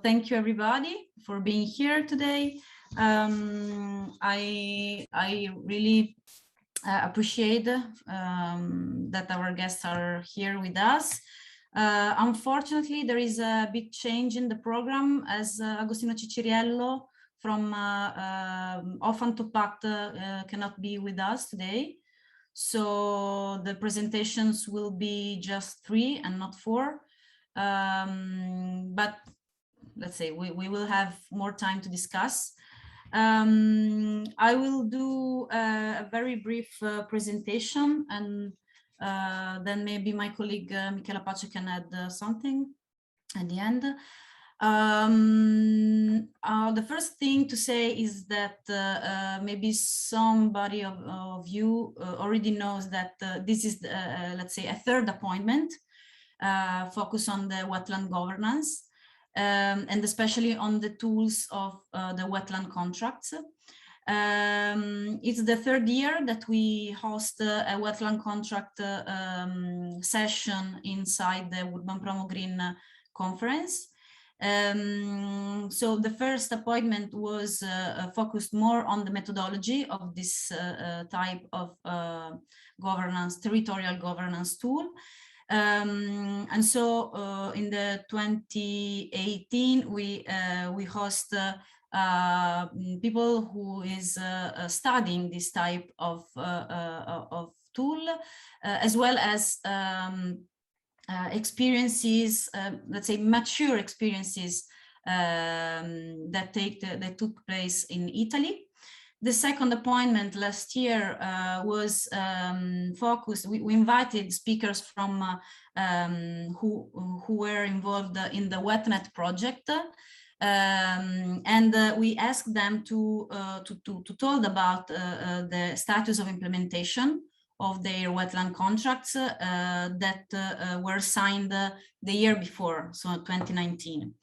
thank you everybody for being here today. I really appreciate that our guests are here with us. Unfortunately, there is a big change in the program as Agostino Ciciriello from Orphan to Pact cannot be with us today. So the presentations will be just 3 and not 4. But let's say we will have more time to discuss. I will do a very brief presentation, and then maybe my colleague Michela Pace can add something at the end. The first thing to say is that maybe somebody of you already knows that this is, let's say, a third appointment focus on the wetland governance, and especially on the tools of the wetland contracts. It's the 3rd year that we host a wetland contract session inside the Urbanpromo Green conference. So the first appointment was focused more on the methodology of this type of governance, territorial governance tool. And so in the 2018 we host people who is studying this type of tool, as well as experiences, let's say mature experiences that took place in Italy. The second appointment last year was focused. We invited speakers from who were involved in the Wetnet project, and we asked them to talk about the status of implementation of their wetland contracts that were signed the year before, so 2019.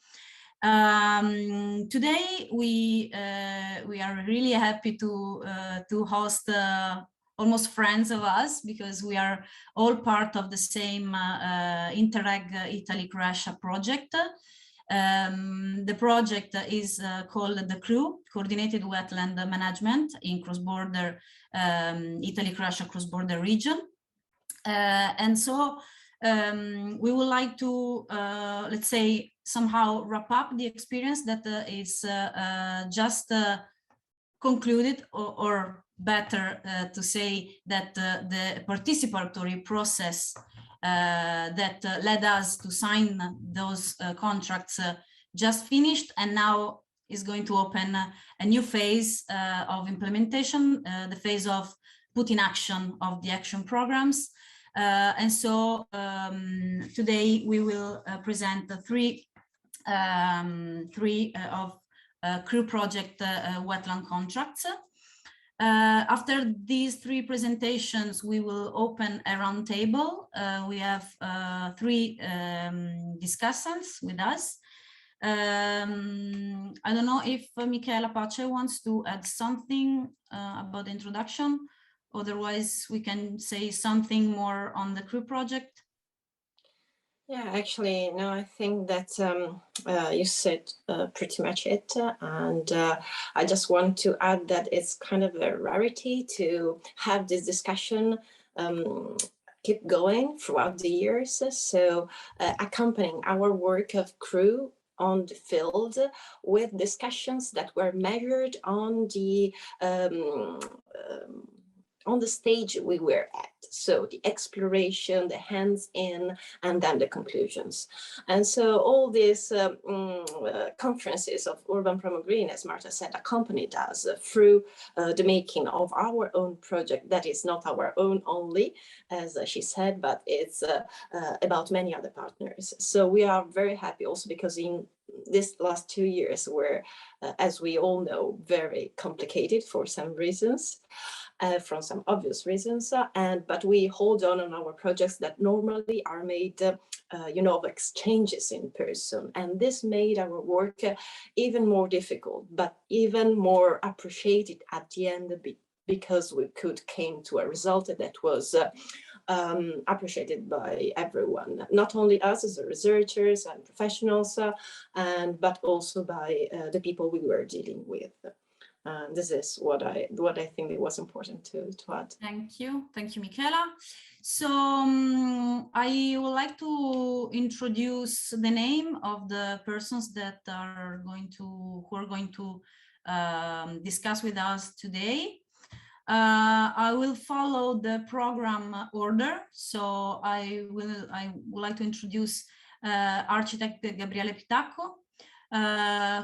Today we are really happy to host almost friends of us, because we are all part of the same Interreg Italy Croatia project. The project is called the CREW, Coordinated Wetland Management in Cross-Border Italy-Croatia Cross-Border Region. And so we would like to, let's say, somehow wrap up the experience that is just concluded, or better to say that the participatory process that led us to sign those contracts just finished, and now is going to open a new phase of implementation, the phase of put in action of the action programs. And so today we will present the three of CREW project wetland contracts. After these 3 presentations, we will open a roundtable. We have 3 discussants with us. I don't know if Michela Pace wants to add something about the introduction. Otherwise, we can say something more on the CREW project. Yeah, actually, no, I think that you said pretty much it. And I just want to add that it's kind of a rarity to have this discussion keep going throughout the years. So accompanying our work of CREW on the field with discussions that were measured on the stage we were at. So the exploration, the hands-in, and then the conclusions. And so all these conferences of Urbanpromo Green, as Marta said, accompanied us through the making of our own project that is not our own only, as she said, but it's about many other partners. So we are very happy also because in this last 2 years were, as we all know, very complicated for some reasons. From some obvious reasons, but we hold on our projects that normally are made, of exchanges in person, and this made our work even more difficult, but even more appreciated at the end, because we came to a result that was appreciated by everyone, not only us as researchers and professionals, but also by the people we were dealing with. This is what I think it was important to add. Thank you, Michela. So I would like to introduce the name of the persons that are going to discuss with us today. I will follow the program order. So I would like to introduce architect Gabriele Pitacco,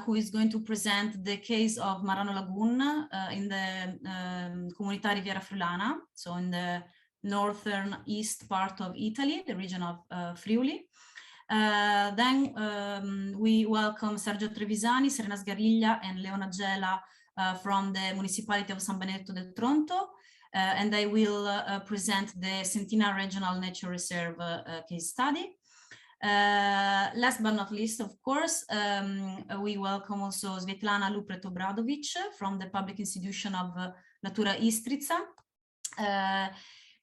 who is going to present the case of Marano Lagoon in the Comunità Riviera Friulana, so in the northern east part of Italy, the region of Friuli. Then we welcome Sergio Trevisani, Serena Sgariglia, and Leona Gela from the municipality of San Benedetto del Tronto, and they will present the Sentina Regional Nature Reserve case study. Last but not least, of course, we welcome also Svetlana Lupret-Obradovic from the Public Institution of Natura Istrica,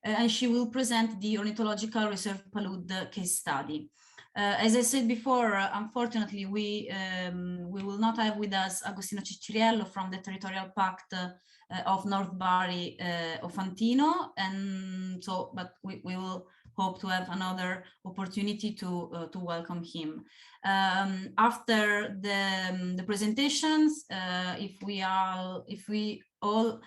and she will present the Ornithological Reserve Palud case study. As I said before, unfortunately, we will not have with us Agostino Cicciriello from the Territorial Pact of North Bari of Fantino, and so, but we will hope to have another opportunity to welcome him. After the presentations, if we all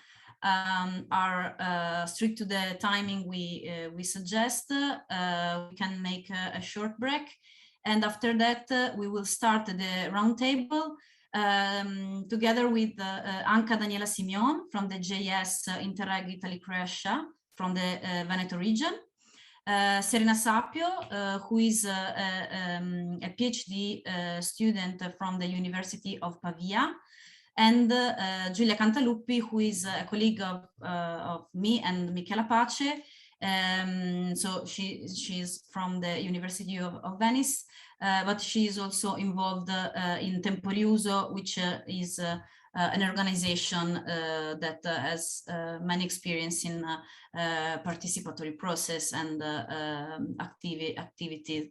are strict to the timing we suggest, we can make a short break, and after that we will start the roundtable together with Anca Daniela Simeon from the JS Interreg Italy Croatia from the Veneto region, Serena Sapio, who is a PhD student from the University of Pavia, and Giulia Cantaluppi, who is a colleague of me and Michela Pace. So she's from the University of Venice, but she is also involved in Temporiuso, which is an organization that has many experience in participatory process and activities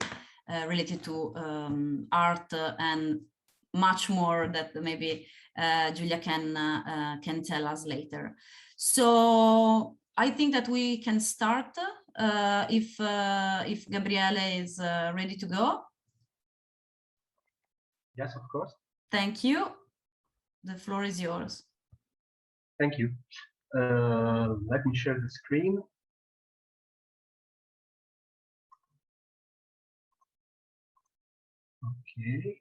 related to art and much more that maybe Giulia can tell us later. So I think that we can start if Gabriele is ready to go. Yes, of course. Thank you. The floor is yours. Thank you. Let me share the screen. Okay.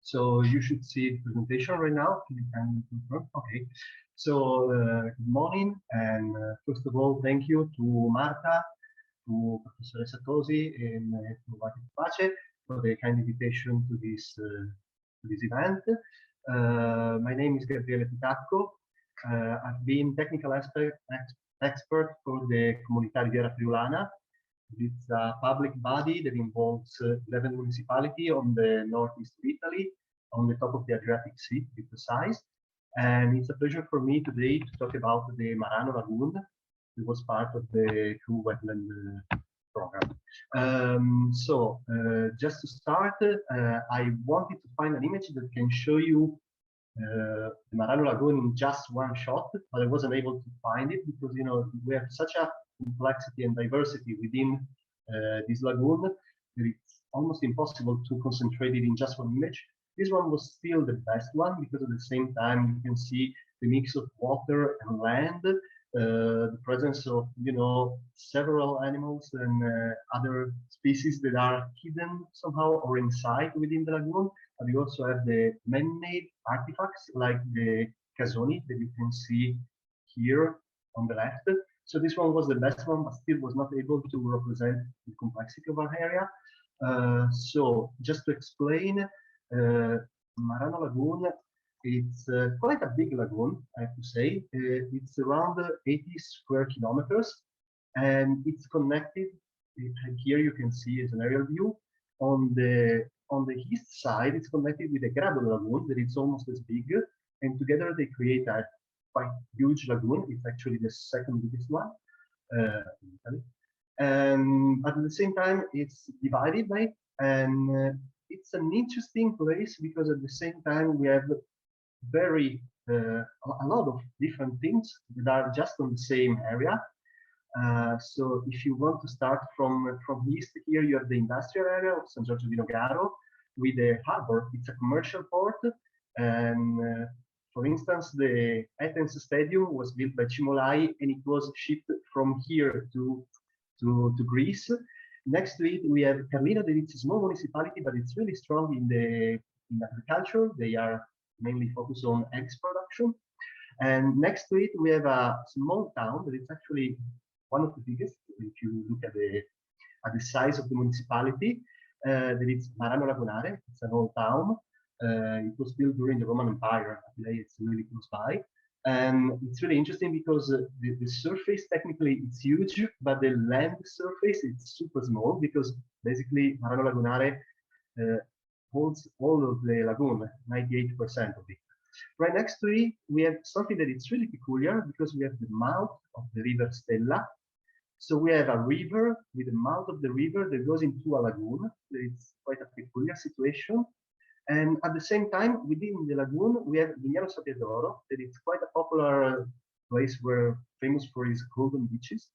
So you should see the presentation right now. You can confirm. Okay. So good morning, and first of all, thank you to Marta, to Professor Satosi, and to Vati Pace for the kind invitation to this event. My name is Gabriele Pitacco. I've been technical expert for the Comunità Riviera Friulana. It's a public body that involves 11 municipalities on the northeast of Italy, on the top of the Adriatic Sea, to be precise. And it's a pleasure for me today to talk about the Marano Lagoon. It was part of the CREW wetland program. Just to start, I wanted to find an image that can show you the Marano Lagoon in just one shot, but I wasn't able to find it because, you know, we have such a complexity and diversity within this lagoon that it's almost impossible to concentrate it in just one image. This one was still the best one because at the same time you can see the mix of water and land, the presence of, you know, several animals and other species that are hidden somehow or inside within the lagoon. But you also have the man-made artifacts like the casoni that you can see here on the left. So this one was the best one, but still was not able to represent the complexity of our area. So just to explain, Marano Lagoon, it's quite a big lagoon, I have to say. It's around 80 square kilometers, and it's connected. Here you can see as an aerial view. On the east side, it's connected with the Grado Lagoon, that it's almost as big, and together they create a quite huge lagoon. It's actually the second biggest one in Italy. And at the same time, it's divided, right? And it's an interesting place because at the same time we have very a lot of different things that are just on the same area. So if you want to start from east, here you have the industrial area of San Giorgio di Nogaro with the harbor. It's a commercial port, and for instance, the Athens Stadium was built by Cimolai, and it was shipped from here to Greece. Next to it, we have Carlino, that it's a small municipality, but it's really strong in agriculture. They are mainly focused on eggs production. And next to it, we have a small town that is actually one of the biggest. If you look at the size of the municipality, that it's Marano Lagunare. It's an old town. It was built during the Roman Empire. Today, it's really close by. And it's really interesting because the surface, technically, it's huge, but the land surface, it's super small because basically Marano Lagunare holds all of the lagoon, 98% of it. Right next to it, we have something that is really peculiar because we have the mouth of the river Stella. So we have a river with the mouth of the river that goes into a lagoon. It's quite a peculiar situation. And at the same time, within the lagoon, we have Vignano Sabbiadoro, that is quite a popular place where famous for its golden beaches.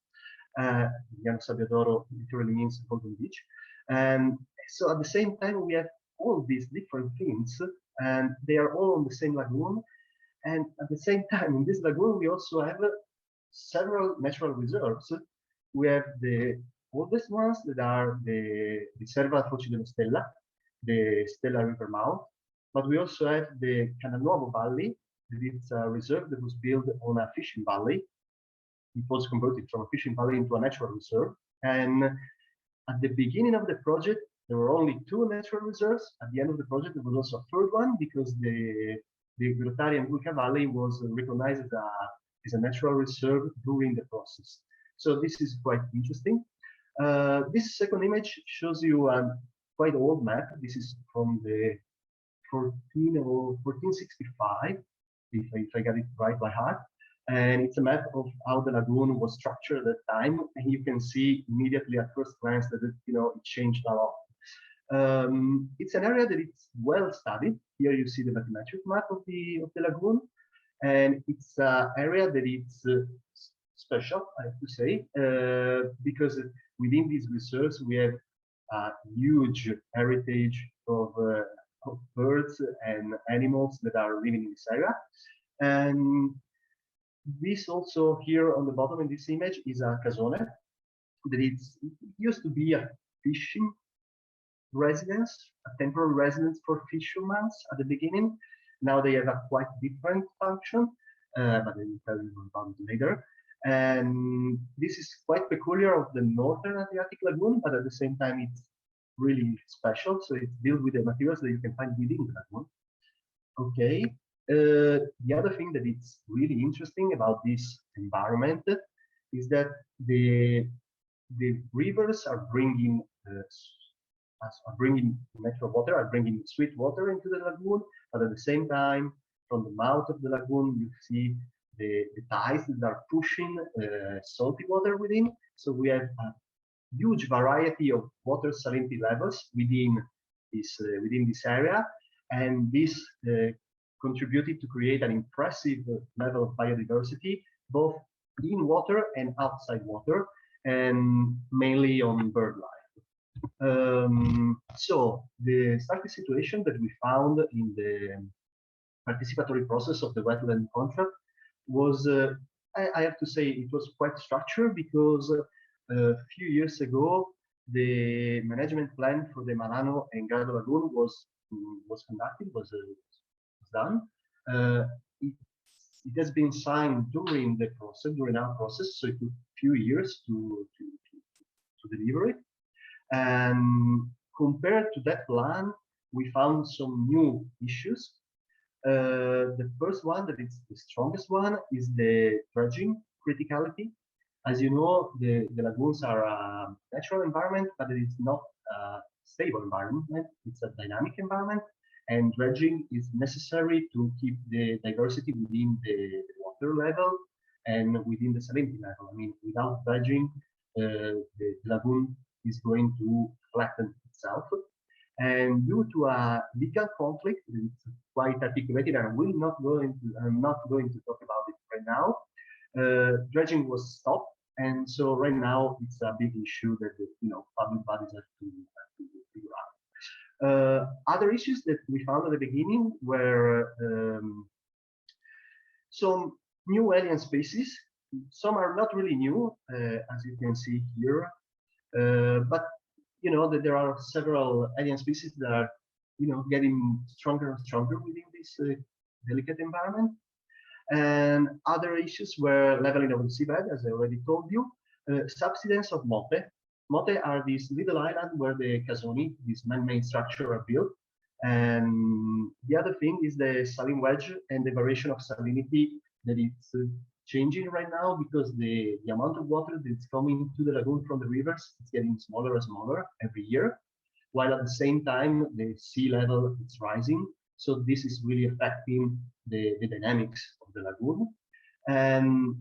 Vignano Sabbiadoro literally means golden beach. And so at the same time, we have all these different things, and they are all on the same lagoon. And at the same time, in this lagoon, we also have several natural reserves. We have the oldest ones that are the Riserva Foci dello Stella, the Stella River mouth, but we also have the Cananuovo Valley, that is a reserve that was built on a fishing valley. It was converted from a fishing valley into a natural reserve. And at the beginning of the project, there were only 2 natural reserves. At the end of the project, there was also a third one because the Grottari and Vulca Valley was recognized as a natural reserve during the process. So this is quite interesting. This second image shows you a quite old map. This is from the 1465, if I got it right by heart. And it's a map of how the lagoon was structured at that time. And you can see immediately at first glance that it changed a lot. It's an area that it's well studied. Here you see the bathymetric map of the lagoon, and it's an area that it's special, I have to say, because within these reserves we have a huge heritage of birds and animals that are living in this area. And this also here on the bottom in this image is a casone that it used to be a fishing residence, a temporary residence for fishermen at the beginning. Now they have a quite different function, but I will tell you about it later. And this is quite peculiar of the Northern Adriatic Lagoon, but at the same time it's really special. So it's built with the materials that you can find within the lagoon. Okay. The other thing that is really interesting about this environment is that the rivers are bringing natural water, are bringing sweet water into the lagoon, but at the same time, from the mouth of the lagoon, you see the tides that are pushing salty water within. So we have a huge variety of water salinity levels within this area, and this contributed to create an impressive level of biodiversity, both in water and outside water, and mainly on bird life. So the starting situation that we found in the participatory process of the wetland contract was, I have to say, it was quite structured because a few years ago, the management plan for the Marano and Garda Lagoon was conducted, was done. It has been signed during the process, during our process, so it took a few years to deliver it. And compared to that plan, we found some new issues. The first one, that is the strongest one, is the dredging criticality. As you know, the lagoons are a natural environment, but it is not a stable environment. It's a dynamic environment, and dredging is necessary to keep the diversity within the water level and within the salinity level. I mean, without dredging, the lagoon is going to flatten itself. And due to a legal conflict, it's quite articulated, and I'm not going to talk about it right now. Dredging was stopped, and so right now it's a big issue that public bodies have to figure out. Other issues that we found at the beginning were some new alien species. Some are not really new, as you can see here, but that there are several alien species that are getting stronger and stronger within this delicate environment. And other issues were leveling of the seabed, as I already told you, subsidence of motte. Motte are these little islands where the casoni, this man-made structure, are built. And the other thing is the saline wedge and the variation of salinity that it's changing right now, because the amount of water that's coming to the lagoon from the rivers is getting smaller and smaller every year, while at the same time the sea level is rising. So this is really affecting the dynamics of the lagoon. And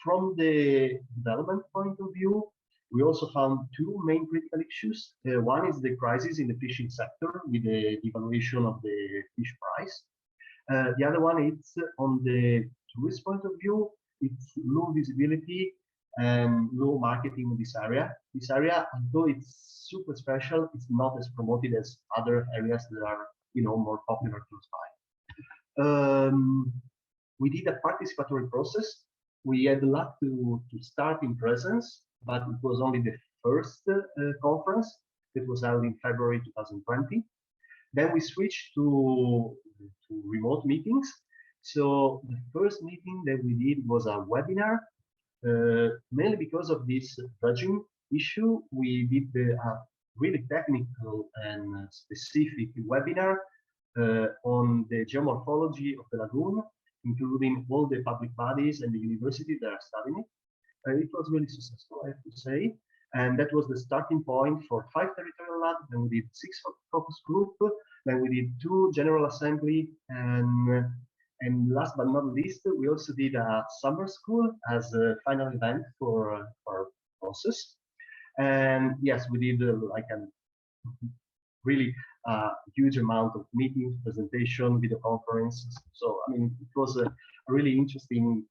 from the development point of view, we also found two main critical issues. One is the crisis in the fishing sector with the devaluation of the fish price. The other one is on the tourist point of view. It's low visibility and low marketing in this area. This area, although it's super special, it's not as promoted as other areas that are more popular close by. We did a participatory process. We had the luck to start in presence, but it was only the first conference that was held in February 2020. Then we switched to remote meetings. So the first meeting that we did was a webinar. Mainly because of this dredging issue, we did a really technical and specific webinar on the geomorphology of the lagoon, including all the public bodies and the university that are studying it. It was really successful, I have to say. And that was the starting point for 5 territorial labs. Then we did 6 focus group. Then we did 2 general assembly. And last but not least, we also did a summer school as a final event for our process. And yes, we did like a really huge amount of meetings, presentation, video conferences. So I mean, it was a really interesting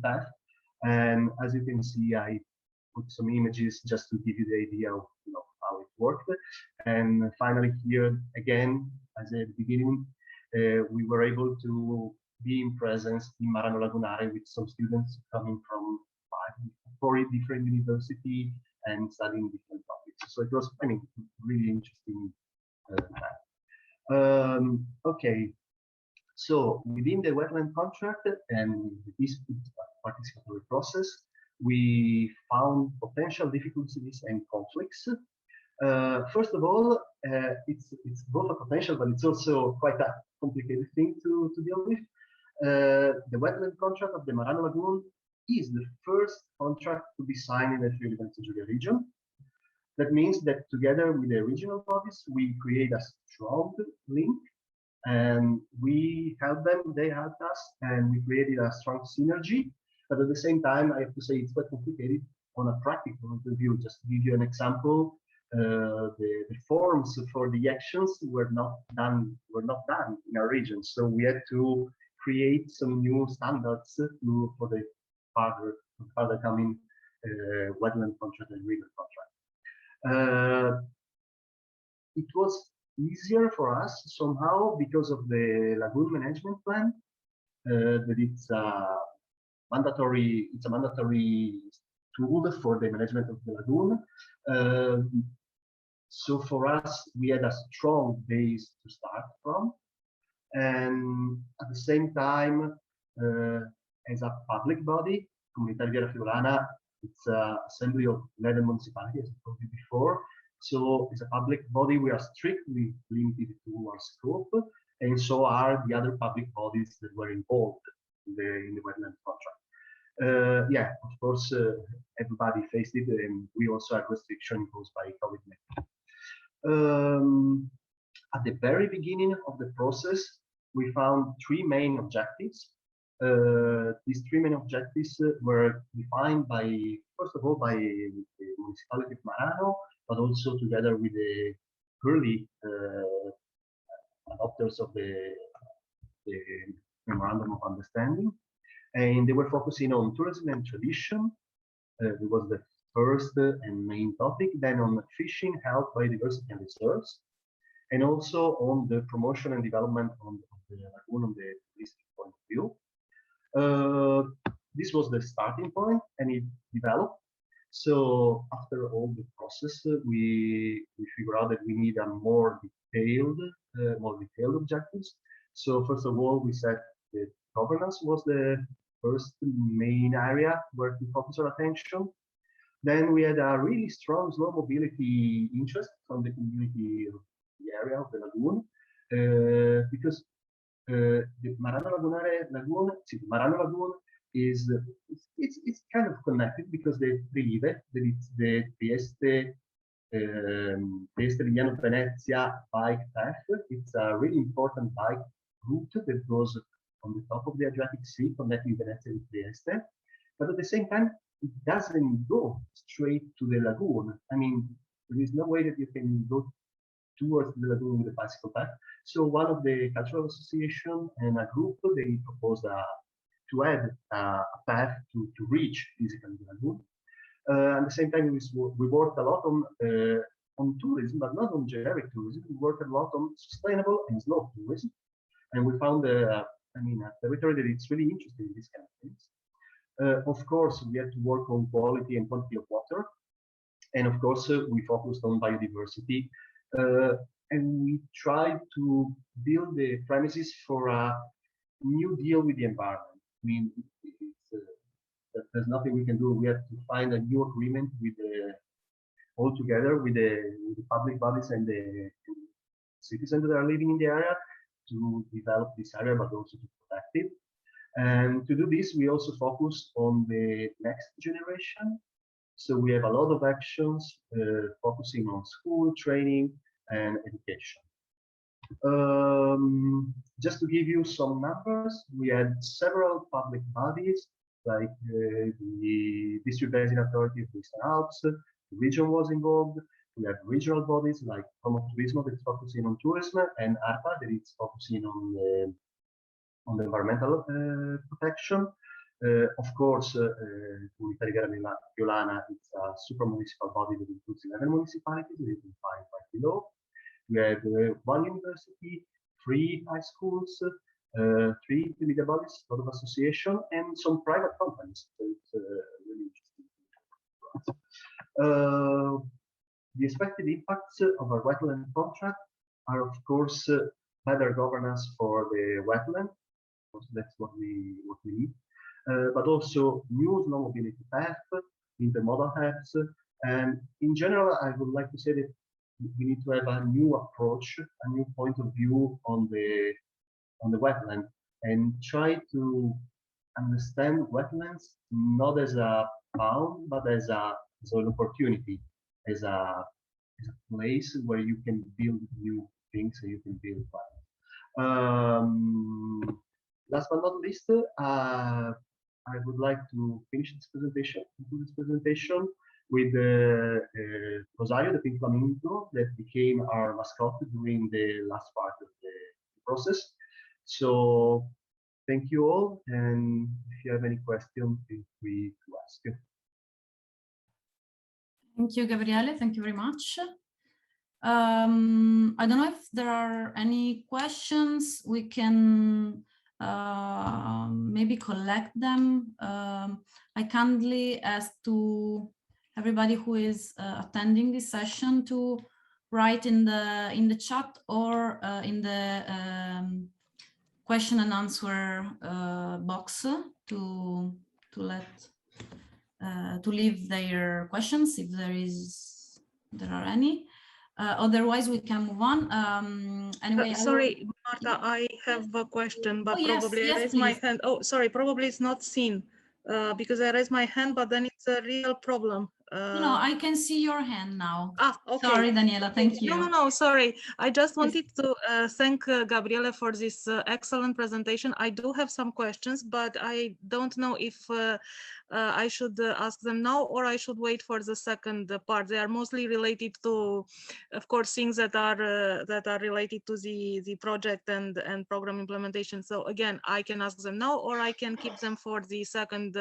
path. And as you can see, I put some images just to give you the idea of how it worked. And finally, here again, as at the beginning, we were able to be in presence in Marano Lagunare with some students coming from 4 different universities and studying different topics. So it was, I mean, really interesting. Okay, so within the wetland contract and this participatory process, we found potential difficulties and conflicts. First of all, it's both a potential, but it's also quite a complicated thing to deal with. The wetland contract of the Marano Lagoon is the first contract to be signed in the Friuli Venezia Giulia region. That means that together with the regional bodies, we create a strong link, and we help them, they helped us, and we created a strong synergy. But at the same time, I have to say it's quite complicated on a practical point of view. Just to give you an example, the forms for the actions were not done in our region. So we had to create some new standards for the further coming wetland contract and river contract. It was easier for us somehow because of the lagoon management plan. That it's a mandatory tool for the management of the lagoon. So for us, we had a strong base to start from, and at the same time, as a public body, Comunità Riviera Friulana, it's an assembly of 11 municipalities, as I told you before. So as a public body, we are strictly limited to our scope, and so are the other public bodies that were involved in the wetland contract. Yeah, of course, everybody faced it, and we also had restrictions imposed by COVID-19. At the very beginning of the process, we found 3 main objectives. These three main objectives were defined by, first of all, by the municipality of Marano, but also together with the early adopters of the Memorandum of Understanding. And they were focusing on tourism and tradition. It was the first and main topic, then on fishing, health, biodiversity and reserves, and also on the promotion and development of the lagoon on the touristic point of view. This was the starting point, and it developed. So after all the process, we figured out that we need a more detailed objectives. So first of all, we said that governance was the first main area where to focus our attention. Then we had a really strong slow mobility interest from the community of the area of the lagoon, because the Marano Lagoon is it's kind of connected because the Trive, that it's the Trieste Villano Venezia bike path. It's a really important bike route that goes on the top of the Adriatic Sea, connecting Venezia with Trieste. But at the same time, it doesn't go straight to the lagoon. I mean, there is no way that you can go towards the lagoon with a bicycle path. So one of the cultural association and a group, they proposed to add a path to reach physically the lagoon. At the same time, we worked a lot on tourism, but not on generic tourism. We worked a lot on sustainable and slow tourism, and we found a territory that it's really interested in these kind of things. Of course, we had to work on quality and quantity of water, and of course, we focused on biodiversity, and we tried to build the premises for a new deal with the environment. I mean, there's nothing we can do. We have to find a new agreement with all together with the public bodies and the citizens that are living in the area to develop this area, but also to protect it. And to do this, we also focus on the next generation. So we have a lot of actions focusing on school training and education. Just to give you some numbers, we had several public bodies like the District Basin Authority of the Eastern Alps. The region was involved. We have regional bodies like Como Turismo that is focusing on tourism, and ARPA that is focusing on the environmental protection. Of course, Untitled Chapter is a super municipal body that includes 11 municipalities that you can find right below. We have one university, 3 high schools, 3 legal bodies, a lot of association, and some private companies. So it's really interesting. The expected impacts of our wetland contract are, of course, better governance for the wetland. That's what we need. But also new slow mobility path, intermodal hubs, and in general, I would like to say that we need to have a new approach, a new point of view on the wetland, and try to understand wetlands not as a bound, but as an opportunity, as a place where you can build new things and you can build wetlands. Last but not least, I would like to finish this presentation with Rosario, the pink flamingo, that became our mascot during the last part of the process. So thank you all, and if you have any questions, feel free to ask. Thank you, Gabriele. Thank you very much. I don't know if there are any questions. We can maybe collect them. I kindly ask to everybody who is attending this session to write in the chat or in the question and answer box to leave their questions if there are any. Otherwise, we can move on. Anyway, sorry, Marta, I have a question, but probably I raised my hand. Oh, sorry, probably it's not seen because I raised my hand, but then it's a real problem. No, I can see your hand now. Okay. Sorry, Daniela, thank you. No, sorry. I just wanted to thank Gabriele for this excellent presentation. I do have some questions, but I don't know if I should ask them now or I should wait for the second part. They are mostly related to, of course, things that are related to the project and program implementation. So again, I can ask them now, or I can keep them for the second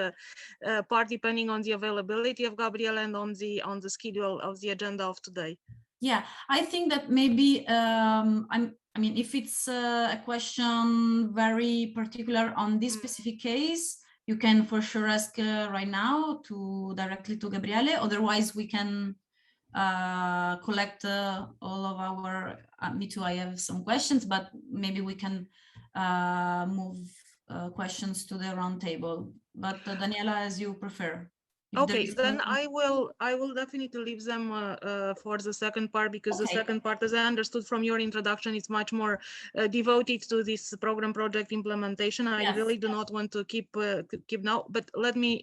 part, depending on the availability of Gabriele and on the schedule of the agenda of today. Yeah, I think that maybe I mean, if it's a question very particular on this specific case, you can for sure ask right now directly to Gabriele. Otherwise, we can collect all of our. Me too. I have some questions, but maybe we can move questions to the round table. But Daniela, as you prefer. Okay, then I will definitely leave them for the second part, because the second part, as I understood from your introduction, is much more devoted to this project implementation. I really do not want to keep now, but let me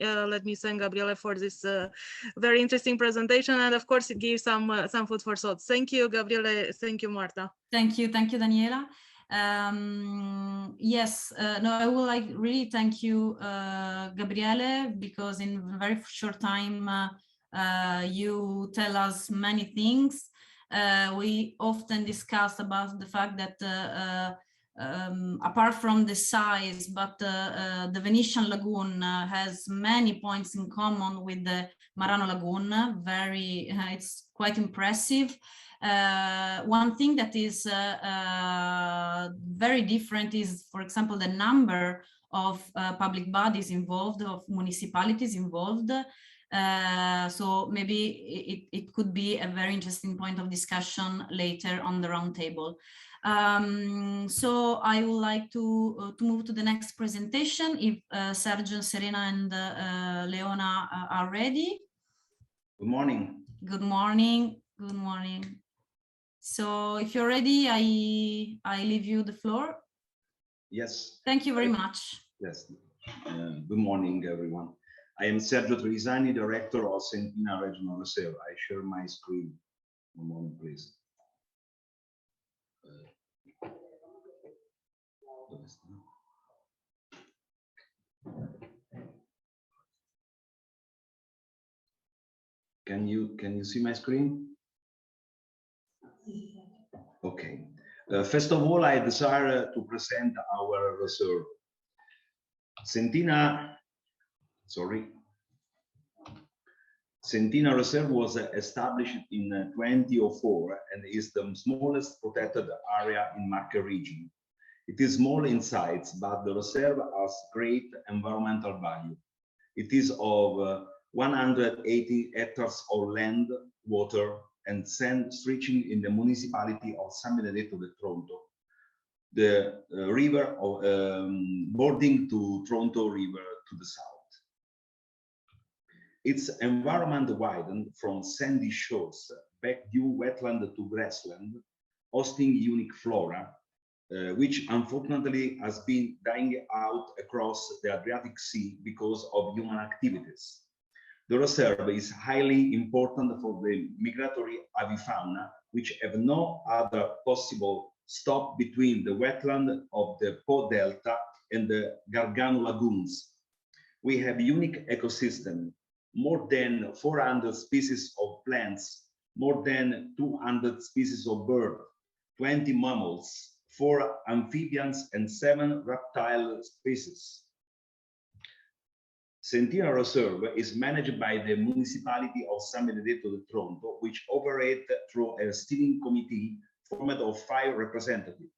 thank Gabriele for this very interesting presentation, and of course it gives some food for thought. Thank you, Gabriele. Thank you, Marta. Thank you, Daniela. Yes, no, I will really thank you, Gabriele, because in a very short time you tell us many things. We often discuss about the fact that apart from the size, but the Venetian Lagoon has many points in common with the Marano Lagoon. It's quite impressive. One thing that is very different is, for example, the number of public bodies involved, of municipalities involved. So maybe it could be a very interesting point of discussion later on the roundtable. So I would like to move to the next presentation if Sergio, Serena, and Leona are ready. Good morning. Good morning. Good morning. So if you're ready, I leave you the floor. Yes. Thank you very much. Yes. Good morning, everyone. I am Sergio Trevisani, Director of Sentina Regional Reserve. I share my screen. One moment, please. Can you see my screen? Okay. First of all, I desire to present our reserve. Sentina Reserve was established in 2004 and is the smallest protected area in Marche region. It is small in size, but the reserve has great environmental value. It is of 180 hectares of land, water, and sand stretching in the municipality of San Benedetto del Tronto, the river of, bordering to Tronto River to the south. Its environment widened from sandy shores back due wetland to grassland, hosting unique flora, which unfortunately has been dying out across the Adriatic Sea because of human activities. The reserve is highly important for the migratory avifauna, which have no other possible stop between the wetland of the Po Delta and the Gargano lagoons. We have unique ecosystem, more than 400 species of plants, more than 200 species of birds, 20 mammals, 4 amphibians, and 7 reptile species. Sentina Reserve is managed by the municipality of San Benedetto del Tronto, which operates through a steering committee formed of 5 representatives.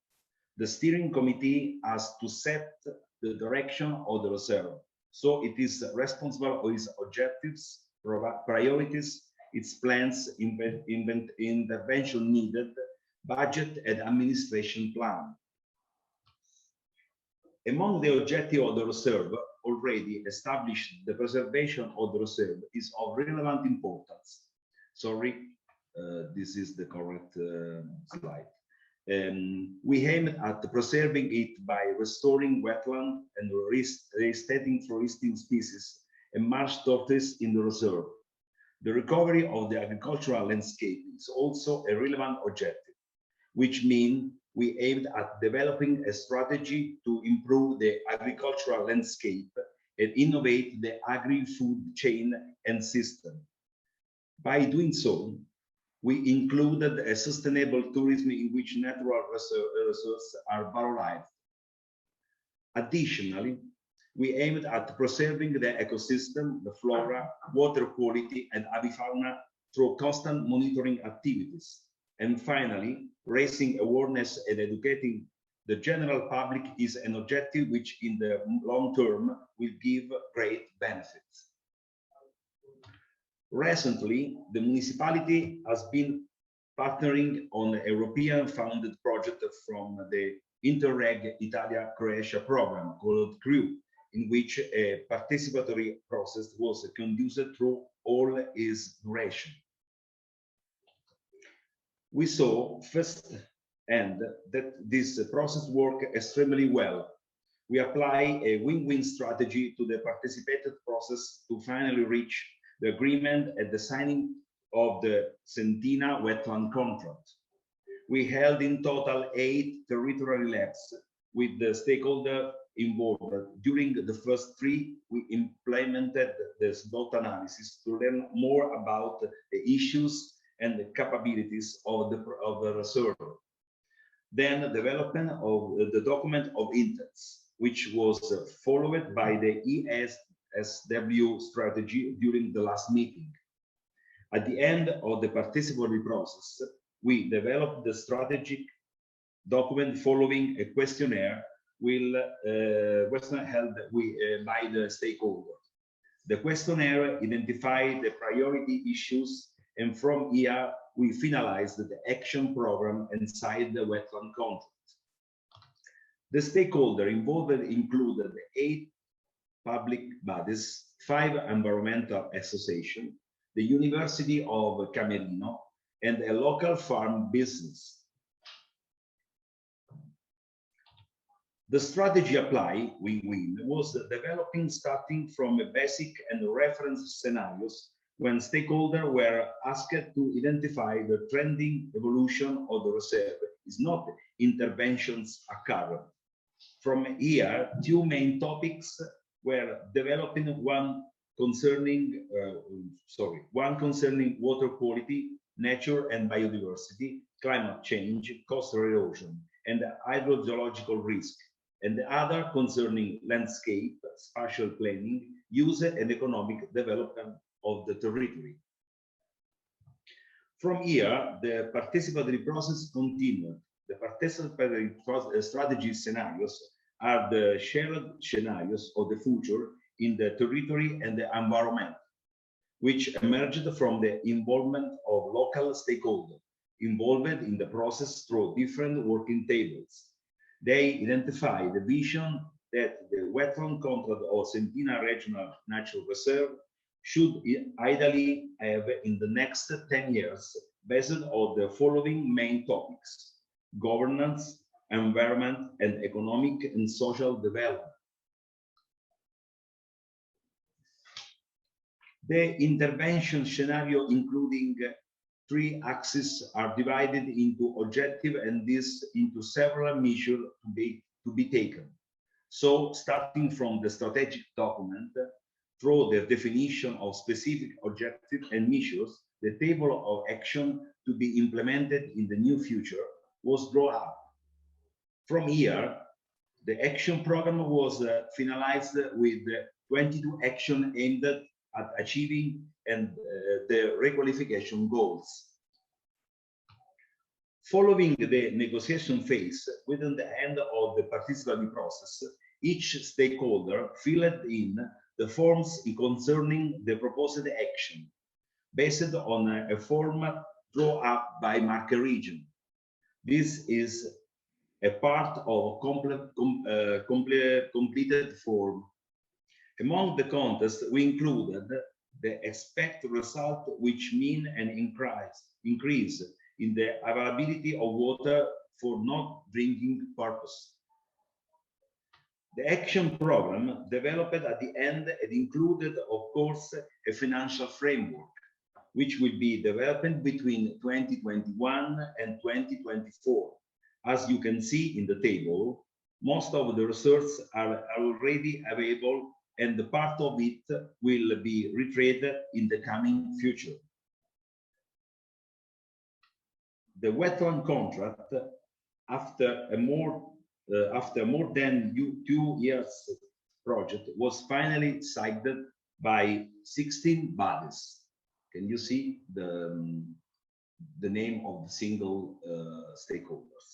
The steering committee has to set the direction of the reserve, so it is responsible for its objectives, priorities, its plans, intervention needed, budget, and administration plan. Among the objectives of the reserve already established, the preservation of the reserve is of relevant importance. Sorry, this is the correct slide. We aim at preserving it by restoring wetland and reinstating floristic species and marsh tortoise in the reserve. The recovery of the agricultural landscape is also a relevant objective, which means we aimed at developing a strategy to improve the agricultural landscape and innovate the agri-food chain and system. By doing so, we included a sustainable tourism in which natural resources are valorized. Additionally, we aimed at preserving the ecosystem, the flora, water quality, and avifauna through constant monitoring activities. And finally, raising awareness and educating the general public is an objective which in the long term will give great benefits. Recently, the municipality has been partnering on a European-funded project from the Interreg Italy Croatia program called CREW, in which a participatory process was conducted through all its duration. We saw firsthand that this process worked extremely well. We apply a win-win strategy to the participated process to finally reach the agreement at the signing of the Sentina wetland contract. We held in total 8 territorial labs with the stakeholder involved. During the first 3, we implemented the SWOT analysis to learn more about the issues and the capabilities of the reserve. Then the development of the document of intents, which was followed by the ESSW strategy during the last meeting. At the end of the participatory process, we developed the strategic document following a questionnaire held by the stakeholders. The questionnaire identified the priority issues, and from here we finalized the action program and signed the wetland contract. The stakeholder involved included 8 public bodies, 5 environmental associations, the University of Camerino, and a local farm business. The strategy applied, win-win, was developing starting from a basic and reference scenarios when stakeholders were asked to identify the trending evolution of the reserve, is not interventions occurred. From here, 2 main topics were developing, one concerning water quality, nature and biodiversity, climate change, coastal erosion, and hydrogeological risk, and the other concerning landscape, spatial planning, use and economic development of the territory. From here, the participatory process continued. The participatory strategy scenarios are the shared scenarios of the future in the territory and the environment, which emerged from the involvement of local stakeholders involved in the process through different working tables. They identify the vision that the wetland contract of Sentina Regional Natural Reserve should ideally have in the next 10 years, based on the following main topics: governance, environment, and economic and social development. The intervention scenario, including 3 axes, are divided into objective and this into several measures to be taken. So, starting from the strategic document, through the definition of specific objectives and measures, the table of action to be implemented in the new future was drawn up. From here, the action program was finalized with 22 actions aimed at achieving the requalification goals. Following the negotiation phase, within the end of the participatory process, each stakeholder filled in the forms concerning the proposed action, based on a form drawn up by market region. This is a part of completed form. Among the contests, we included the expected result, which mean an increase in the availability of water for not drinking purpose. The action program developed at the end and included, of course, a financial framework. which will be developed between 2021 and 2024. As you can see in the table, most of the resources are already available, and the part of it will be retreated in the coming future. The wetland contract, after more than 2 years project, was finally signed by 16 bodies. Can you see the name of the single stakeholders?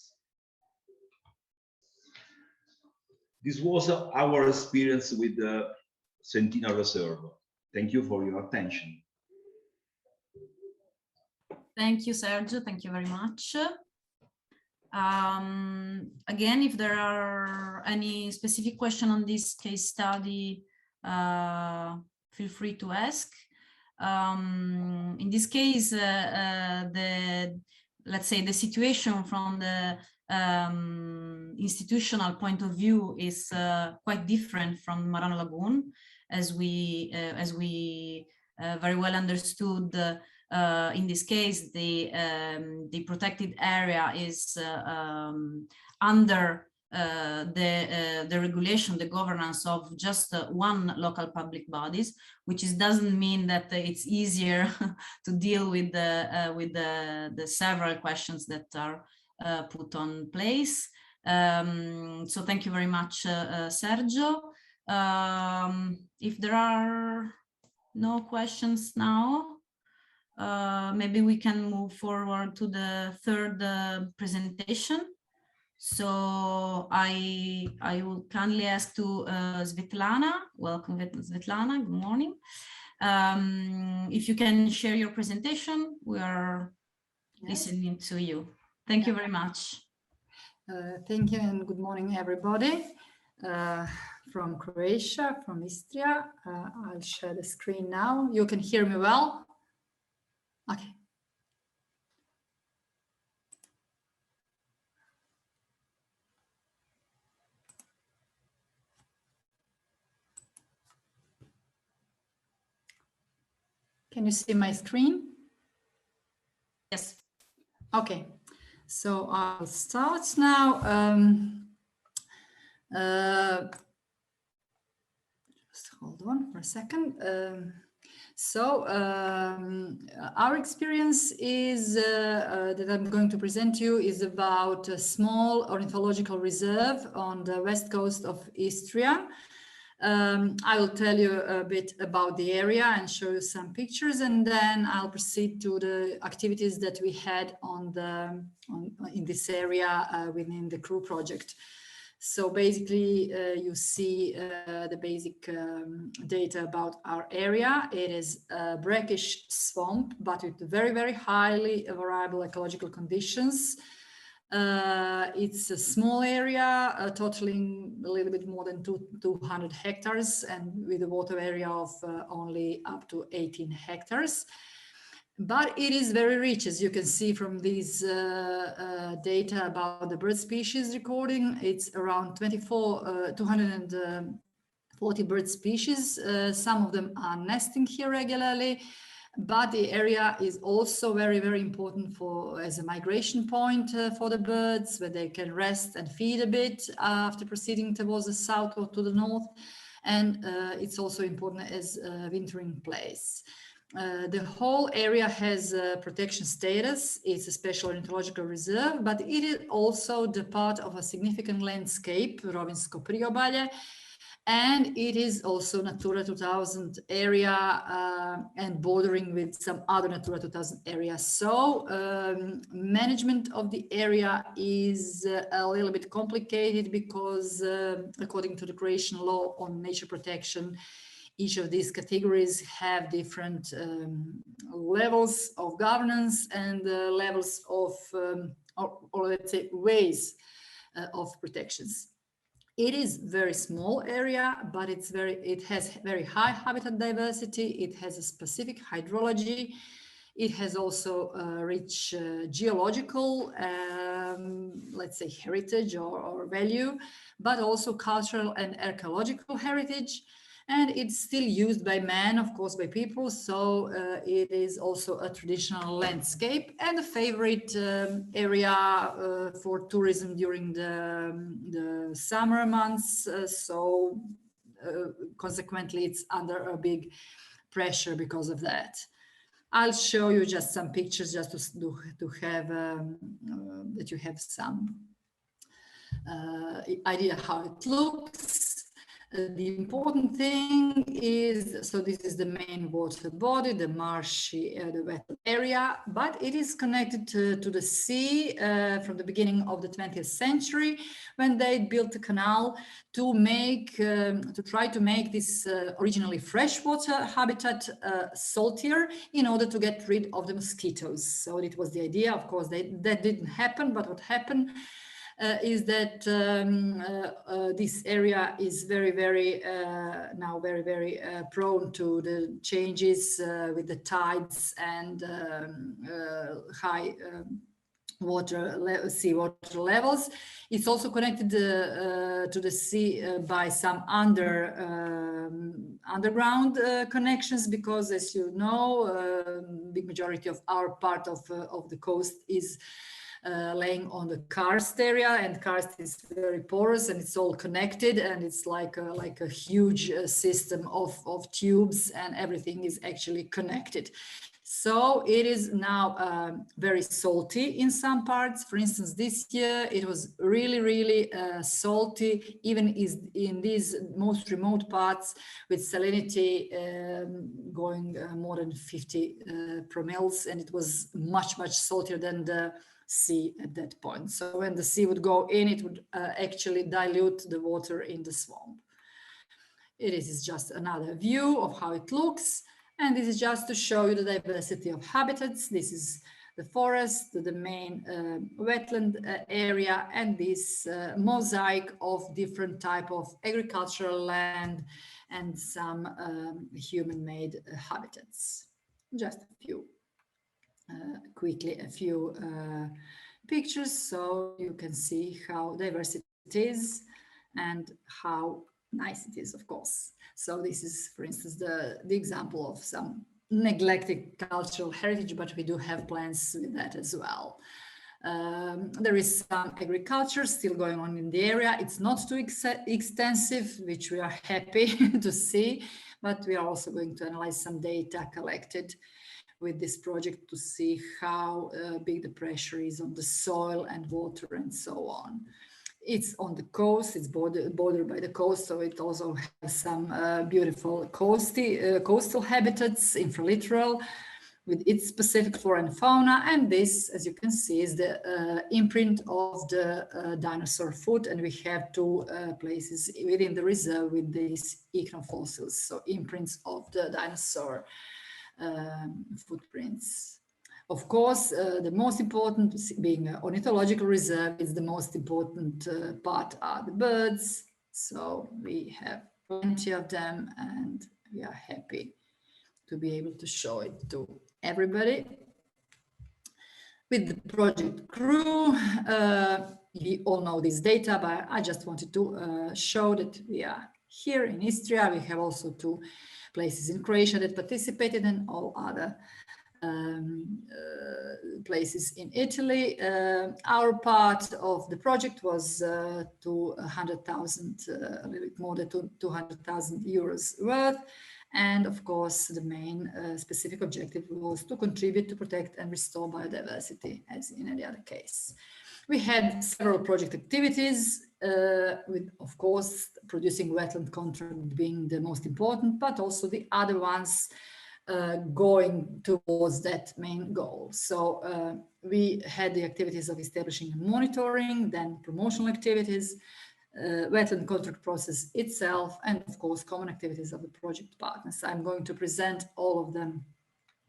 This was our experience with the Sentina Reserve. Thank you for your attention. Thank you, Sergio. Thank you very much. Again, if there are any specific questions on this case study, feel free to ask. In this case, let's say the situation from the institutional point of view is quite different from Marano Lagoon, as we very well understood. In this case, the protected area is under the regulation, the governance of just one local public bodies, which doesn't mean that it's easier to deal with the several questions that are put on place. So thank you very much, Sergio. If there are no questions now, maybe we can move forward to the third presentation. So I will kindly ask to Svetlana. Welcome, Svetlana. Good morning. If you can share your presentation, we are listening to you. Thank you very much. Thank you and good morning, everybody. From Croatia, from Istria. I'll share the screen now. You can hear me well? Okay. Can you see my screen? Yes. Okay, so I'll start now. Just hold on for a second. Our experience is that I'm going to present you is about a small ornithological reserve on the west coast of Istria. I will tell you a bit about the area and show you some pictures, and then I'll proceed to the activities that we had in this area within the CREW project. So basically, you see the basic data about our area. It is a brackish swamp, but with very, very highly variable ecological conditions. It's a small area, totaling a little bit more than 200 hectares, and with a water area of only up to 18 hectares. But it is very rich, as you can see from these data about the bird species recording. It's around 240 bird species. Some of them are nesting here regularly. But the area is also very, very important as a migration point for the birds, where they can rest and feed a bit after proceeding towards the south or to the north. And it's also important as a wintering place. The whole area has protection status. It's a special ornithological reserve, but it is also the part of a significant landscape, Rovinjsko priobalje. And it is also Natura 2000 area and bordering with some other Natura 2000 areas. So management of the area is a little bit complicated because according to the Croatian law on nature protection, each of these categories have different levels of governance and levels of, or let's say, ways of protections. It is very small area, but it has very high habitat diversity. It has a specific hydrology. It has also rich geological, let's say, heritage or value, but also cultural and ecological heritage. And it's still used by man, of course, by people. So it is also a traditional landscape and a favorite area for tourism during the summer months. Consequently, it's under a big pressure because of that. I'll show you just some pictures just to have that you have some idea how it looks. The important thing is, so this is the main water body, the marshy, the wet area, but it is connected to the sea from the beginning of the 20th century when they built the canal to make, to try to make this originally freshwater habitat saltier in order to get rid of the mosquitoes. So it was the idea. Of course, that didn't happen, but what happened is that this area is very now very prone to the changes with the tides and high seawater levels. It's also connected to the sea by some underground connections, because, as you know, big majority of our part of the coast is laying on the karst area, and karst is very porous and it's all connected, and it's like a huge system of tubes, and everything is actually connected. So it is now very salty in some parts. For instance, this year it was really salty, even in these most remote parts, with salinity going more than 50 promils, and it was much saltier than the sea at that point. So when the sea would go in, it would actually dilute the water in the swamp. It is just another view of how it looks, and this is just to show you the diversity of habitats. This is the forest, the main wetland area, and this mosaic of different type of agricultural land and some human-made habitats. Just a few quickly a few pictures so you can see how diverse it is and how nice it is, of course. So this is, for instance, the example of some neglected cultural heritage, but we do have plans with that as well. There is some agriculture still going on in the area. It's not too extensive, which we are happy to see, but we are also going to analyze some data collected with this project to see how big the pressure is on the soil and water and so on. It's on the coast, it's bordered by the coast, so it also has some beautiful coastal habitats, infralittoral, with its specific flora and fauna. And this, as you can see, is the imprint of the dinosaur foot, and we have two places within the reserve with these ichnofossils, so imprints of the dinosaur footprints. Of course, the most important, being an ornithological reserve, is the most important part are the birds. So we have plenty of them, and we are happy to be able to show it to everybody. With the project CREW, you all know this data, but I just wanted to show that we are here in Istria. We have also two places in Croatia that participated, and all other places in Italy. Our part of the project was to 100,000, a little bit more than 200,000 euros worth. And of course, the main specific objective was to contribute to protect and restore biodiversity, as in any other case. We had several project activities, with, of course, producing wetland contract being the most important, but also the other ones going towards that main goal. So we had the activities of establishing and monitoring, then promotional activities, wetland contract process itself, and of course common activities of the project partners. I'm going to present all of them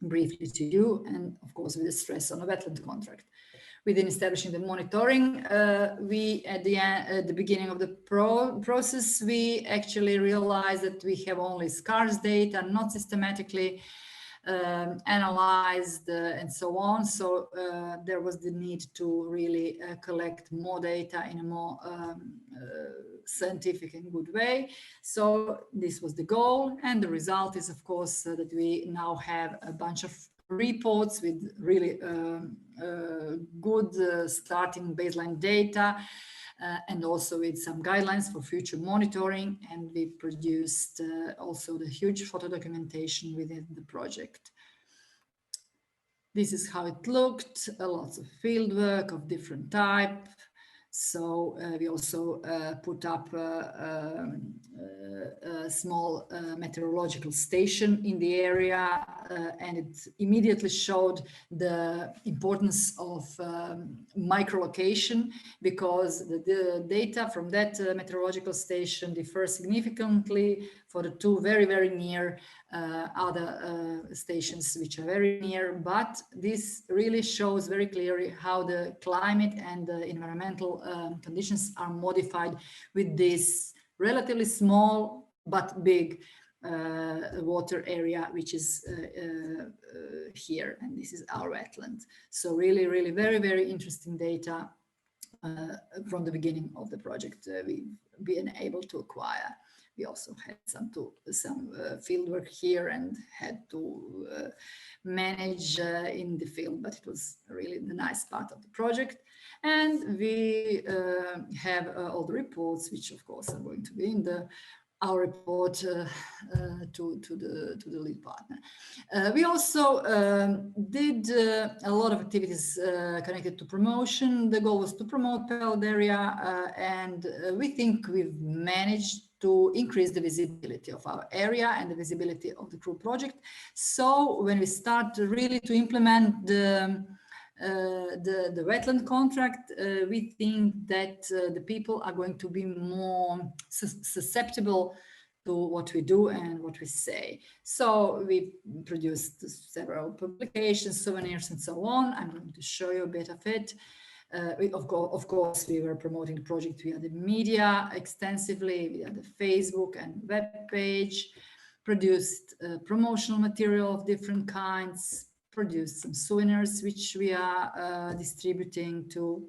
briefly to you, and of course with a stress on a wetland contract. Within establishing the monitoring, we at the beginning of the process, we actually realized that we have only scarce data, not systematically analyzed, and so on. So there was the need to really collect more data in a more scientific and good way. So this was the goal, and the result is, of course, that we now have a bunch of reports with really good starting baseline data, and also with some guidelines for future monitoring. And we produced also the huge photo documentation within the project. This is how it looked, lots of field work of different type. So we also put up a small meteorological station in the area, and it immediately showed the importance of microlocation, because the data from that meteorological station differs significantly for the two very, very near other stations which are very near. But this really shows very clearly how the climate and the environmental conditions are modified with this relatively small but big water area, which is here, and this is our wetland. So really, really very, very interesting data from the beginning of the project we've been able to acquire. We also had some field work here and had to manage in the field, but it was really the nice part of the project. And we have all the reports, which of course are going to be in our report to the lead partner. We also did a lot of activities connected to promotion. The goal was to promote pellet area, and we think we've managed to increase the visibility of our area and the visibility of the CREW project. So when we start really to implement the wetland contract, we think that the people are going to be more susceptible to what we do and what we say. So we produced several publications, souvenirs, and so on. I'm going to show you a bit of it. Of course, we were promoting the project via the media extensively, via the Facebook and web page, produced promotional material of different kinds, produced some souvenirs which we are distributing to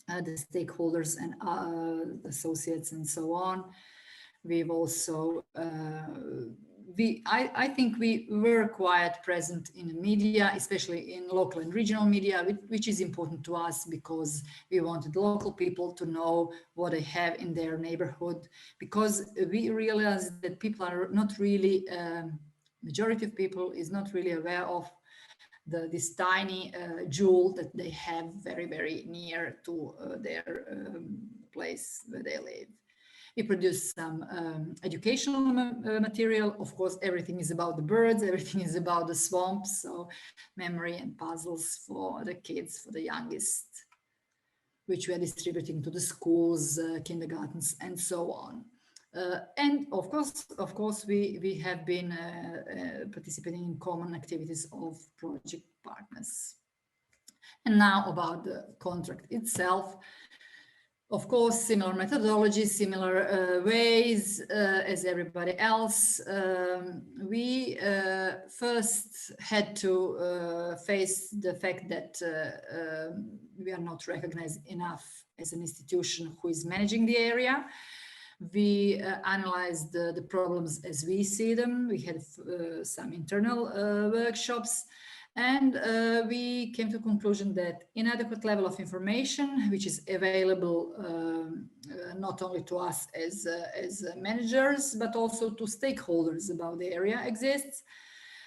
the stakeholders and associates and so on. We've also, I think we were quite present in the media, especially in local and regional media, which is important to us because we wanted local people to know what they have in their neighborhood, because we realized that people are not really, majority of people is not really aware of this tiny jewel that they have very, very near to their place where they live. We produced some educational material. Of course, everything is about the birds, everything is about the swamps, so memory and puzzles for the kids, for the youngest, which we are distributing to the schools, kindergartens, and so on. And of course, we have been participating in common activities of project partners. And now about the contract itself. Of course, similar methodology, similar ways as everybody else. We first had to face the fact that we are not recognized enough as an institution who is managing the area. We analyzed the problems as we see them. We had some internal workshops. And we came to the conclusion that inadequate level of information, which is available not only to us as managers, but also to stakeholders about the area exists,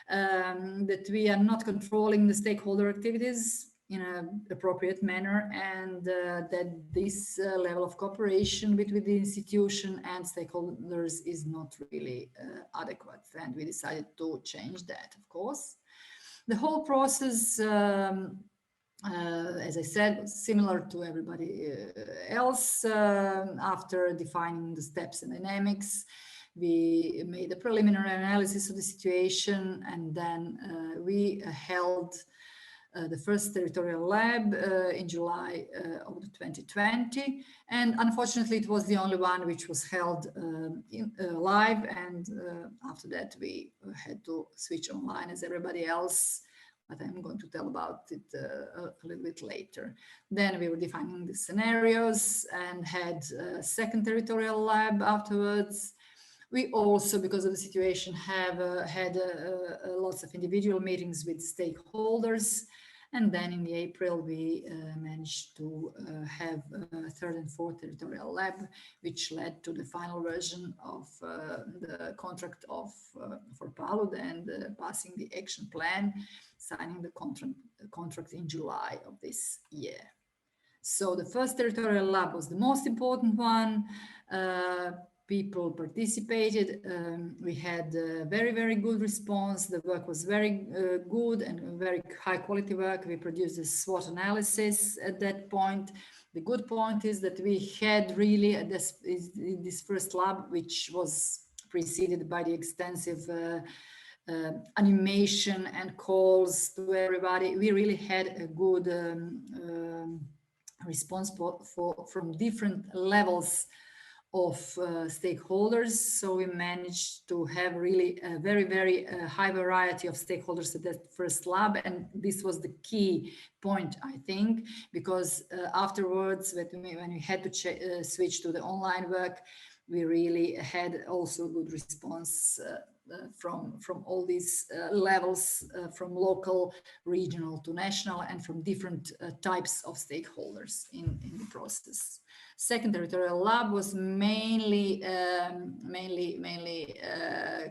that we are not controlling the stakeholder activities in an appropriate manner, and that this level of cooperation between the institution and stakeholders is not really adequate. And we decided to change that, of course. The whole process, as I said, was similar to everybody else. After defining the steps and dynamics, we made a preliminary analysis of the situation, and then we held the first territorial lab in July of 2020, and unfortunately it was the only one which was held live, and after that we had to switch online as everybody else, but I'm going to tell about it a little bit later. Then we were defining the scenarios and had a second territorial lab afterwards. We also, because of the situation, have had lots of individual meetings with stakeholders. And then in April, we managed to have a third and fourth territorial lab, which led to the final version of the contract for Palud and passing the action plan, signing the contract in July of this year. So the first territorial lab was the most important one. People participated. We had a very, very good response. The work was very good and very high quality work. We produced a SWOT analysis at that point. The good point is that we had really this first lab, which was preceded by the extensive animation and calls to everybody. We really had a good response from different levels of stakeholders. So we managed to have really a very, very high variety of stakeholders at that first lab. And this was the key point, I think, because afterwards, when we had to switch to the online work, we really had also good response from all these levels, from local, regional to national, and from different types of stakeholders in the process. Second territorial lab was mainly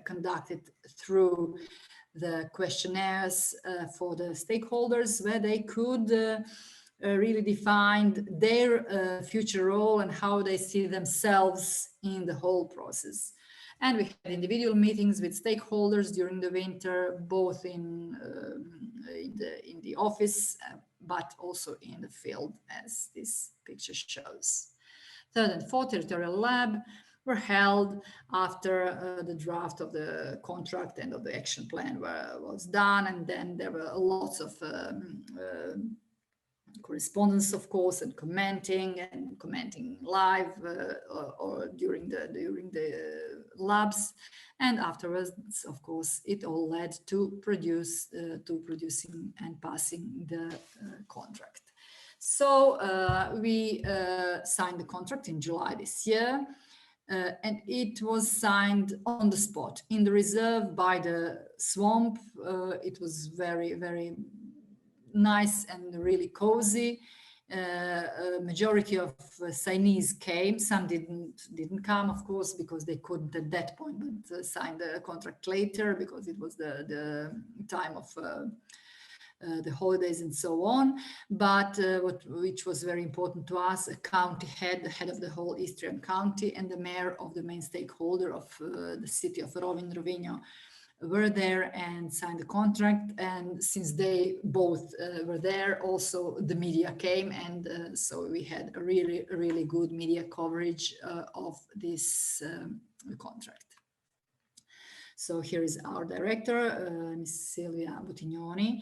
conducted through the questionnaires for the stakeholders, where they could really define their future role and how they see themselves in the whole process. And we had individual meetings with stakeholders during the winter, both in the office, but also in the field, as this picture shows. Third and fourth territorial lab were held after the draft of the contract and of the action plan was done, and then there were lots of correspondence, of course, and commenting live or during the labs, and afterwards, of course, it all led to producing and passing the contract. So we signed the contract in July this year, and it was signed on the spot in the reserve by the swamp. It was very, very nice and really cozy. A majority of signees came. Some didn't come, of course, because they couldn't at that point, but signed the contract later because it was the time of the holidays and so on. But which was very important to us, a county head, the head of the whole Istrian county, and the mayor of the main stakeholder of the city of Rovinj were there and signed the contract. And since they both were there, also the media came, and so we had a really, really good media coverage of this contract. So here is our director, Ms. Silvia Buttignoni,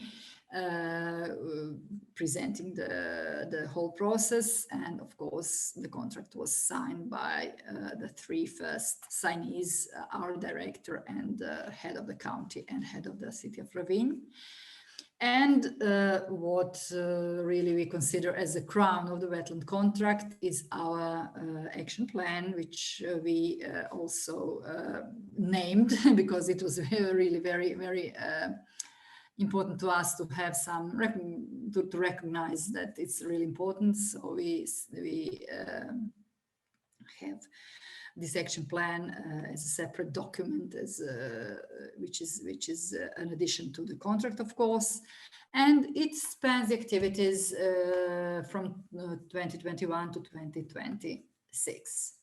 presenting the whole process, and of course the contract was signed by the three first signees, our director and head of the county and head of the city of Rovinj. And what really we consider as the crown of the wetland contract is our action plan, which we also named because it was really very, very important to us to have some to recognize that it's really important. So we have this action plan as a separate document, as which is an addition to the contract, of course, and it spans the activities from 2021 to 2026.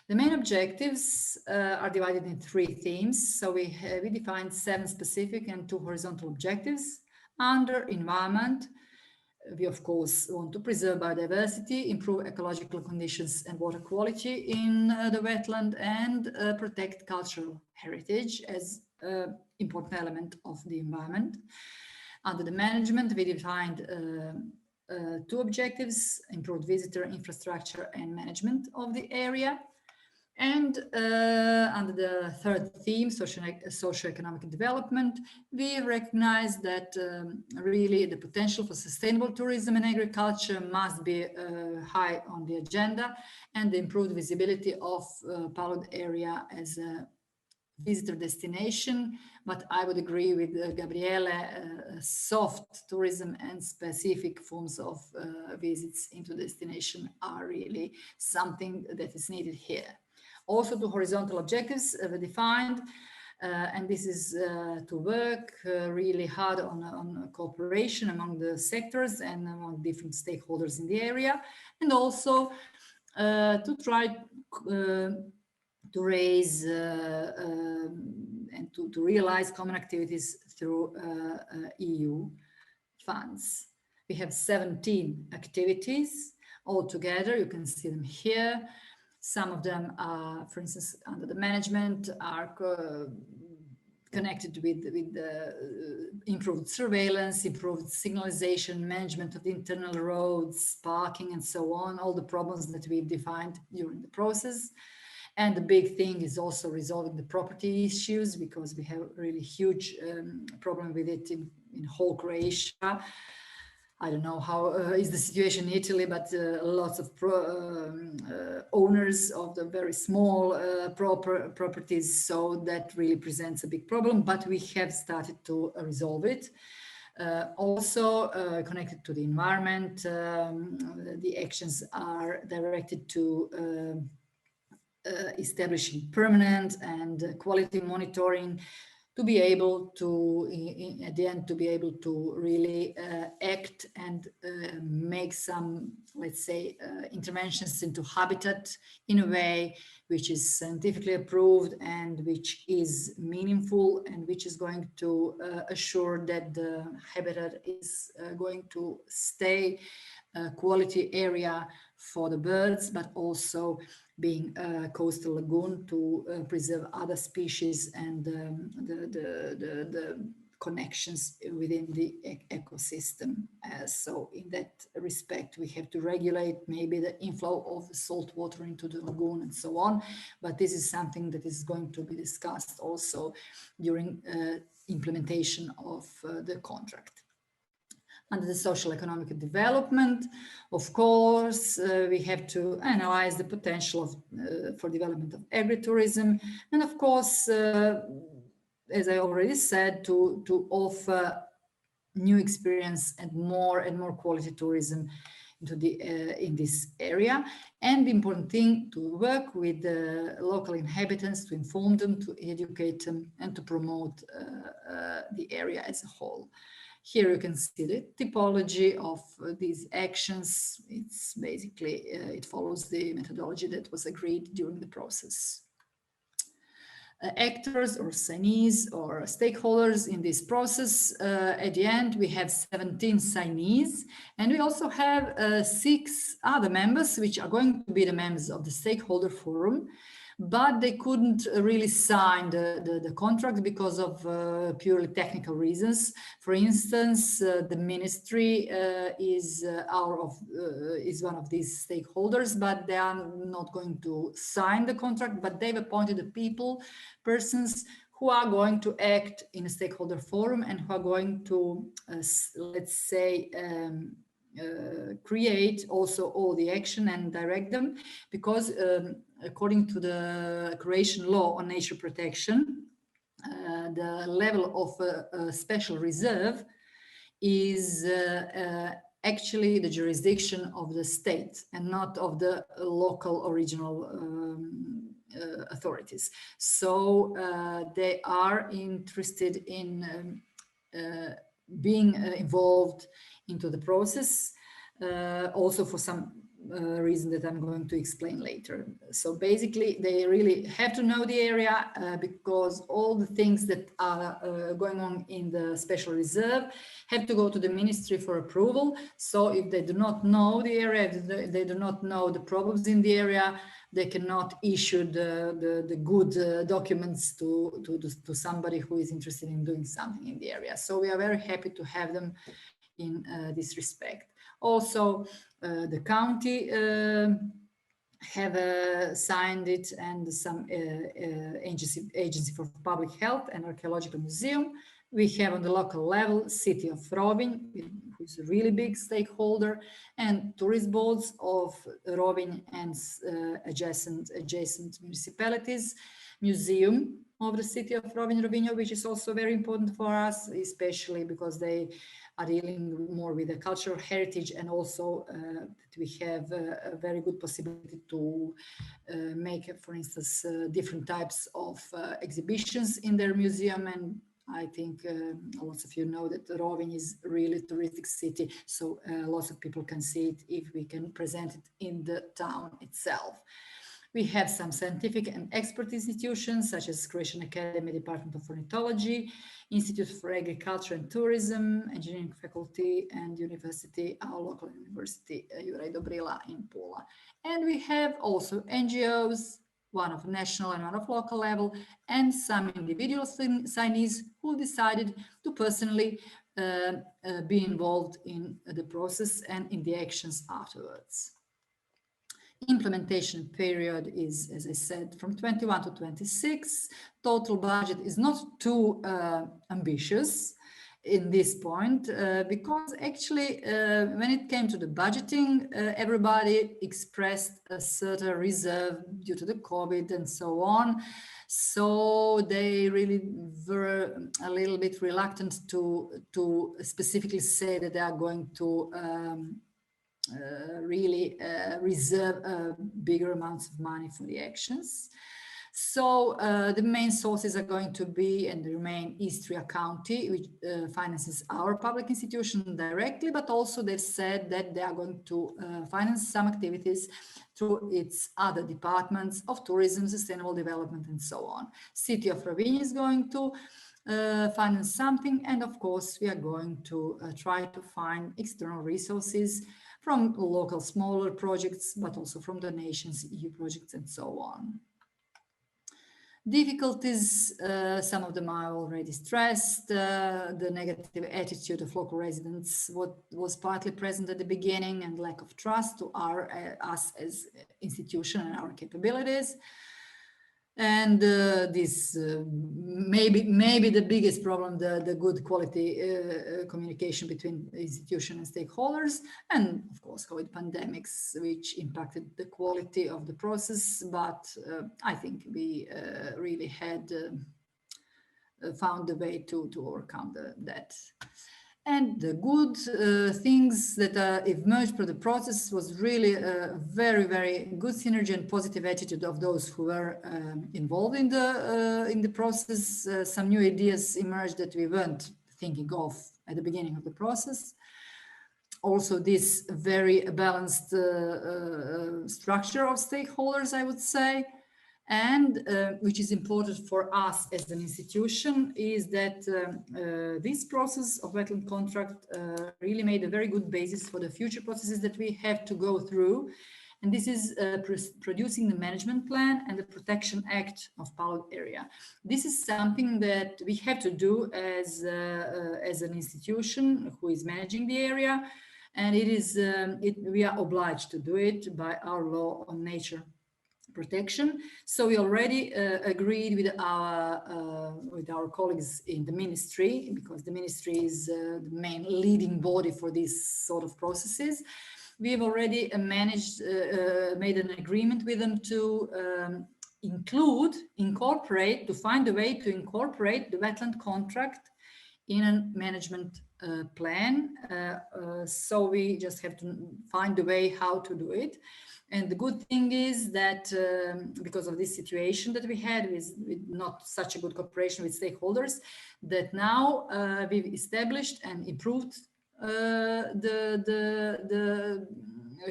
The main objectives are divided in three themes. So we defined 7 specific and 2 horizontal objectives. Under environment, we of course want to preserve biodiversity, improve ecological conditions and water quality in the wetland, and protect cultural heritage as an important element of the environment. Under the management, we defined 2 objectives: improved visitor infrastructure and management of the area. And under the 3rd theme, socio-economic development, we recognize that really the potential for sustainable tourism and agriculture must be high on the agenda, and the improved visibility of Palud area as a visitor destination. But I would agree with Gabriele, soft tourism and specific forms of visits into destination are really something that is needed here. Also, the horizontal objectives were defined, and this is to work really hard on cooperation among the sectors and among different stakeholders in the area, and also to try to raise and to realize common activities through EU funds. We have 17 activities altogether. You can see them here. Some of them are, for instance, under the management, are connected with improved surveillance, improved signalization, management of the internal roads, parking, and so on, all the problems that we've defined during the process. And the big thing is also resolving the property issues, because we have a really huge problem with it in whole Croatia. I don't know how is the situation in Italy, but lots of owners of the very small properties, so that really presents a big problem, but we have started to resolve it. Also connected to the environment, the actions are directed to establishing permanent and quality monitoring, to be able to, at the end, to be able to really act and make some, let's say, interventions into habitat in a way which is scientifically approved and which is meaningful and which is going to assure that the habitat is going to stay a quality area for the birds, but also being a coastal lagoon to preserve other species and the connections within the ecosystem. So in that respect, we have to regulate maybe the inflow of salt water into the lagoon and so on. But this is something that is going to be discussed also during implementation of the contract. Under the social economic development, of course, we have to analyze the potential of, for development of agritourism, and of course, as I already said, to offer new experience and more quality tourism into the in this area. And the important thing, to work with the local inhabitants, to inform them, to educate them, and to promote the area as a whole. Here you can see the typology of these actions. It's basically, it follows the methodology that was agreed during the process. Actors or signees or stakeholders in this process, at the end we have 17 signees, and we also have 6 other members which are going to be the members of the stakeholder forum, but they couldn't really sign the contract because of purely technical reasons. For instance, the ministry is one of these stakeholders, but they are not going to sign the contract, but they've appointed the persons who are going to act in a stakeholder forum and who are going to, let's say, create also all the action and direct them, because according to the Croatian law on nature protection, the level of a special reserve is actually the jurisdiction of the state and not of the local or regional authorities. So they are interested in being involved into the process, also for some reason that I'm going to explain later. So basically, they really have to know the area because all the things that are going on in the special reserve have to go to the ministry for approval. So if they do not know the area, if they do not know the problems in the area, they cannot issue the good documents to somebody who is interested in doing something in the area. So we are very happy to have them in this respect. Also, the county have signed it, and some agency for public health and archaeological museum. We have on the local level city of Rovinj, who is a really big stakeholder, and tourist boards of Rovinj and adjacent municipalities, museum of the city of Rovinj, which is also very important for us, especially because they are dealing more with the cultural heritage, and also that we have a very good possibility to make, for instance, different types of exhibitions in their museum. And I think lots of you know that Rovinj is really a touristic city, so lots of people can see it if we can present it in the town itself. We have some scientific and expert institutions such as Croatian Academy Department of Ornithology, Institute for Agriculture and Tourism, Engineering Faculty, and University, our local university, Juraj Dobrila in Pula. And we have also NGOs, one of national and one of local level, and some individual signees who decided to personally be involved in the process and in the actions afterwards. Implementation period is, as I said, from 21 to 26. Total budget is not too ambitious in this point, because actually when it came to the budgeting, everybody expressed a certain reserve due to the COVID and so on. So they really were a little bit reluctant to specifically say that they are going to really reserve bigger amounts of money for the actions. So the main sources are going to be and remain Istria County, which finances our public institution directly, but also they've said that they are going to finance some activities through its other departments of tourism, sustainable development, and so on. City of Rovinj is going to finance something, and of course we are going to try to find external resources from local smaller projects, but also from donations, EU projects, and so on. Difficulties, some of them are already stressed. The negative attitude of local residents, what was partly present at the beginning, and lack of trust to us as institution and our capabilities. And this maybe the biggest problem, the good quality communication between institution and stakeholders, and of course COVID pandemics, which impacted the quality of the process. But I think we really had found a way to overcome that. And the good things that emerged from the process was really a very, very good synergy and positive attitude of those who were involved in the process. Some new ideas emerged that we weren't thinking of at the beginning of the process. Also, this very balanced structure of stakeholders, I would say. And which is important for us as an institution is that this process of wetland contract really made a very good basis for the future processes that we have to go through. And this is producing the management plan and the Protection Act of Palud area. This is something that we have to do as an institution who is managing the area. And it is we are obliged to do it by our law on nature protection. So we already agreed with our colleagues in the ministry, because the ministry is the main leading body for these sort of processes. We have already made an agreement with them to incorporate, to find a way to incorporate the wetland contract in a management plan. So we just have to find a way how to do it. And the good thing is that because of this situation that we had with not such a good cooperation with stakeholders, that now we've established and improved the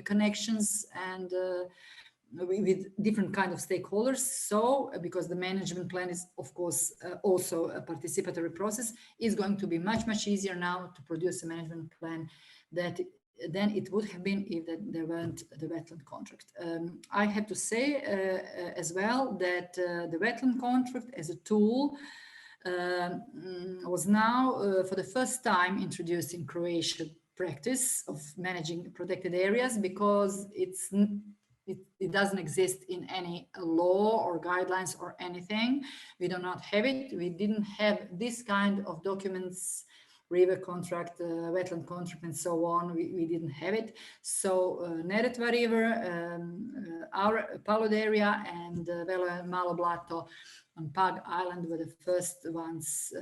connections and with different kind of stakeholders. So because the management plan is of course also a participatory process, is going to be much easier now to produce a management plan that than it would have been if there weren't the wetland contract. I have to say as well that the wetland contract as a tool was now for the first time introduced in Croatian practice of managing protected areas, because it doesn't exist in any law or guidelines or anything. We do not have it. We didn't have this kind of documents, river contract, wetland contract, and so on. We didn't have it. So Neretva River, our Palud area, and Velo and Malo Blato on Pag Island were the first ones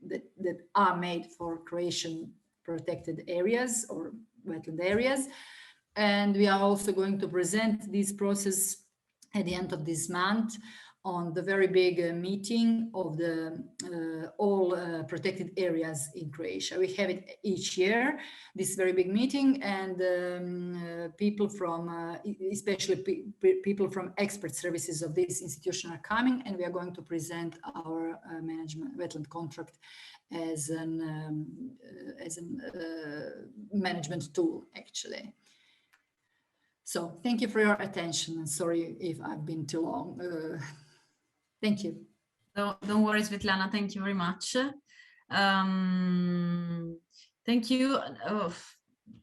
that are made for Croatian protected areas or wetland areas. And we are also going to present this process at the end of this month on the very big meeting of the all protected areas in Croatia. We have it each year, this very big meeting, and people from, especially people from expert services of this institution are coming, and we are going to present our management wetland contract as an management tool, actually. So thank you for your attention, and sorry if I've been too long. Thank you. No, don't worry, Svetlana. Thank you very much. Thank you.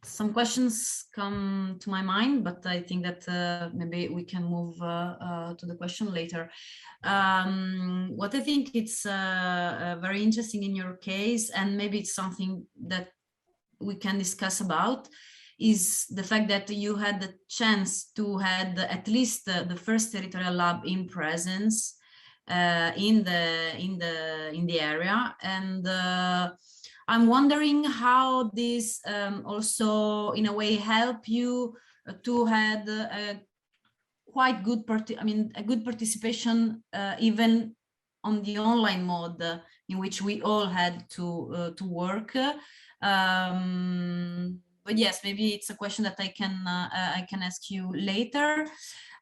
Some questions come to my mind, but I think that maybe we can move to the question later. What I think it's very interesting in your case, and maybe it's something that we can discuss about, is the fact that you had the chance to have at least the first territorial lab in presence in the area, and I'm wondering how this also in a way help you to have a quite good a good participation even on the online mode in which we all had to work. But yes, maybe it's a question that I can ask you later.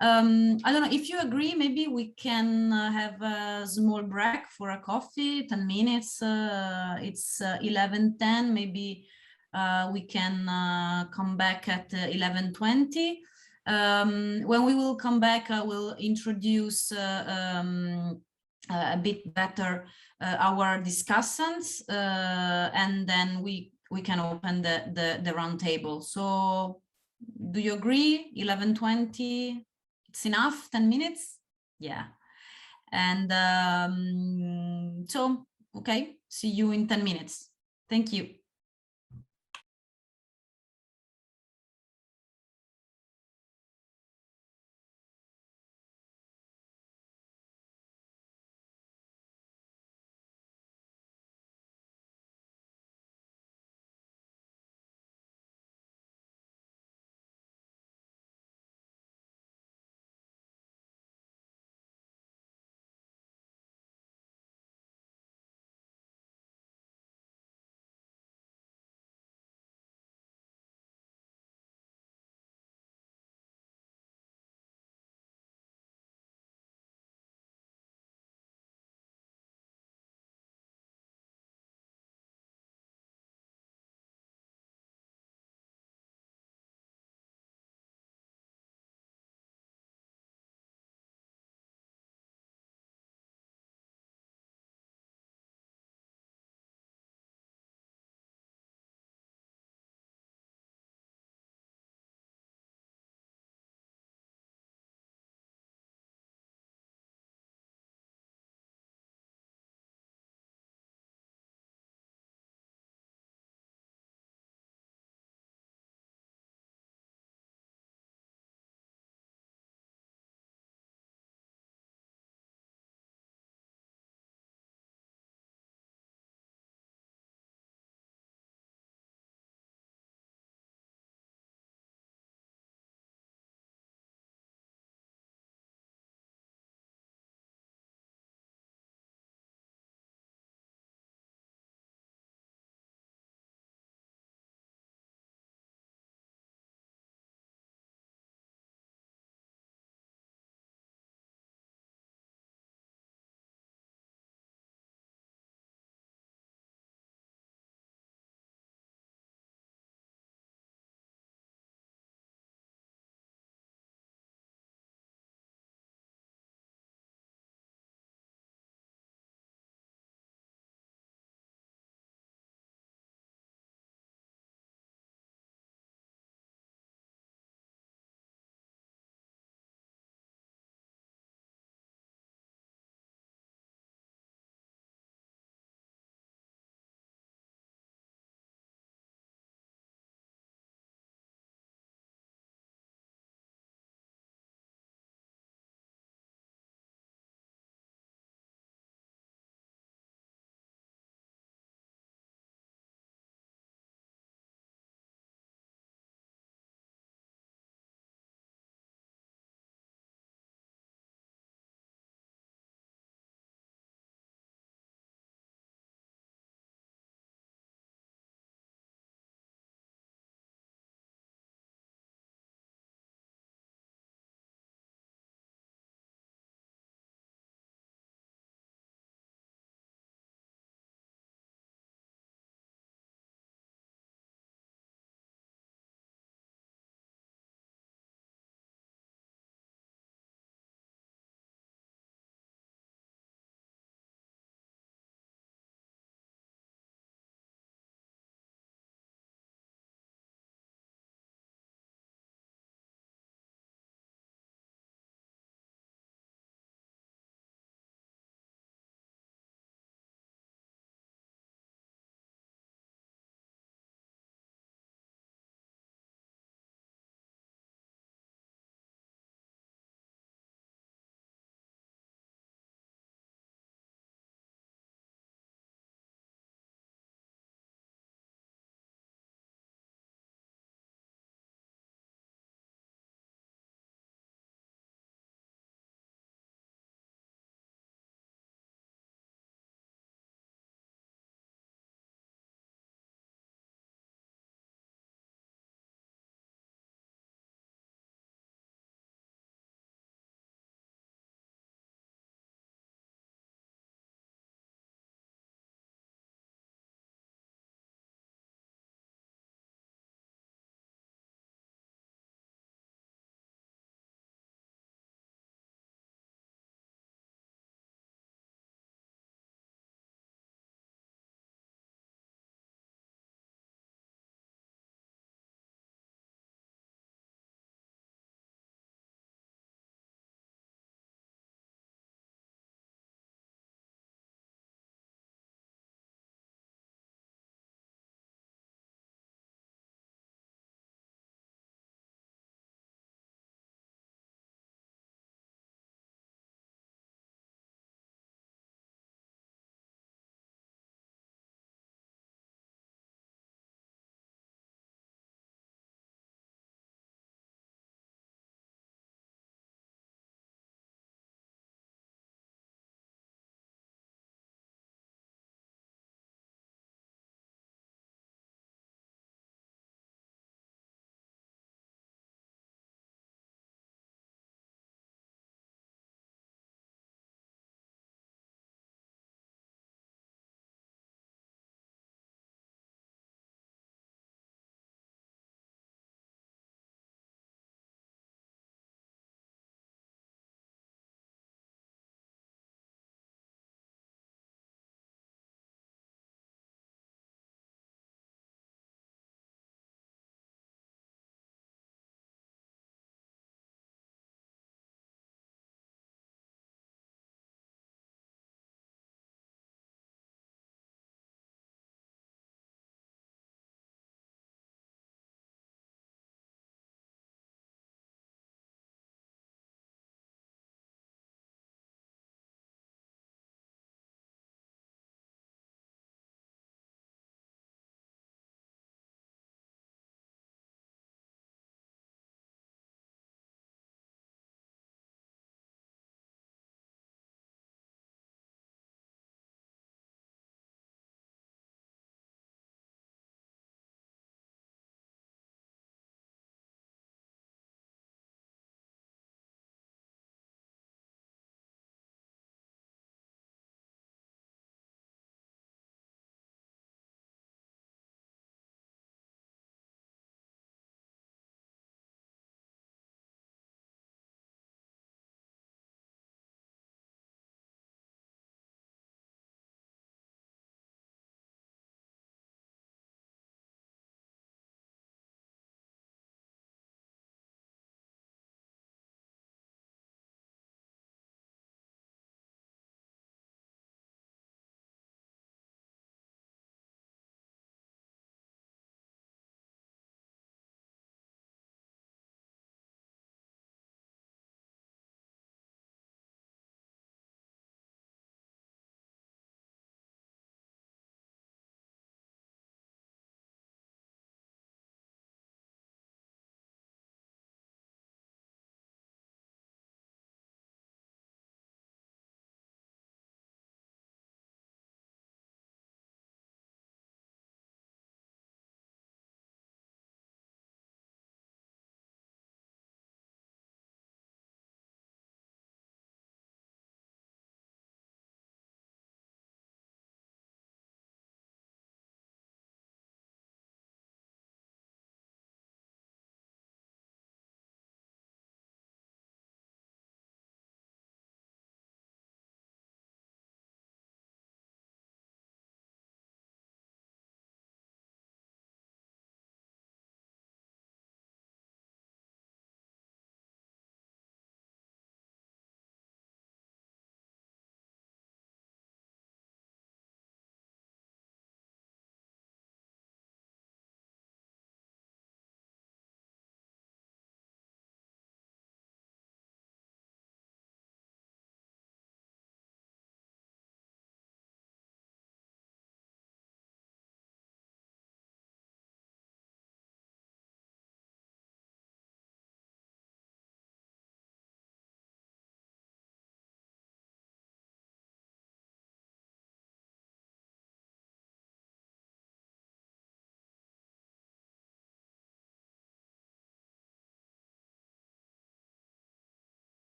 I don't know if you agree, maybe we can have a small break for a coffee, 10 minutes. It's 11:10, maybe we can come back at 11:20. When we will come back, I will introduce a bit better our discussants, and then we can open the round table. So do you agree? 11:20, it's enough, 10 minutes? Yeah. And so, okay, see you in 10 minutes. Thank you.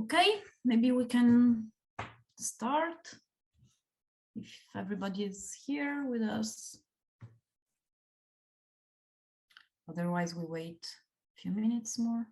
Okay, maybe we can start if everybody is here with us. Otherwise, we wait a few minutes more.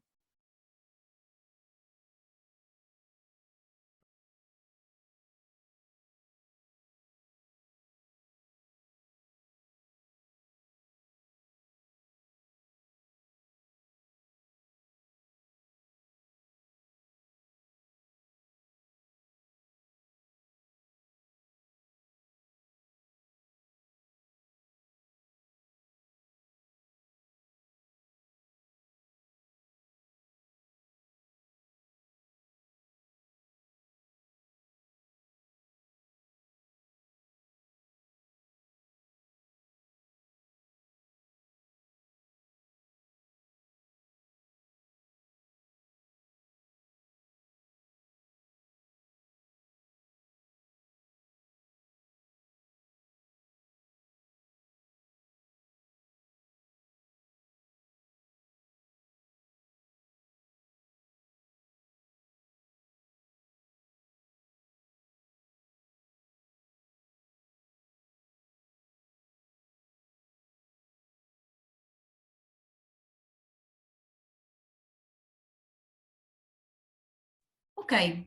Okay,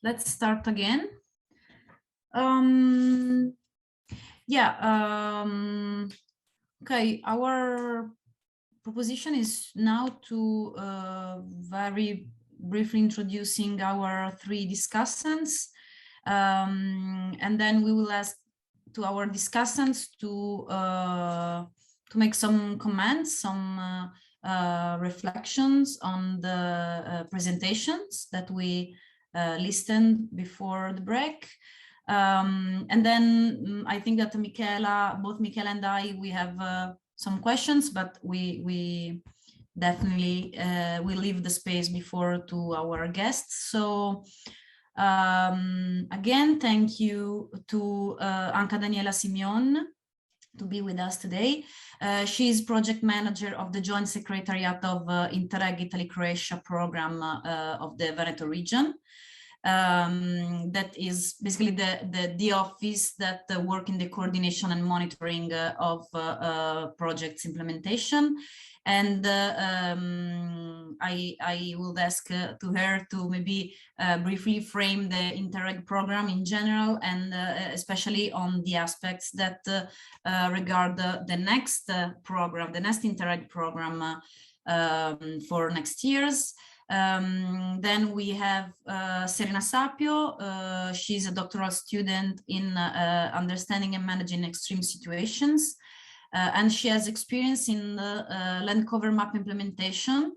let's start again. Okay, our proposition is now to very briefly introducing our three discussants, and then we will ask to our discussants to make some comments, some reflections on the presentations that we listened before the break. And then I think that both Michela and I, we have some questions, but we definitely will leave the space before to our guests. So again, thank you to Anca Daniela Simeon to be with us today. She's project manager of the Joint Secretariat of Interreg Italy Croatia program of the Veneto region. That is basically the office that work in the coordination and monitoring of projects implementation. And I will ask to her to maybe briefly frame the Interreg program in general, and especially on the aspects that regard the next program, the next Interreg program for next years. Then we have Serena Sapio. She's a doctoral student in understanding and managing extreme situations. And she has experience in land cover map implementation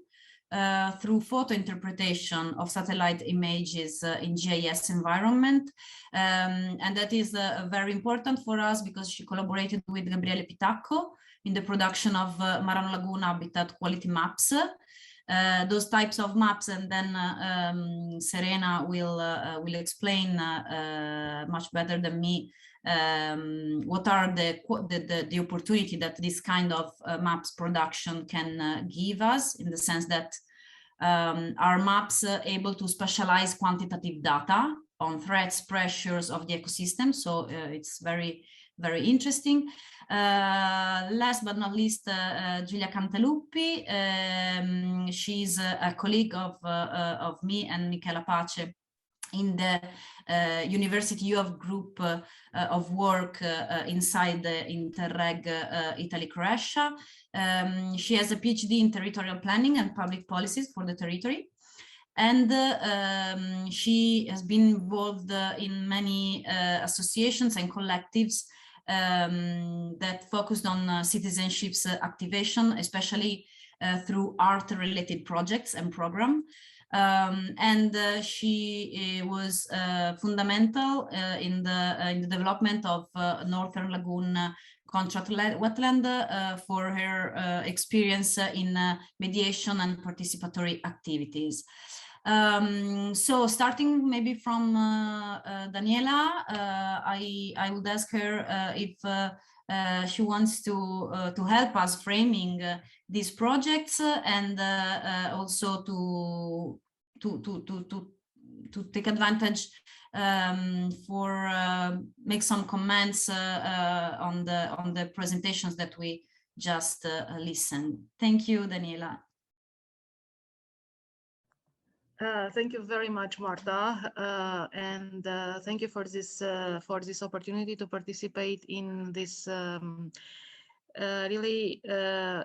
through photo interpretation of satellite images in GIS environment. And that is very important for us because she collaborated with Gabriele Pitacco in the production of Marano Lagoon habitat quality maps. Those types of maps, and then Serena will explain much better than me what are the opportunity that this kind of maps production can give us, in the sense that are maps able to specialize quantitative data on threats, pressures of the ecosystem. So it's very, very interesting. Last but not least, Giulia Cantaluppi. She's a colleague of me and Michela Pace in the University UF group of work inside the Interreg Italy Croatia. She has a PhD in territorial planning and public policies for the territory. And she has been involved in many associations and collectives that focused on citizenships activation, especially through art-related projects and program. And she was fundamental in the development of Northern Lagoon contract wetland for her experience in mediation and participatory activities. So starting maybe from Daniela, I would ask her if she wants to help us framing these projects, and also to to take advantage for make some comments on the presentations that we just listened. Thank you, Daniela. Thank you very much, Marta, and thank you for this opportunity to participate in this really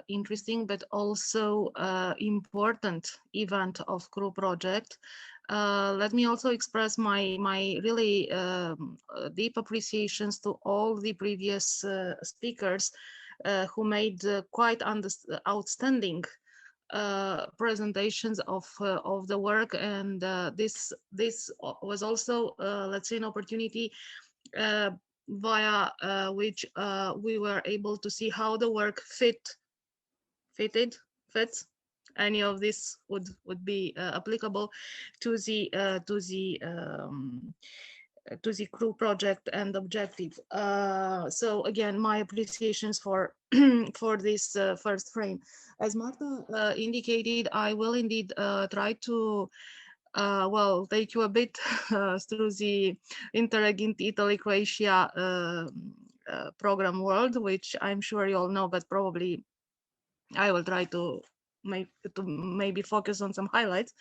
interesting but also important event of CREW project. Let me also express my really deep appreciations to all the previous speakers who made quite outstanding presentations of the work, and this was also let's say an opportunity via which we were able to see how the work fits any of this would be applicable to the CREW project and objective. So again, my appreciations for for this first frame. As Marta indicated, I will indeed try to well, take you a bit through the Interreg Italy Croatia program world, which I'm sure you all know, but probably I will try to maybe focus on some highlights.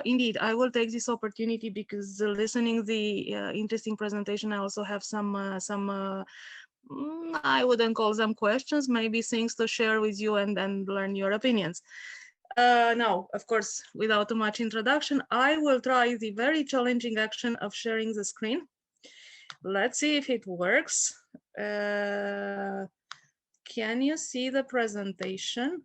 Indeed, I will take this opportunity because listening the interesting presentation, I also have some I wouldn't call them questions, maybe things to share with you and learn your opinions. Now, of course, without too much introduction, I will try the very challenging action of sharing the screen. Let's see if it works. Can you see the presentation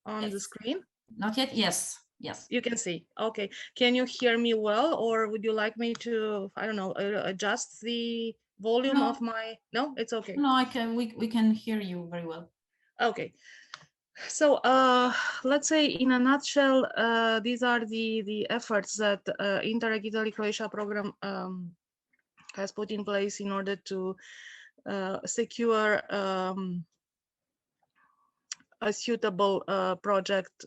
on the screen? Not yet. Yes. Yes. You can see. Okay. Can you hear me well, or would you like me to, I don't know, adjust the volume of my? No, it's okay. No, I can. We can hear you very well. Okay. So let's say in a nutshell, these are the efforts that Interreg Italy Croatia program has put in place in order to secure a suitable project,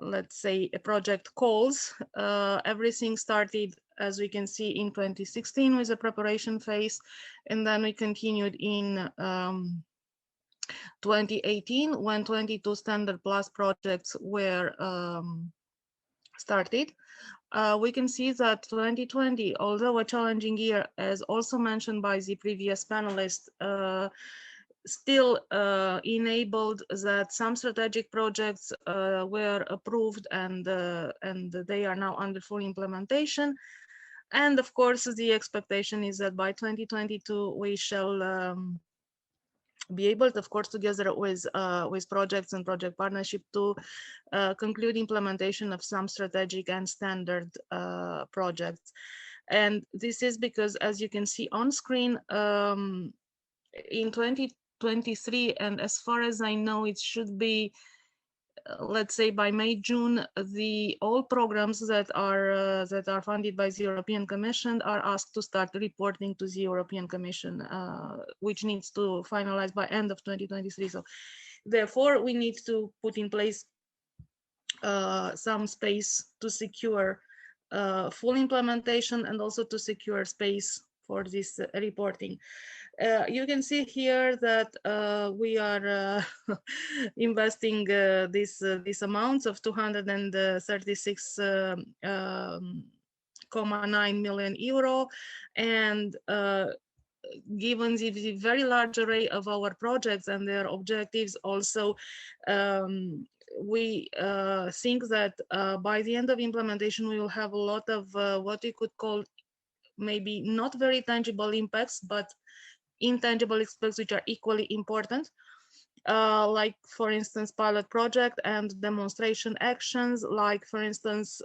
let's say a project calls. Everything started, as we can see, in 2016 with a preparation phase, and then we continued in 2018 when 22 standard plus projects were started. We can see that 2020, although a challenging year, as also mentioned by the previous panelist, still enabled that some strategic projects were approved and they are now under full implementation. And of course, the expectation is that by 2022, we shall be able, of course, together with projects and project partnership to conclude implementation of some strategic and standard projects. And this is because, as you can see on screen, in 2023, and as far as I know, it should be, let's say by May, June, all programs that are funded by the European Commission are asked to start reporting to the European Commission, which needs to finalize by end of 2023. So therefore, we need to put in place some space to secure full implementation and also to secure space for this reporting. You can see here that we are investing these amounts of 236.9 million euro, and given the very large array of our projects and their objectives, also we think that by the end of implementation we will have a lot of what we could call maybe not very tangible impacts, but intangible aspects which are equally important, like for instance pilot project and demonstration actions, like for instance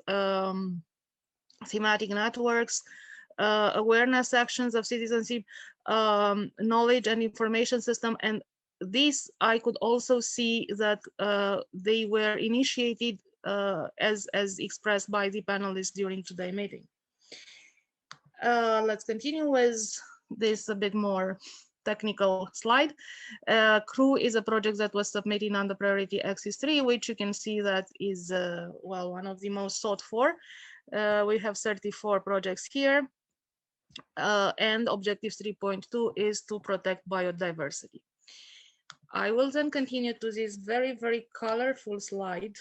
thematic networks, awareness actions of citizenship, knowledge and information system. And these I could also see that they were initiated as expressed by the panelists during today's meeting. Let's continue with this a bit more technical slide. CREW is a project that was submitted under priority axis 3, which you can see that is, well, one of the most sought for. We have 34 projects here. And objective 3.2 is to protect biodiversity. I will then continue to this very, very colorful slide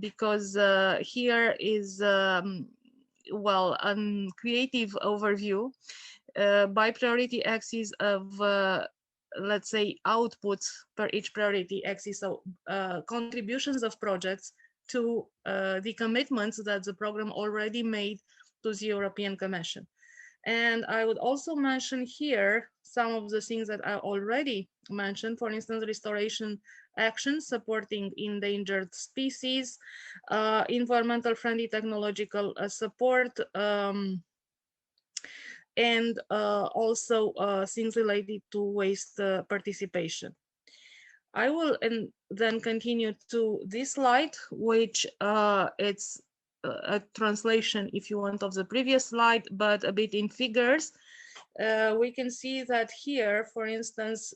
because here is, well, a creative overview by priority axis of, let's say, outputs per each priority axis. So contributions of projects to the commitments that the program already made to the European Commission. And I would also mention here some of the things that I already mentioned, for instance, restoration actions supporting endangered species, environmental friendly technological support, and also things related to waste participation. I will then continue to this slide, which it's a translation, if you want, of the previous slide, but a bit in figures. We can see that here, for instance,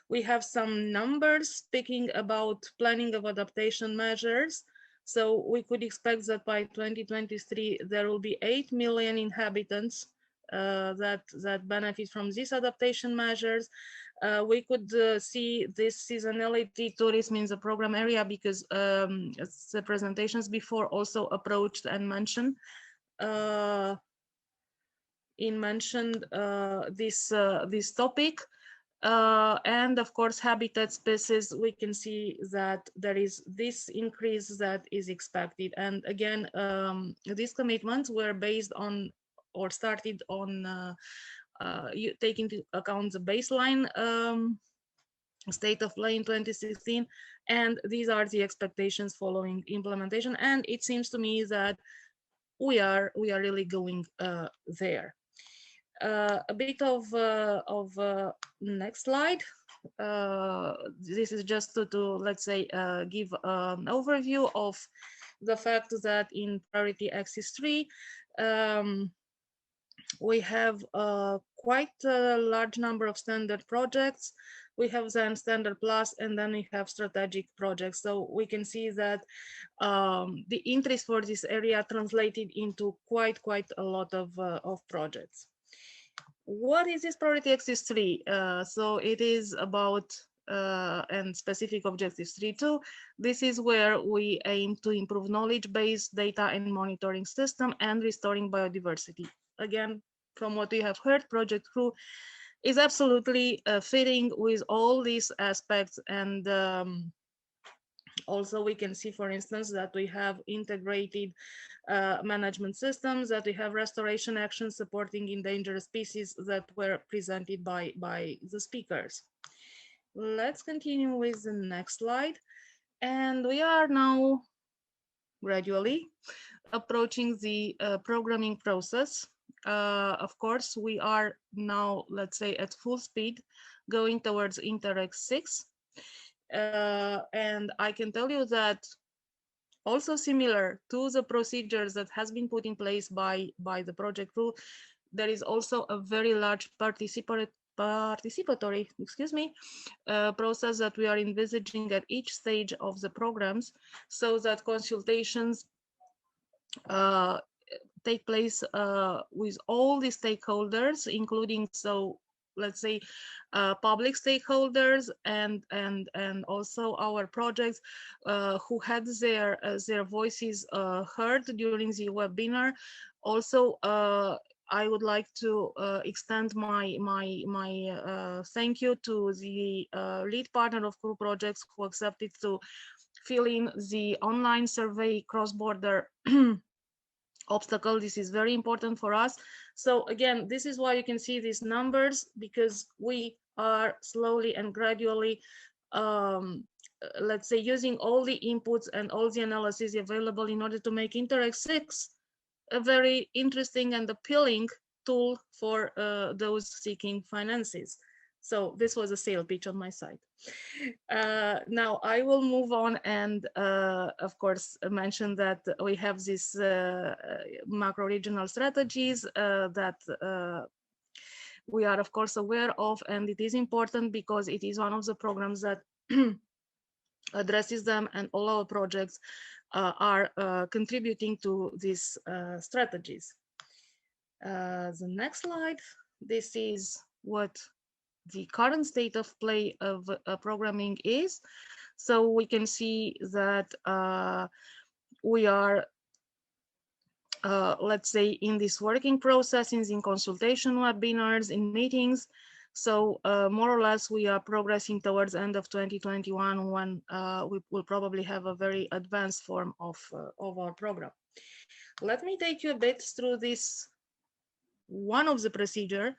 we have some numbers speaking about planning of adaptation measures. So we could expect that by 2023, there will be 8 million inhabitants that benefit from these adaptation measures. We could see this seasonality tourism in the program area because the presentations before also approached and mentioned this topic. And of course, habitat species, we can see that there is this increase that is expected. And again, these commitments were based on or started on taking into account the baseline state of play in 2016. And these are the expectations following implementation. And it seems to me that we are really going there. A bit of next slide. This is just to let's say give an overview of the fact that in priority axis 3 we have quite a large number of standard projects. We have then standard plus, and then we have strategic projects. So we can see that the interest for this area translated into quite a lot of projects. What is this priority axis 3? So it is about and specific objectives 3.2. This is where we aim to improve knowledge-based data and monitoring system and restoring biodiversity. Again, from what we have heard, Project CREW is absolutely fitting with all these aspects. And also we can see, for instance, that we have integrated management systems, that we have restoration actions supporting endangered species that were presented by the speakers. Let's continue with the next slide. And we are now gradually approaching the programming process. Of course, we are now, let's say, at full speed going towards Interreg 6. And I can tell you that also similar to the procedures that has been put in place by the Project CREW, there is also a very large participatory process that we are envisaging at each stage of the programs, so that consultations take place with all the stakeholders, including, so let's say, public stakeholders and also our projects who had their voices heard during the webinar. Also, I would like to extend my thank you to the lead partner of CREW projects who accepted to fill in the online survey cross-border obstacle. This is very important for us. So again, this is why you can see these numbers, because we are slowly and gradually, let's say, using all the inputs and all the analysis available in order to make Interreg 6 a very interesting and appealing tool for those seeking finances. So this was a sale pitch on my side. Now I will move on and of course mention that we have these macro regional strategies that we are of course aware of, and it is important because it is one of the programs that addresses them, and all our projects are contributing to these strategies. The next slide, this is what the current state of play of programming is. So we can see that we are let's say in this working processes, in consultation webinars, in meetings. So more or less we are progressing towards end of 2021 when we will probably have a very advanced form of our program. Let me take you a bit through this one of the procedure.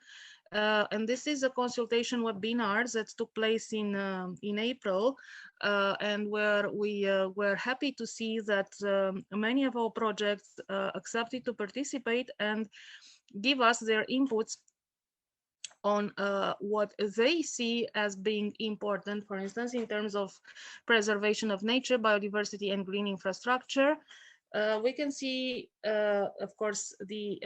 And this is a consultation webinar that took place in April, and where we were happy to see that many of our projects accepted to participate and give us their inputs on what they see as being important, for instance, in terms of preservation of nature, biodiversity, and green infrastructure. We can see, of course, the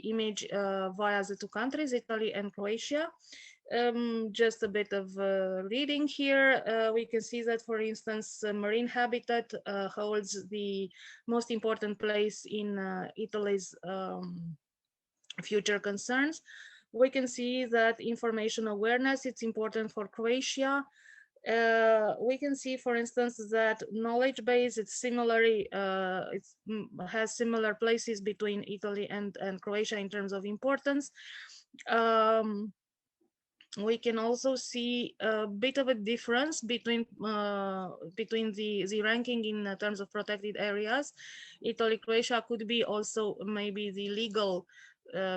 image via the two countries, Italy and Croatia. Just a bit of reading here. We can see that, for instance, marine habitat holds the most important place in Italy's future concerns. We can see that information awareness, it's important for Croatia. We can see, for instance, that knowledge base, it's similarly, has similar places between Italy and Croatia in terms of importance. We can also see a bit of a difference between the ranking in terms of protected areas. Italy, Croatia could be also maybe the legal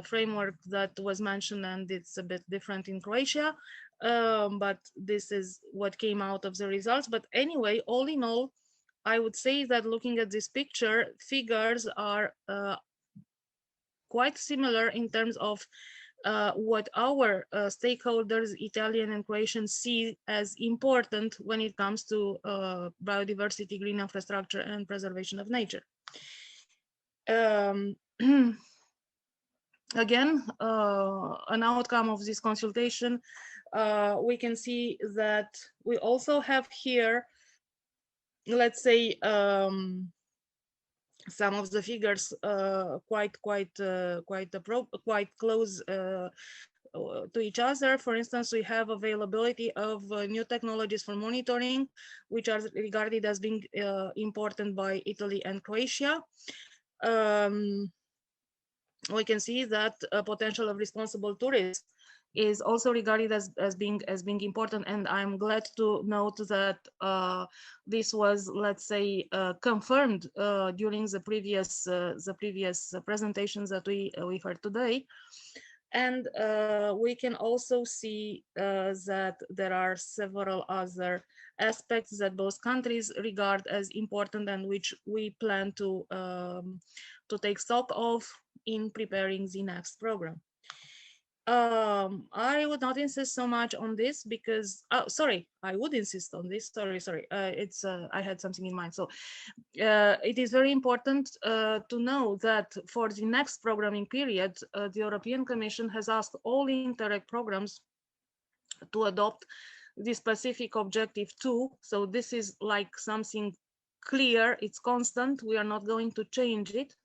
framework that was mentioned, and it's a bit different in Croatia. But this is what came out of the results. But anyway, all in all, I would say that looking at this picture, figures are quite similar in terms of what our stakeholders, Italian and Croatian, see as important when it comes to biodiversity, green infrastructure, and preservation of nature. Again, an outcome of this consultation, we can see that we also have here, let's say, some of the figures quite close to each other. For instance, we have availability of new technologies for monitoring, which are regarded as being important by Italy and Croatia. We can see that potential of responsible tourism is also regarded as being important, and I'm glad to note that this was, let's say, confirmed during the previous presentations that we heard today. And we can also see that there are several other aspects that both countries regard as important and which we plan to take stock of in preparing the next program. I would not insist so much on this because, sorry, I would insist on this. Sorry. I had something in mind. So it is very important to know that for the next programming period, the European Commission has asked all Interreg programs to adopt the specific objective 2. So this is like something clear, it's constant. We are not going to change it.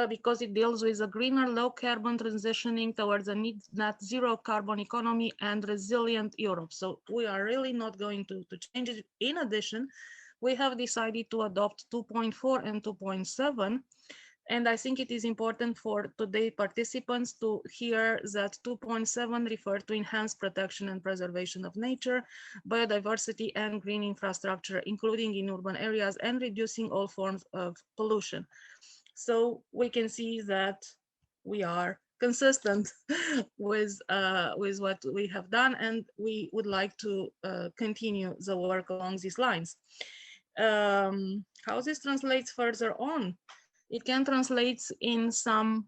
Because it deals with a greener, low carbon transitioning towards a net zero carbon economy and resilient Europe. So we are really not going to change it. In addition, we have decided to adopt 2.4 and 2.7. And I think it is important for today's participants to hear that 2.7 refers to enhanced protection and preservation of nature, biodiversity, and green infrastructure, including in urban areas, and reducing all forms of pollution. So we can see that we are consistent with what we have done, and we would like to continue the work along these lines. How this translates further on? It can translate in some,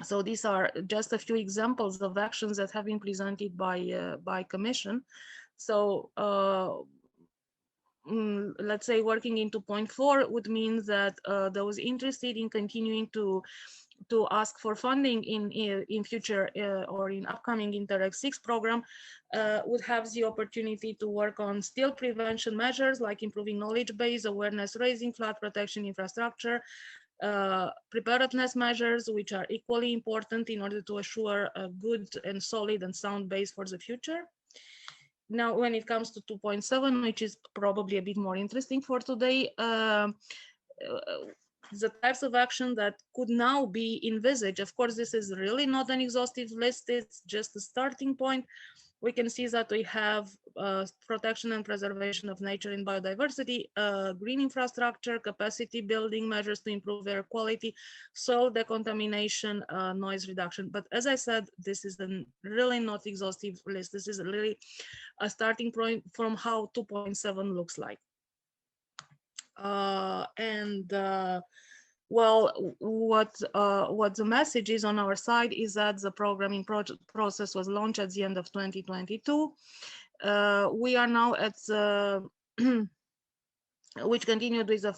so these are just a few examples of actions that have been presented by Commission. So let's say working into 2.4 would mean that those interested in continuing to to ask for funding in future or in upcoming Interreg 6 program would have the opportunity to work on still prevention measures like improving knowledge base, awareness raising, flood protection infrastructure, preparedness measures, which are equally important in order to assure a good and solid and sound base for the future. Now, when it comes to 2.7, which is probably a bit more interesting for today, the types of action that could now be envisaged. Of course, this is really not an exhaustive list, it's just a starting point. We can see that we have protection and preservation of nature and biodiversity, green infrastructure, capacity building measures to improve air quality, soil decontamination, noise reduction. But as I said, this is really not exhaustive list. This is really a starting point from how 2.7 looks like. Well, what the message is on our side is that the programming process was launched at the end of 2022. We are now at the which continued with the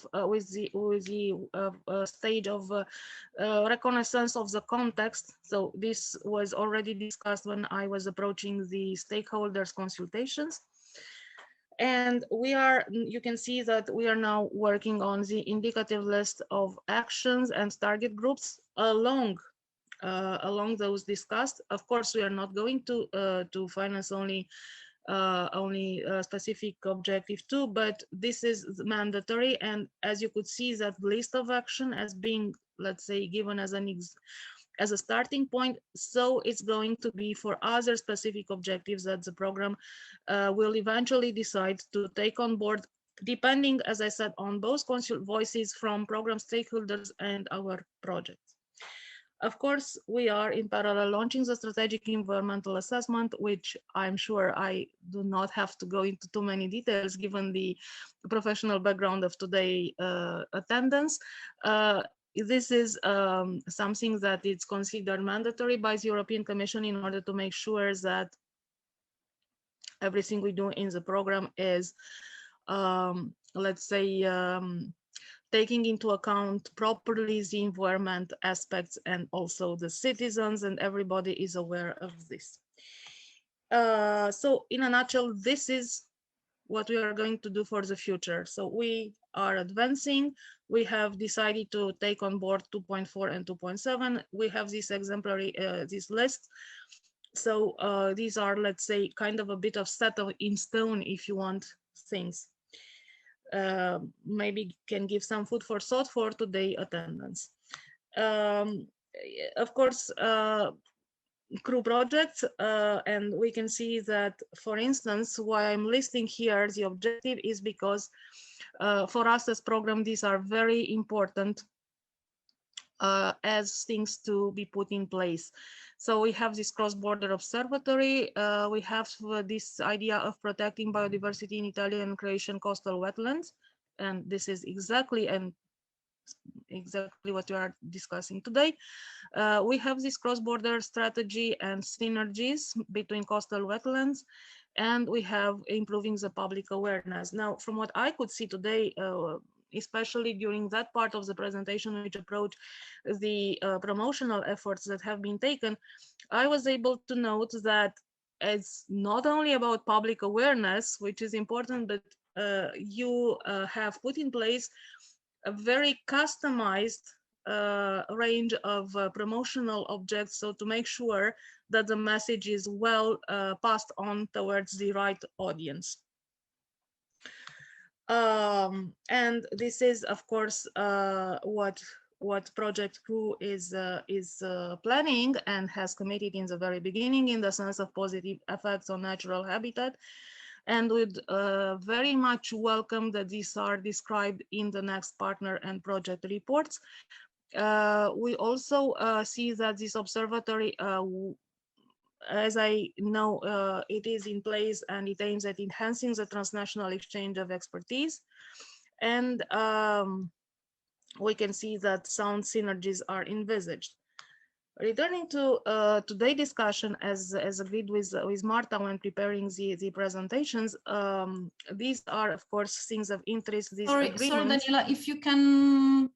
stage of reconnaissance of the context. So this was already discussed when I was approaching the stakeholders consultations. And we are, you can see that we are now working on the indicative list of actions and target groups along those discussed. Of course, we are not going to finance only specific objective 2, but this is mandatory. And as you could see, that list of action as being, let's say, given as as a starting point, so it's going to be for other specific objectives that the program will eventually decide to take on board, depending, as I said, on both voices from program stakeholders and our projects. Of course, we are in parallel launching the strategic environmental assessment, which I'm sure I do not have to go into too many details given the professional background of today's attendance. This is something that is considered mandatory by the European Commission in order to make sure that everything we do in the program is, let's say, taking into account properly the environment aspects and also the citizens, and everybody is aware of this. So in a nutshell, this is what we are going to do for the future. So we are advancing. We have decided to take on board 2.4 and 2.7. We have this exemplary, this list. So these are, let's say, kind of a bit of set of in stone, if you want, things. Maybe can give some food for thought for today attendance. Of course, CREW projects, and we can see that, for instance, why I'm listing here the objective is because for us as program, these are very important as things to be put in place. So we have this cross-border observatory. We have this idea of protecting biodiversity in Italian and Croatian coastal wetlands. And this is exactly what we are discussing today. We have this cross-border strategy and synergies between coastal wetlands, and we have improving the public awareness. Now, from what I could see today, especially during that part of the presentation which approached the promotional efforts that have been taken, I was able to note that it's not only about public awareness, which is important, but you have put in place a very customized range of promotional objects, so to make sure that the message is well passed on towards the right audience. And this is, of course, what Project CREW is planning and has committed in the very beginning, in the sense of positive effects on natural habitat, and would very much welcome that these are described in the next partner and project reports. We also see that this observatory, as I know, it is in place and it aims at enhancing the transnational exchange of expertise. And we can see that sound synergies are envisaged. Returning to today's discussion, as agreed with Marta when preparing the presentations, these are, of course, things of interest. Sorry, Daniela, if you can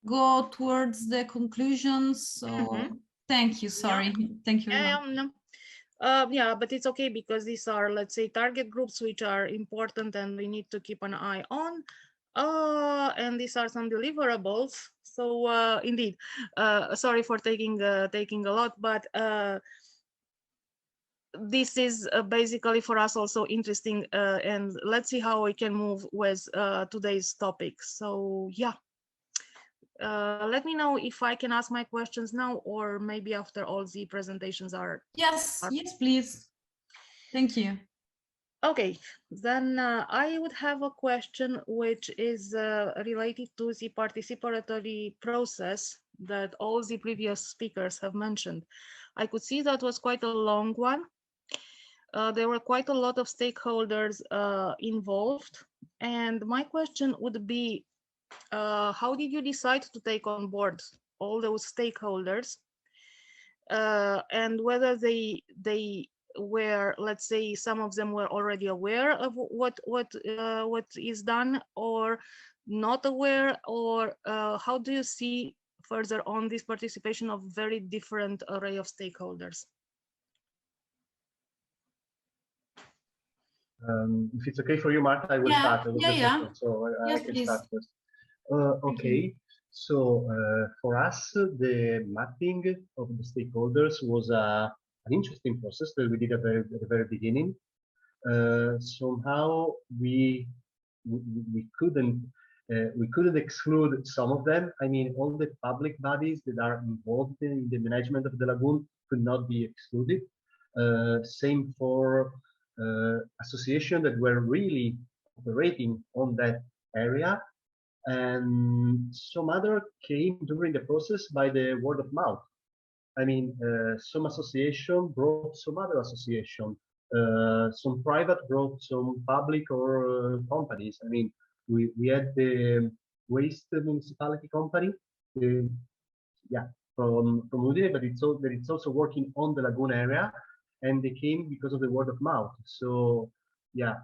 go towards the conclusions. So thank you. Sorry. Thank you very much. Yeah, but it's okay because these are, let's say, target groups which are important and we need to keep an eye on. And these are some deliverables. So indeed, sorry for taking a lot, but this is basically for us also interesting, and let's see how we can move with today's topic. So yeah. Let me know if I can ask my questions now or maybe after all the presentations are. Yes, yes, please. Thank you. Okay, then I would have a question which is related to the participatory process that all the previous speakers have mentioned. I could see that was quite a long one. There were quite a lot of stakeholders involved. And my question would be, how did you decide to take on board all those stakeholders, and whether they were, let's say, some of them were already aware of what is done or not aware, or how do you see further on this participation of very different array of stakeholders? If it's okay for you, Marta, I will start. So I can start first. Okay, so for us, the mapping of the stakeholders was an interesting process that we did at the very beginning. Somehow we couldn't exclude some of them. I mean, all the public bodies that are involved in the management of the lagoon could not be excluded. Same for associations that were really operating on that area, and some other came during the process by the word of mouth. I mean, some association brought some other association, some private brought some public or companies. I mean, we had the waste municipality company, from Udine, but it's also working on the lagoon area, and they came because of the word of mouth. So yeah,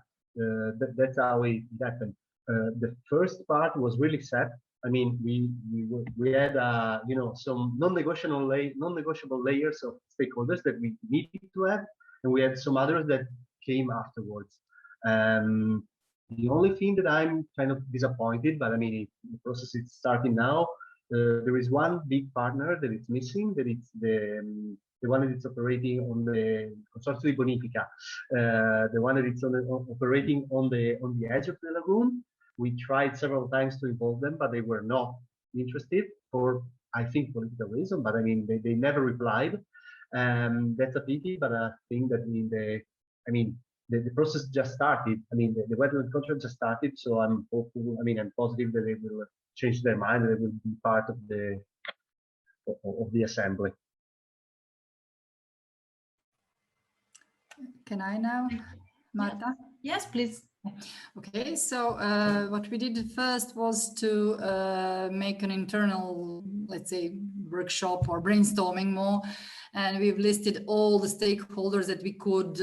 that's how it happened. The first part was really sad. I mean, we had some non-negotiable layers of stakeholders that we needed to have, and we had some others that came afterwards. The only thing that I'm kind of disappointed, but I mean, the process is starting now. There is one big partner that is missing. That it's the one that is operating on the Consorzio di Bonifica, the one that is operating on the edge of the lagoon. We tried several times to involve them, but they were not interested for, I think, political reason. But I mean, they never replied. That's a pity, but I think that the process just started. I mean, the wetland contract just started, so I'm hopeful. I mean, I'm positive that they will change their mind. They will be part of the assembly. Can I now, Marta? Yes, please. Okay, so what we did first was to make an internal, let's say, workshop or brainstorming more, and we've listed all the stakeholders that we could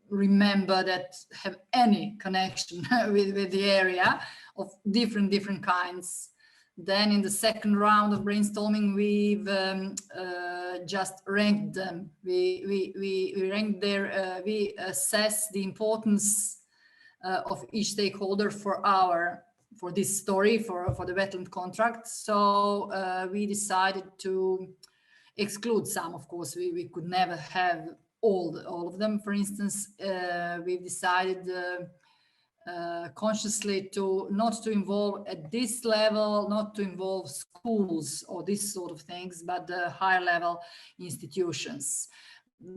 remember that have any connection with the area of different kinds. Then in the second round of brainstorming, we've just ranked them. We ranked we assess the importance of each stakeholder for this story, for the wetland contract. So we decided to exclude some. Of course, we could never have all of them. For instance, we've decided consciously not to involve at this level, not to involve schools or this sort of things, but the higher level institutions.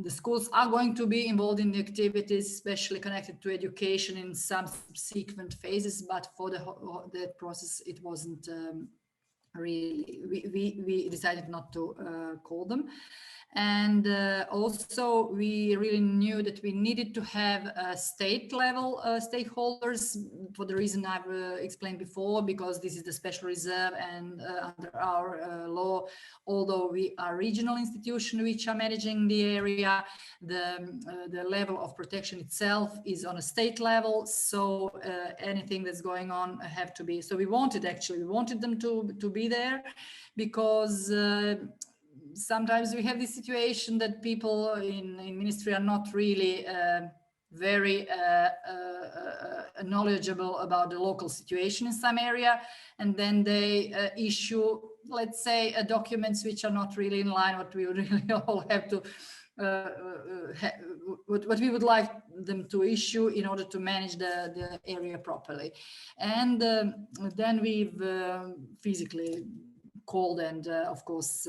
The schools are going to be involved in the activities, especially connected to education in some subsequent phases, but for the process, it wasn't really, we decided not to call them. And also we really knew that we needed to have state level stakeholders for the reason I've explained before, because this is the special reserve, and under our law, although we are regional institution which are managing the area, the level of protection itself is on a state level. So anything that's going on have to be, so we wanted them to be there, because sometimes we have this situation that people in ministry are not really very knowledgeable about the local situation in some area, and then they issue, let's say, documents which are not really in line what we would really all have to what we would like them to issue in order to manage the area properly. And then we've physically called and of course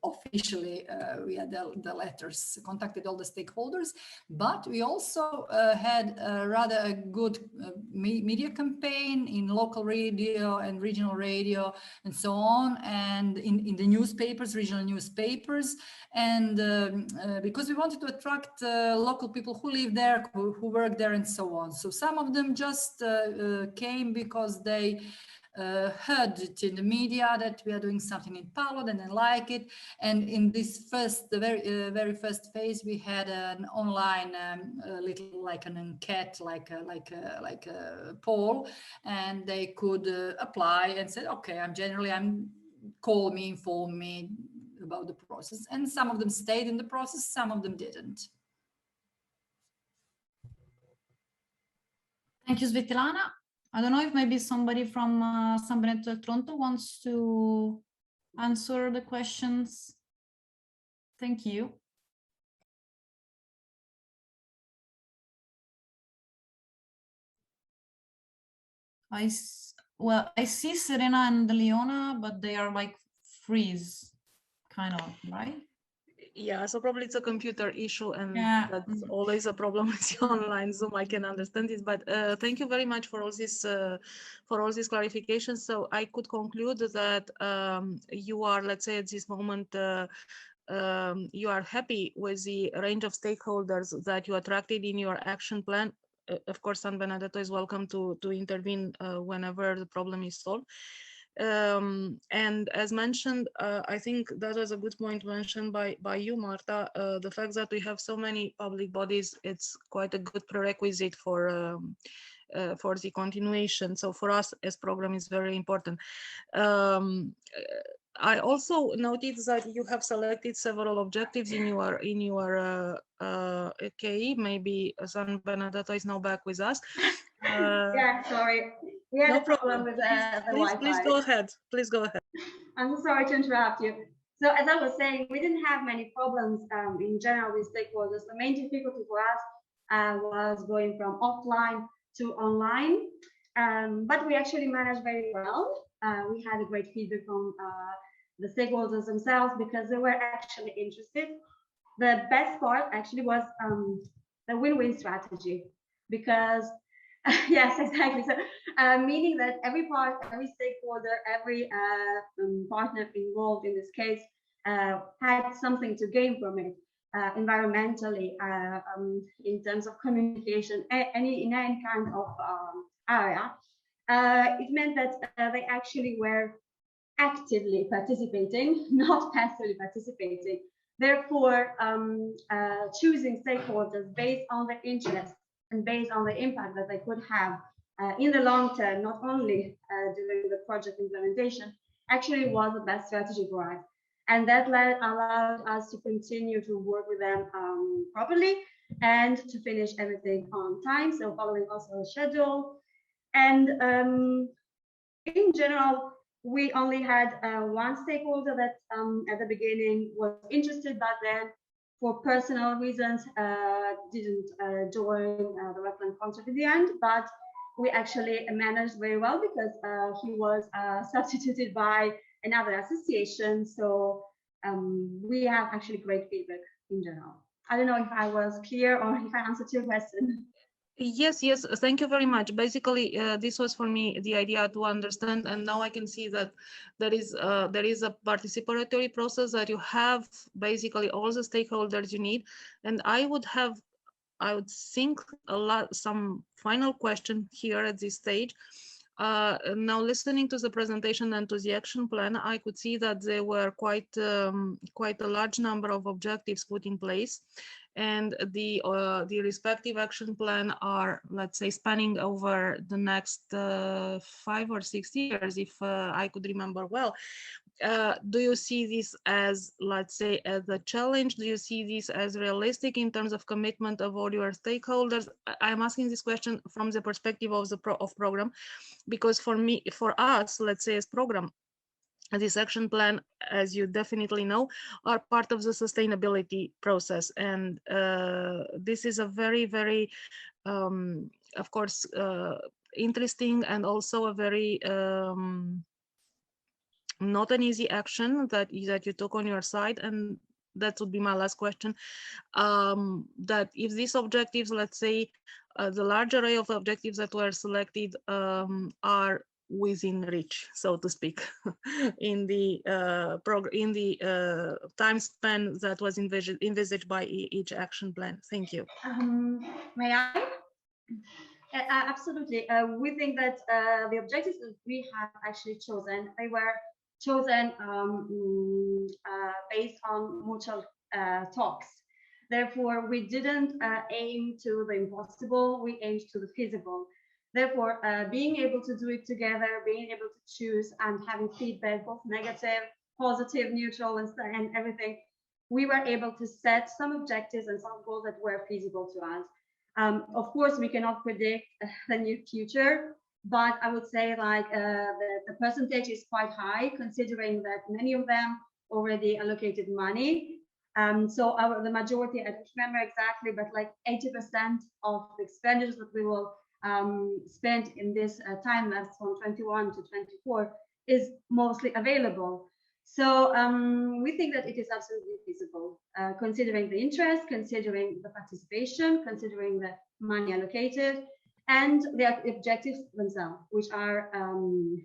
officially we had the letters, contacted all the stakeholders, but we also had rather a good media campaign in local radio and regional radio and so on, and in the newspapers, regional newspapers, and because we wanted to attract local people who live there, who work there and so on. So some of them just came because they heard it in the media that we are doing something in Paolo and they like it. And in this the very first phase, we had an online little like an enquete, like a poll, and they could apply and said, okay, call me, inform me about the process. And some of them stayed in the process, some of them didn't. Thank you, Svetlana. I don't know if maybe somebody from San Benedetto del Tronto wants to answer the questions. Thank you. I see Serena and Leona, but they are like freeze, kind of, right? Yeah, so probably it's a computer issue, and Yeah. that's always a problem with the online Zoom. I can understand it, but thank you very much for all this clarifications. So I could conclude that you are, let's say, at this moment, you are happy with the range of stakeholders that you attracted in your action plan. Of course, San Benedetto is welcome to intervene whenever the problem is solved. And as mentioned, I think that was a good point mentioned by you, Marta. The fact that we have so many public bodies, it's quite a good prerequisite for the continuation. So for us as program is very important. I also noticed that you have selected several objectives in your KE. Maybe San Benedetto is now back with us. Yeah, sorry. We had no a problem with the Wi-Fi. Please go ahead. Please go ahead. I'm so sorry to interrupt you. So as I was saying, we didn't have many problems in general with stakeholders. The main difficulty for us was going from offline to online, but we actually managed very well. We had a great feedback from the stakeholders themselves because they were actually interested. The best part actually was the win-win strategy, because yes, exactly. So meaning that every stakeholder, every partner involved in this case had something to gain from it, environmentally, in terms of communication, in any kind of area. It meant that they actually were actively participating, not passively participating. Therefore, choosing stakeholders based on their interests and based on the impact that they could have in the long term, not only during the project implementation, actually was the best strategy for us. And that allowed us to continue to work with them properly and to finish everything on time, so following also the schedule. And in general, we only had one stakeholder that at the beginning was interested, but then for personal reasons didn't join the wetland contract in the end. But we actually managed very well because he was substituted by another association. So we have actually great feedback in general. I don't know if I was clear or if I answered your question. Yes, yes, thank you very much. Basically, this was for me the idea to understand, and now I can see that there is a participatory process that you have basically all the stakeholders you need. And I would think some final question here at this stage. Now listening to the presentation and to the action plan, I could see that there were quite a large number of objectives put in place, and the respective action plan are, let's say, spanning over the next 5 or 6 years, if I could remember well. Do you see this as, let's say, as a challenge? Do you see this as realistic in terms of commitment of all your stakeholders? I'm asking this question from the perspective of the program, because for us, let's say, as program, this action plan, as you definitely know, are part of the sustainability process, and this is a very, very, of course, interesting, and also a very not an easy action that you took on your side. And that would be my last question, that if these objectives, let's say, the large array of objectives that were selected are within reach, so to speak, in the time span that was envisaged by each action plan. Thank you. May I? Absolutely. We think that the objectives that we have actually chosen, they were chosen based on mutual talks. Therefore, we didn't aim to the impossible, we aimed to the feasible. Therefore, being able to do it together, being able to choose and having feedback, both negative, positive, neutral, and everything, we were able to set some objectives and some goals that were feasible to us. Of course, we cannot predict the near future, but I would say like the percentage is quite high, considering that many of them already allocated money. So the majority, I don't remember exactly, but like 80% of the expenditures that we will spend in this time lapse from 21 to 24 is mostly available. So we think that it is absolutely feasible, considering the interest, considering the participation, considering the money allocated, and the objectives themselves, which are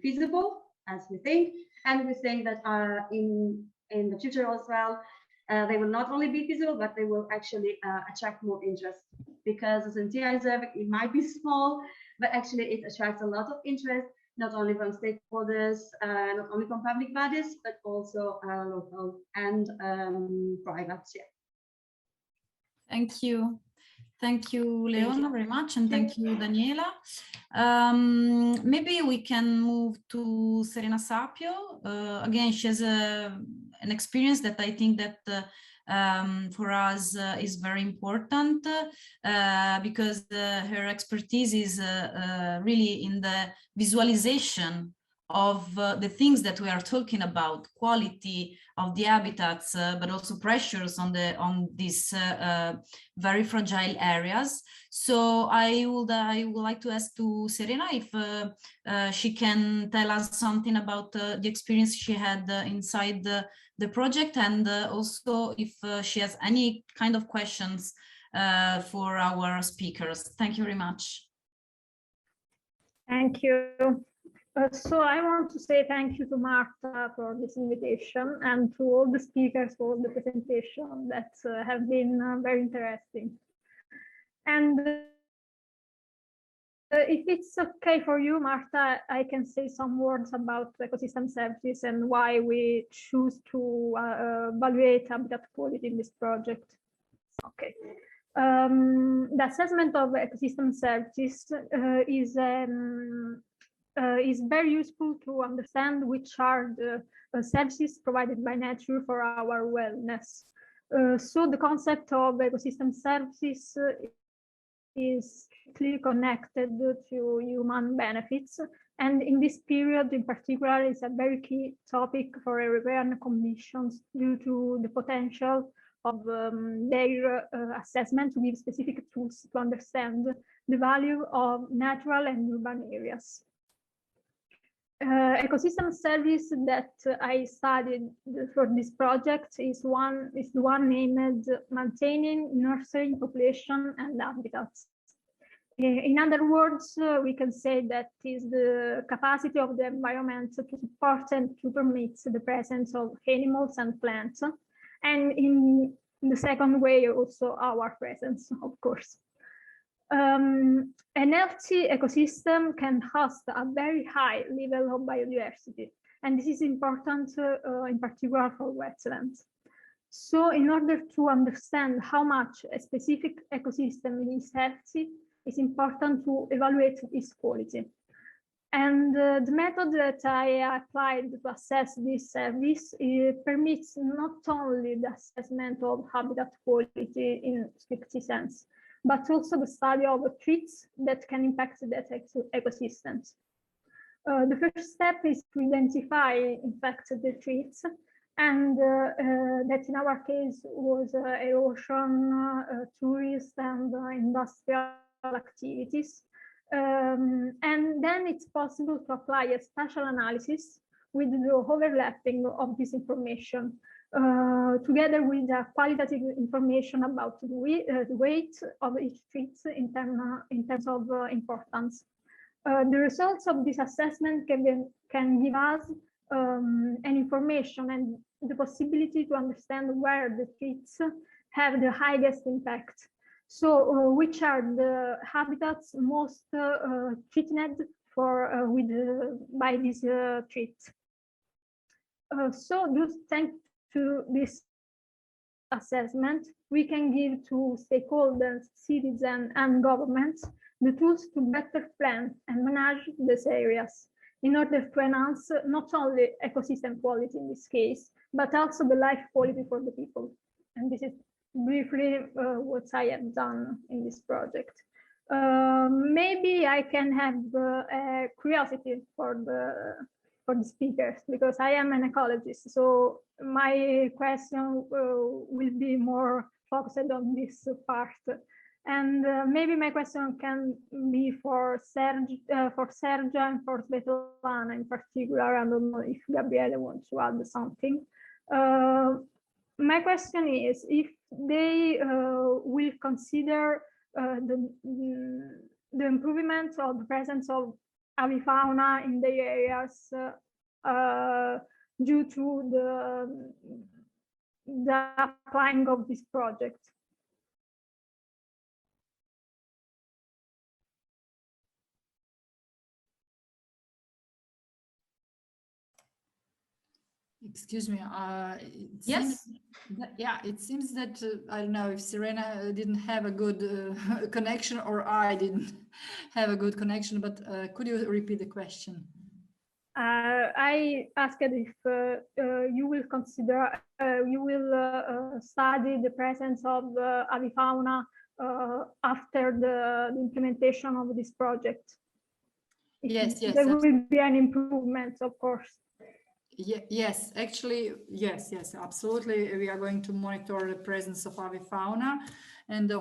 feasible, as we think, and we think that in the future as well, they will not only be feasible, but they will actually attract more interest, because as NTI survey, it might be small, but actually it attracts a lot of interest, not only from stakeholders, not only from public bodies, but also local and private. Yeah. Thank you. Thank you, Leona, very much, and thank you, Daniela. Maybe we can move to Serena Sapio. Again, she has an experience that I think that for us is very important, because her expertise is really in the visualization of the things that we are talking about, quality of the habitats, but also pressures on these very fragile areas. So I would like to ask to Serena if she can tell us something about the experience she had inside the project, and also if she has any kind of questions for our speakers. Thank you very much. Thank you. So I want to say thank you to Marta for this invitation, and to all the speakers for the presentation that have been very interesting. And if it's okay for you, Marta, I can say some words about ecosystem services and why we choose to evaluate habitat quality in this project. Okay. The assessment of ecosystem services is very useful to understand which are the services provided by nature for our wellness. So the concept of ecosystem services is clearly connected to human benefits, and in this period in particular is a very key topic for European Commissions due to the potential of their assessment to give specific tools to understand the value of natural and urban areas. Ecosystem service that I studied for this project is the one named maintaining nurturing population and habitats. In other words, we can say that is the capacity of the environment to support and to permit the presence of animals and plants, and in the second way also our presence, of course. An healthy ecosystem can host a very high level of biodiversity, and this is important in particular for wetlands. So in order to understand how much a specific ecosystem is healthy, it's important to evaluate its quality. And the method that I applied to assess this service permits not only the assessment of habitat quality in strict sense, but also the study of threats that can impact that ecosystems. The first step is to identify, in fact, the threats, and that in our case was erosion, tourist and industrial activities. And then it's possible to apply a spatial analysis with the overlapping of this information, together with qualitative information about the weight of each threat in terms of importance. The results of this assessment can give us an information and the possibility to understand where the threats have the highest impact. So, which are the habitats most threatened by this threat? So, thanks to this assessment, we can give to stakeholders, citizens, and governments the tools to better plan and manage these areas in order to enhance not only ecosystem quality in this case, but also the life quality for the people. And this is briefly what I have done in this project. Maybe I can have a curiosity for the speakers, because I am an ecologist, so my question will be more focused on this part. And maybe my question can be for Sergio and for Svetlana in particular. I don't know if Gabriele wants to add something. My question is if they will consider the improvement of the presence of avifauna in the areas due to the applying of this project. Excuse me. Yes. It seems that I don't know if Serena didn't have a good connection or I didn't have a good connection, but could you repeat the question? I asked if you will consider, you will study the presence of avifauna after the implementation of this project. Yes, yes. There will be an improvement, of course. Yes, actually, yes, absolutely. We are going to monitor the presence of avifauna, and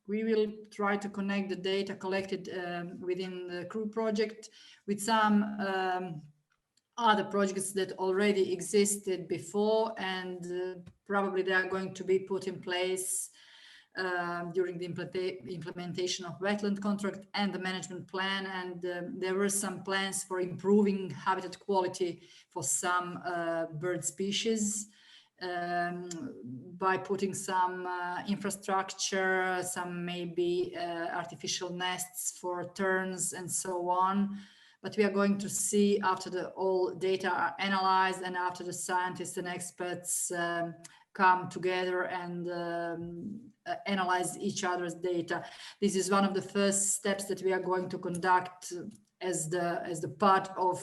we will try to connect the data collected within the CREW project with some other projects that already existed before, and probably they are going to be put in place during the implementation of wetland contract and the management plan. And there were some plans for improving habitat quality for some bird species by putting some infrastructure, some maybe artificial nests for terns and so on. But we are going to see after all data are analyzed and after the scientists and experts come together and analyze each other's data. This is one of the first steps that we are going to conduct as the part of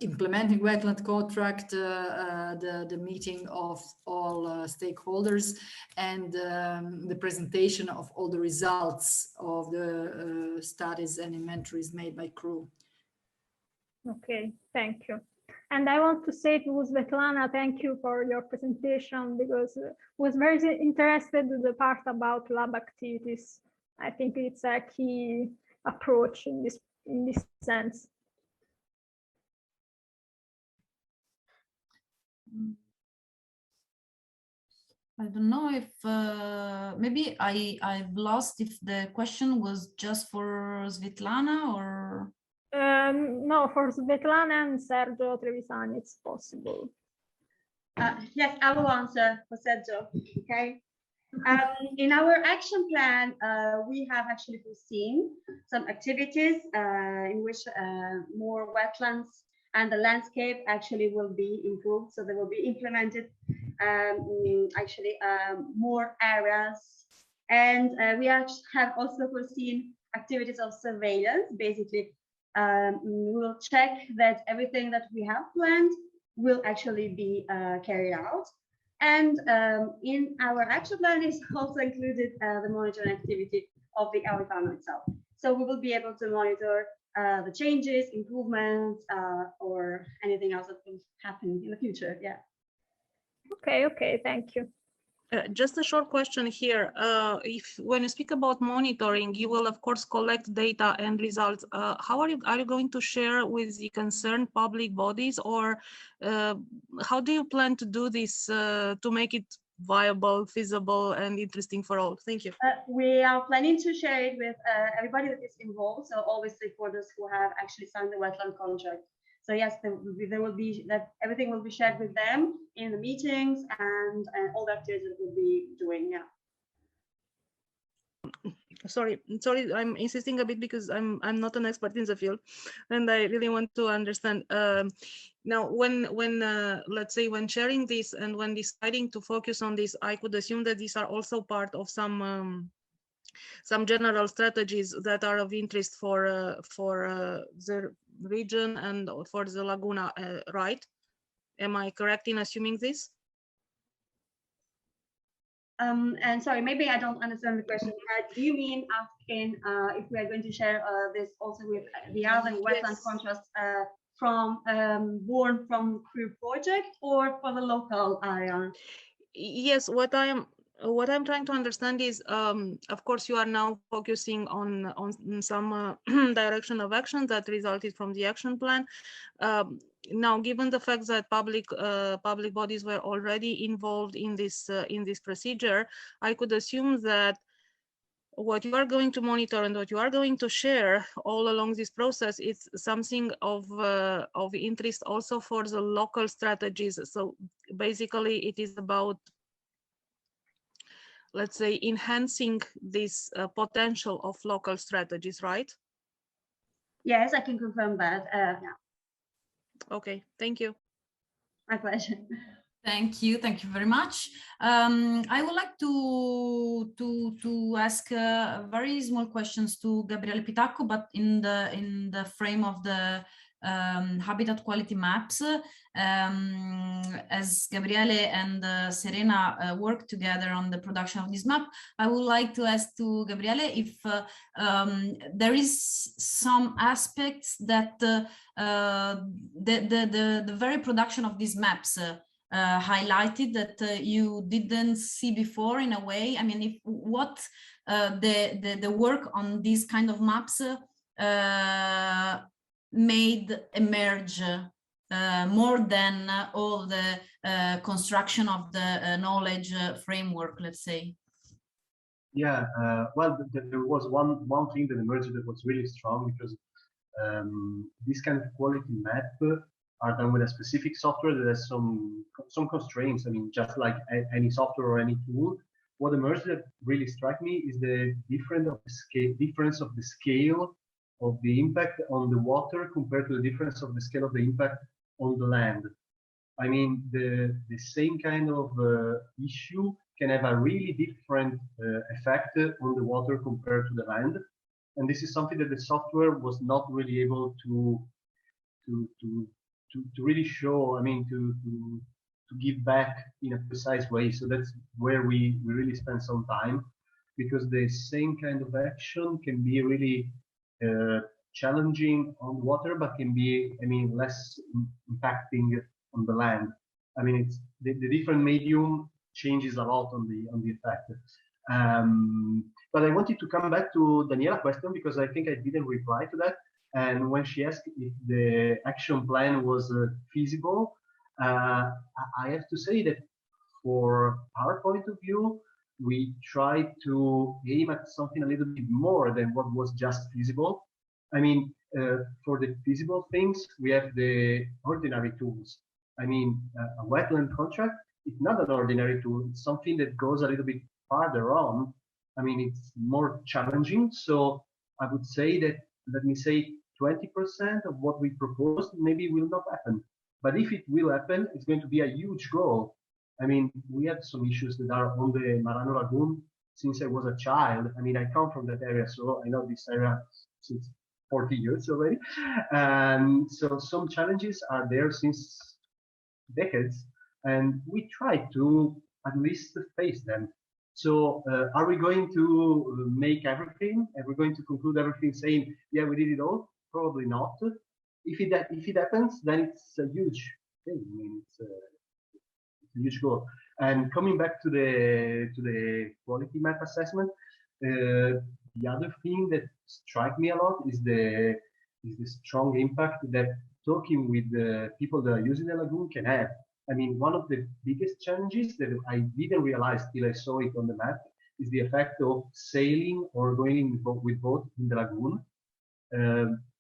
implementing wetland contract, the meeting of all stakeholders, and the presentation of all the results of the studies and inventories made by CREW. Okay, thank you. And I want to say to Svetlana, thank you for your presentation, because I was very interested in the part about lab activities. I think it's a key approach in this sense. I don't know if maybe I've lost if the question was just for Svetlana or. No, for Svetlana and Sergio Trevisani, it's possible. Yes, I will answer for Sergio. Okay. In our action plan, we have actually foreseen some activities in which more wetlands and the landscape actually will be improved. So they will be implemented more areas. And we have also foreseen activities of surveillance. Basically, we will check that everything that we have planned will actually be carried out. And in our action plan is also included the monitoring activity of the Alifano itself. So we will be able to monitor the changes, improvements, or anything else that will happen in the future. Yeah. Okay, thank you. Just a short question here. If when you speak about monitoring, you will of course collect data and results. How are you going to share with the concerned public bodies, or how do you plan to do this to make it viable, feasible, and interesting for all? Thank you. We are planning to share it with everybody that is involved. So all the stakeholders who have actually signed the wetland contract. So yes, there will be that everything will be shared with them in the meetings and all the activities that we'll be doing. Yeah. Sorry, I'm insisting a bit because I'm not an expert in the field, and I really want to understand. Now, when let's say when sharing this and when deciding to focus on this, I could assume that these are also part of some general strategies that are of interest for the region and for the Laguna, right? Am I correct in assuming this? And sorry, maybe I don't understand the question. Do you mean asking if we are going to share this also with the other wetland contracts from born from CREW project or for the local area? Yes, what I'm trying to understand is, of course, you are now focusing on some direction of action that resulted from the action plan. Now, given the fact that public bodies were already involved in this procedure, I could assume that what you are going to monitor and what you are going to share all along this process is something of interest also for the local strategies. So basically, it is about, let's say, enhancing this potential of local strategies, right? Yes, I can confirm that. Yeah. Okay, thank you. My pleasure. Thank you very much. I would like to ask very small questions to Gabriele Pitacco, but in the frame of the habitat quality maps. As Gabriele and Serena work together on the production of this map, I would like to ask to Gabriele if there is some aspects that the very production of these maps highlighted that you didn't see before in a way. I mean, if what the work on these kind of maps made emerge more than all the construction of the knowledge framework, let's say. Yeah, well, there was one thing that emerged that was really strong, because this kind of quality map are done with a specific software that has some constraints. I mean, just like any software or any tool. What emerged that really struck me is the difference of the scale of the impact on the water compared to the difference of the scale of the impact on the land. I mean, the same kind of issue can have a really different effect on the water compared to the land. And this is something that the software was not really able to really show, I mean, to give back in a precise way. So that's where we really spend some time, because the same kind of action can be really challenging on the water, but can be, I mean, less impacting on the land. I mean, it's the different medium changes a lot on the effect. But I wanted to come back to Daniela's question, because I think I didn't reply to that. And when she asked if the action plan was feasible, I have to say that for our point of view, we try to aim at something a little bit more than what was just feasible. I mean, for the feasible things, we have the ordinary tools. I mean, a wetland contract is not an ordinary tool. It's something that goes a little bit farther on. I mean, it's more challenging. So I would say that, let me say, 20% of what we proposed maybe will not happen. But if it will happen, it's going to be a huge goal. I mean, we have some issues that are on the Marano Lagoon since I was a child. I mean, I come from that area, so I know this area since 40 years already. And so some challenges are there since decades, and we try to at least face them. So are we going to make everything? Are we going to conclude everything saying, yeah, we did it all? Probably not. If it happens, then it's a huge thing. I mean, it's a huge goal. And coming back to the quality map assessment, the other thing that struck me a lot is the strong impact that talking with the people that are using the lagoon can have. I mean, one of the biggest challenges that I didn't realize till I saw it on the map is the effect of sailing or going with boat in the lagoon.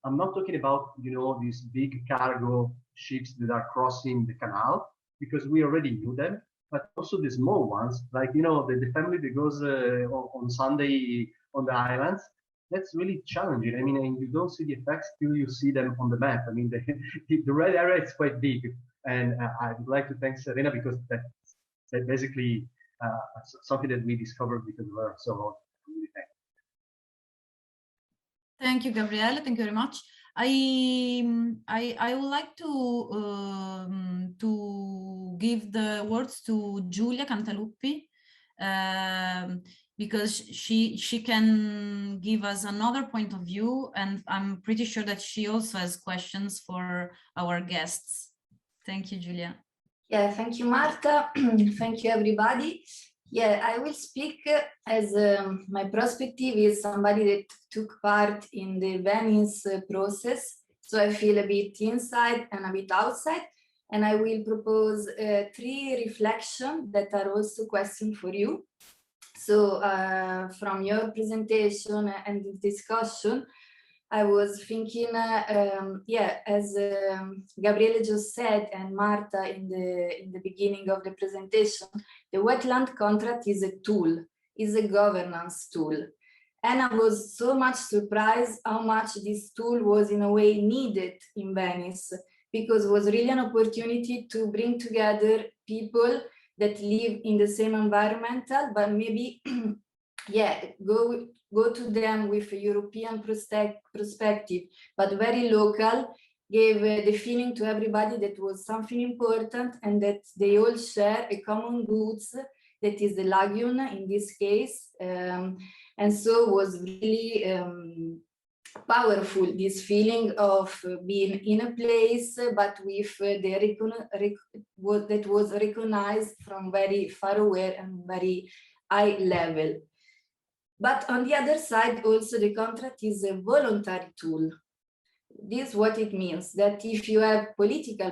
I'm not talking about, you know, these big cargo ships that are crossing the canal, because we already knew them, but also the small ones, like, you know, the family that goes on Sunday on the islands. That's really challenging. I mean, and you don't see the effects till you see them on the map. I mean, the red area is quite big. And I would like to thank Serena, because that basically something that we discovered because of her. So really thank you, Gabriele. Thank you very much. I would like to give the words to Giulia Cantaluppi, because she can give us another point of view, and I'm pretty sure that she also has questions for our guests. Thank you, Giulia. Yeah, thank you, Marta. Thank you, everybody. Yeah, I will speak as my perspective is somebody that took part in the Venice process. So I feel a bit inside and a bit outside. And I will propose 3 reflections that are also questions for you. So from your presentation and the discussion, I was thinking, yeah, as Gabriele just said and Marta in the beginning of the presentation, the wetland contract is a tool, is a governance tool. And I was so much surprised how much this tool was in a way needed in Venice, because it was really an opportunity to bring together people that live in the same environmental, but maybe, yeah, go to them with a European perspective, but very local, gave the feeling to everybody that was something important and that they all share a common goods, that is the lagoon in this case. And so was really powerful, this feeling of being in a place, but with that was recognized from very far away and very high level. But on the other side, also the contract is a voluntary tool. This is what it means, that if you have political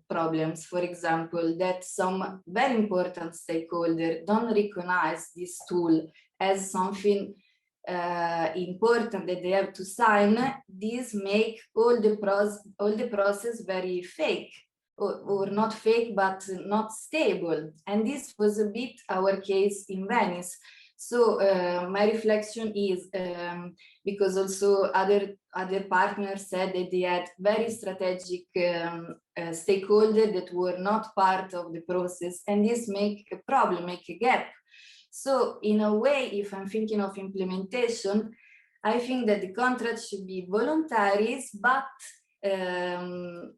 problems, for example, that some very important stakeholders don't recognize this tool as something important that they have to sign, this make all the process very fake, or not fake, but not stable. And this was a bit our case in Venice. So my reflection is, because also other partners said that they had very strategic stakeholders that were not part of the process, and this make a problem, make a gap. So in a way, if I'm thinking of implementation, I think that the contract should be voluntary, but a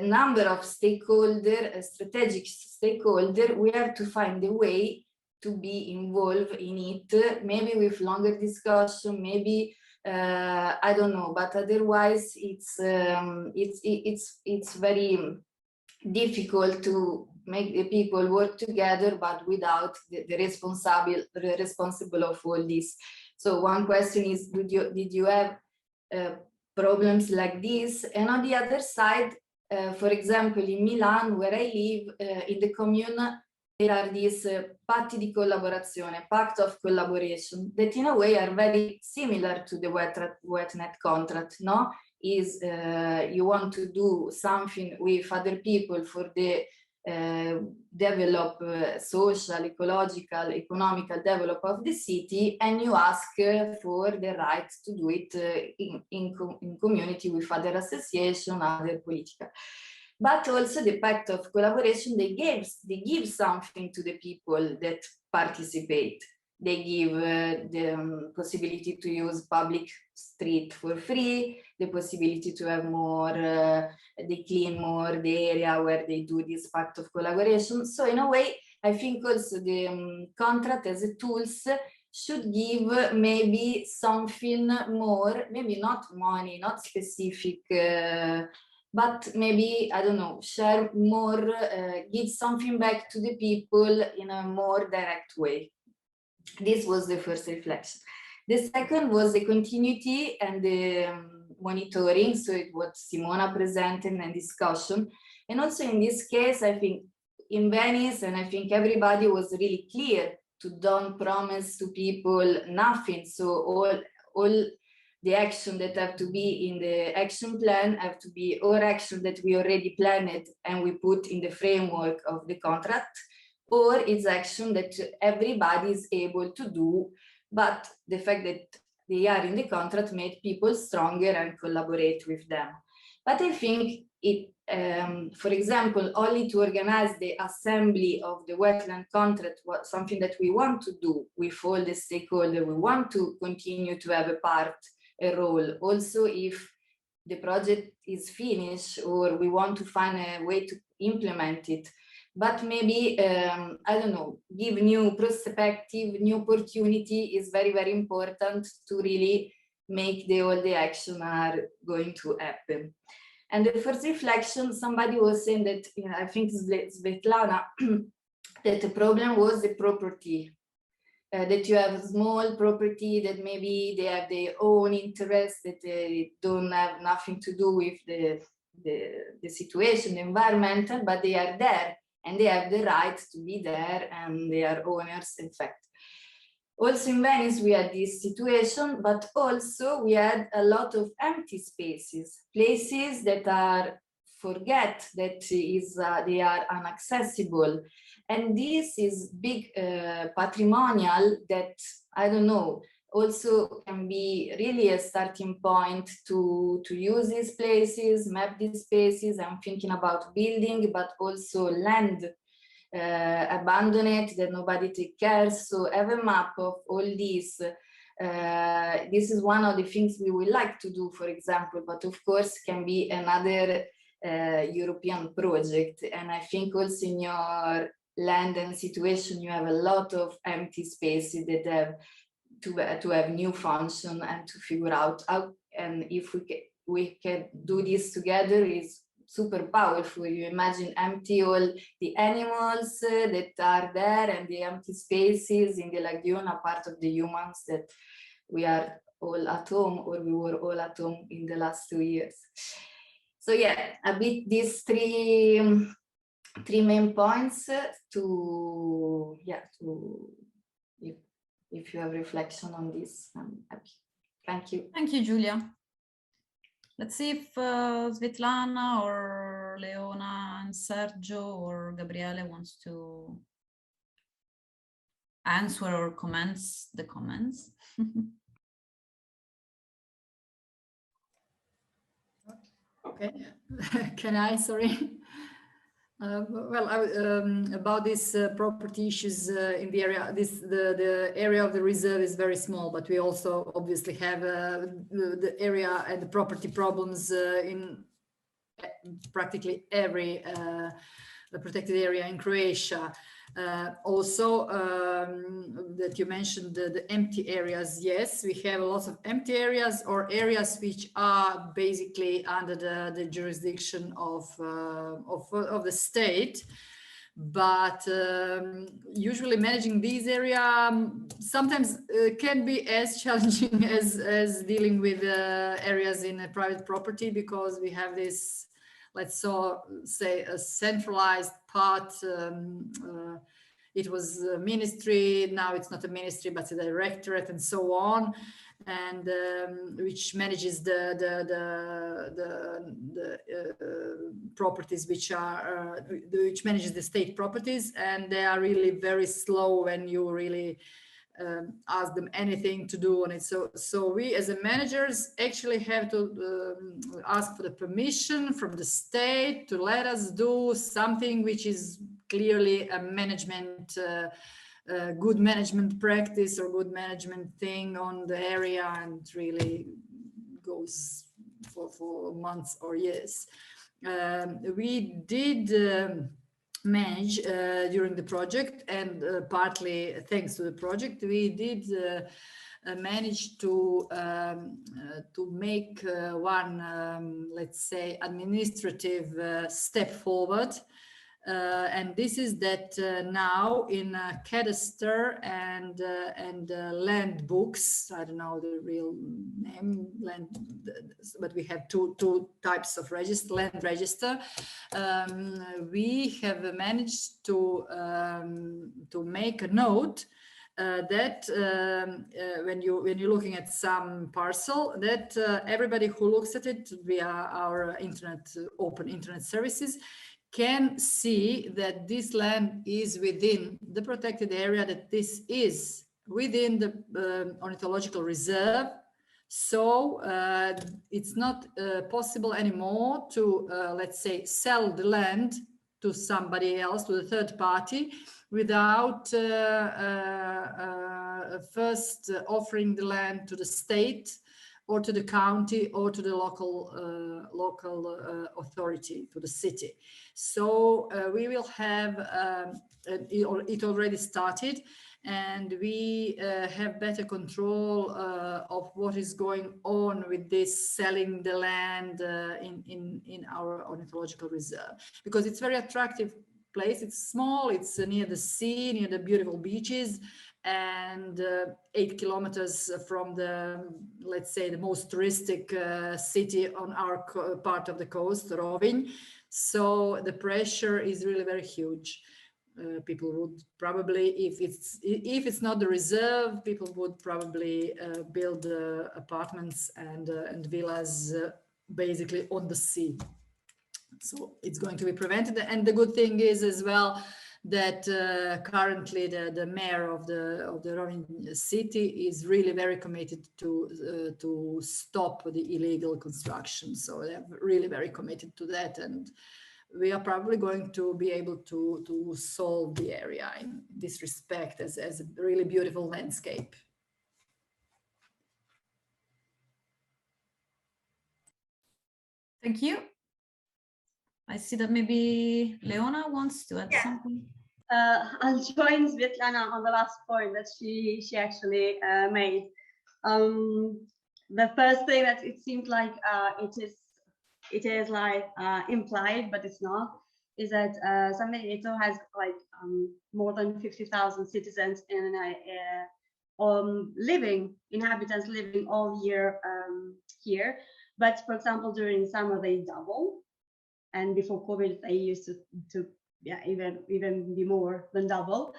number of stakeholders, strategic stakeholders, we have to find a way to be involved in it, maybe with longer discussion, maybe I don't know, but otherwise it's very difficult to make the people work together, but without the responsible of all this. So one question is, did you have problems like this? And on the other side, for example, in Milan, where I live, in the commune, there are these patti di collaborazione, pact of collaboration, that in a way are very similar to the wetnet contract, no? Is you want to do something with other people for the develop social, ecological, economical develop of the city, and you ask for the right to do it in community with other association, other political. But also the pact of collaboration, they give something to the people that participate. They give the possibility to use public street for free, the possibility to have more, they clean more the area where they do this pact of collaboration. So in a way, I think also the contract as a tools should give maybe something more, maybe not money, not specific, but maybe, I don't know, share more, give something back to the people in a more direct way. This was the first reflection. The second was the continuity and the monitoring. So it was Simona presented and discussion. And also in this case, I think in Venice, and I think everybody was really clear to don't promise to people nothing. So all the action that have to be in the action plan have to be all action that we already planned and we put in the framework of the contract, or it's action that everybody is able to do, but the fact that they are in the contract made people stronger and collaborate with them. But I think it, for example, only to organize the assembly of the wetland contract was something that we want to do with all the stakeholders. We want to continue to have a role. Also, if the project is finished or we want to find a way to implement it, but maybe, I don't know, give new perspective, new opportunity is very, very important to really make all the action are going to happen. And the first reflection, somebody was saying that, you know, I think Svetlana, that the problem was the property, that you have a small property that maybe they have their own interests, that they don't have nothing to do with the situation, the environmental, but they are there and they have the right to be there and they are owners, in fact. Also in Venice, we had this situation, but also we had a lot of empty spaces, places that are forget that they are inaccessible. And this is big patrimonial that, I don't know, also can be really a starting point to use these places, map these spaces. I'm thinking about building, but also land abandoned that nobody take care. So have a map of all these. This is one of the things we would like to do, for example, but of course can be another European project. And I think also in your land and situation, you have a lot of empty spaces that have to have new function and to figure out how, and if we can do this together is super powerful. You imagine empty all the animals that are there and the empty spaces in the lagoon are part of the humans that we are all at home, or we were all at home in the last 2 years. So yeah, a bit these three main points to if you have reflection on this, I'm happy. Thank you. Thank you, Giulia. Let's see if Svetlana or Leona and Sergio or Gabriele wants to answer or comments the comments. Okay, can I, sorry? Well, about these property issues in the area, the area of the reserve is very small, but we also obviously have the area and the property problems in practically every protected area in Croatia. Also, that you mentioned the empty areas. Yes, we have a lot of empty areas or areas which are basically under the jurisdiction of the state. But usually managing these areas sometimes can be as challenging as dealing with areas in a private property, because we have this, let's say, a centralized part it was a ministry, now it's not a ministry, but a directorate and so on, and which manages the properties which manages the state properties, and they are really very slow when you really ask them anything to do on it. So we as a managers actually have to ask for the permission from the state to let us do something which is clearly a management, good management practice or good management thing on the area, and really goes for months or years. We did manage during the project, and partly thanks to the project, we did manage to make one, let's say, administrative step forward. And this is that now in cadastre and land books, I don't know the real name, land, but we have two types of register, land register. We have managed to make a note that when you're looking at some parcel, that everybody who looks at it via our open internet services can see that this land is within the protected area, that this is within the ornithological reserve. So it's not possible anymore to, let's say, sell the land to somebody else, to the third party, without first offering the land to the state or to the county or to the local authority, to the city. So we will have, it already started, and we have better control of what is going on with this selling the land in our ornithological reserve, because it's very attractive place. It's small, it's near the sea, near the beautiful beaches, and 8 kilometers from the, let's say, the most touristic city on our part of the coast, Rovinj. So the pressure is really very huge. People would probably, if it's not the reserve, people would probably build apartments and villas basically on the sea. So it's going to be prevented. And the good thing is as well that currently the mayor of the Rovinj city is really very committed to stop the illegal construction. So they're really very committed to that, and we are probably going to be able to solve the area in this respect as a really beautiful landscape. Thank you. I see that maybe Leona wants to add something. I'll join Svetlana on the last point that she actually made. The first thing that it seemed like it is like implied, but it's not, is that San Benedetto has like more than 50,000 citizens in inhabitants living all year here. But for example, during summer they double, and before COVID they used to yeah, even be more than double.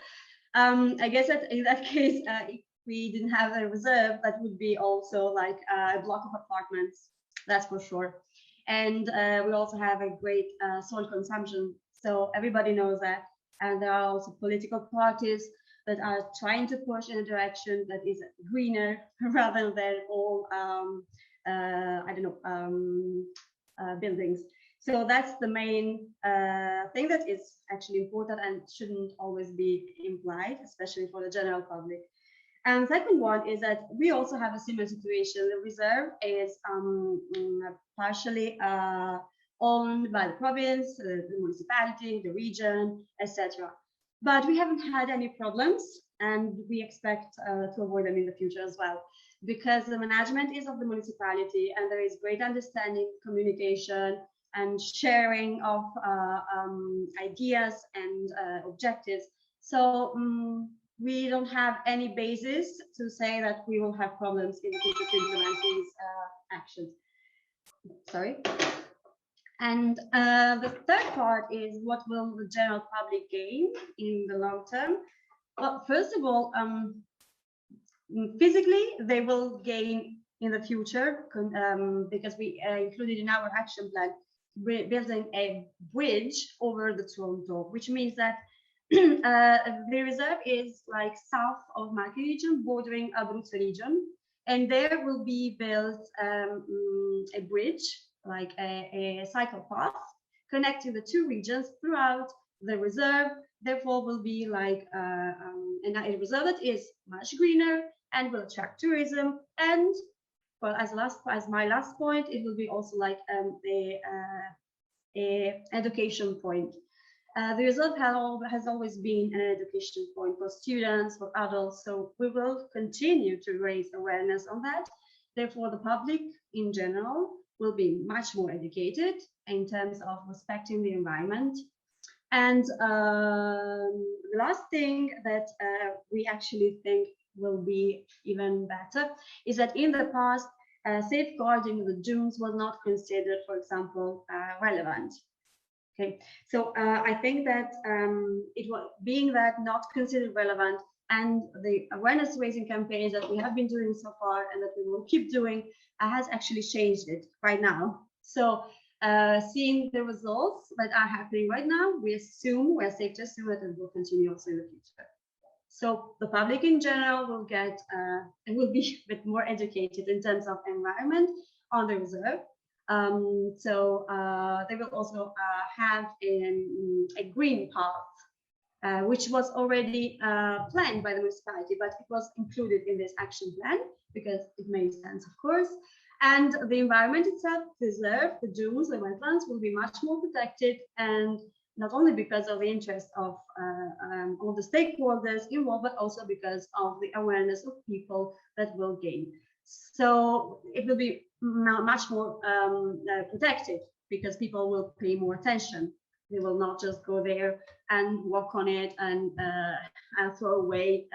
I guess that in that case, if we didn't have a reserve, that would be also like a block of apartments, that's for sure. And we also have a great soil consumption. So everybody knows that. And there are also political parties that are trying to push in a direction that is greener rather than all, I don't know, buildings. So that's the main thing that is actually important and shouldn't always be implied, especially for the general public. And second one is that we also have a similar situation. The reserve is partially owned by the province, the municipality, the region, etc. But we haven't had any problems, and we expect to avoid them in the future as well, because the management is of the municipality, and there is great understanding, communication, and sharing of ideas and objectives. So we don't have any basis to say that we will have problems in the future to implement these actions. Sorry. And the third part is what will the general public gain in the long term? Well, first of all, physically, they will gain in the future because we included in our action plan building a bridge over the Tronto, which means that the reserve is like south of Marche region, bordering Abruzzo region, and there will be built a bridge, like a cycle path connecting the two regions throughout the reserve. Therefore, will be like a reserve that is much greener and will attract tourism. And well, as my last point, it will be also like a education point. The reserve has always been an education point for students, for adults, so we will continue to raise awareness on that. Therefore, the public in general will be much more educated in terms of respecting the environment. And the last thing that we actually think will be even better is that in the past, safeguarding the dunes was not considered, for example, relevant. Okay, so I think that it was being that not considered relevant, and the awareness raising campaigns that we have been doing so far and that we will keep doing has actually changed it right now. So seeing the results that are happening right now, we're safe to assume that it will continue also in the future. So the public in general will get will be a bit more educated in terms of environment on the reserve. So they will also have a green path, which was already planned by the municipality, but it was included in this action plan because it made sense, of course. And the environment itself, reserve, the dunes, the wetlands will be much more protected, and not only because of the interest of all the stakeholders involved, but also because of the awareness of people that will gain. So it will be much more protected because people will pay more attention. They will not just go there and walk on it and throw away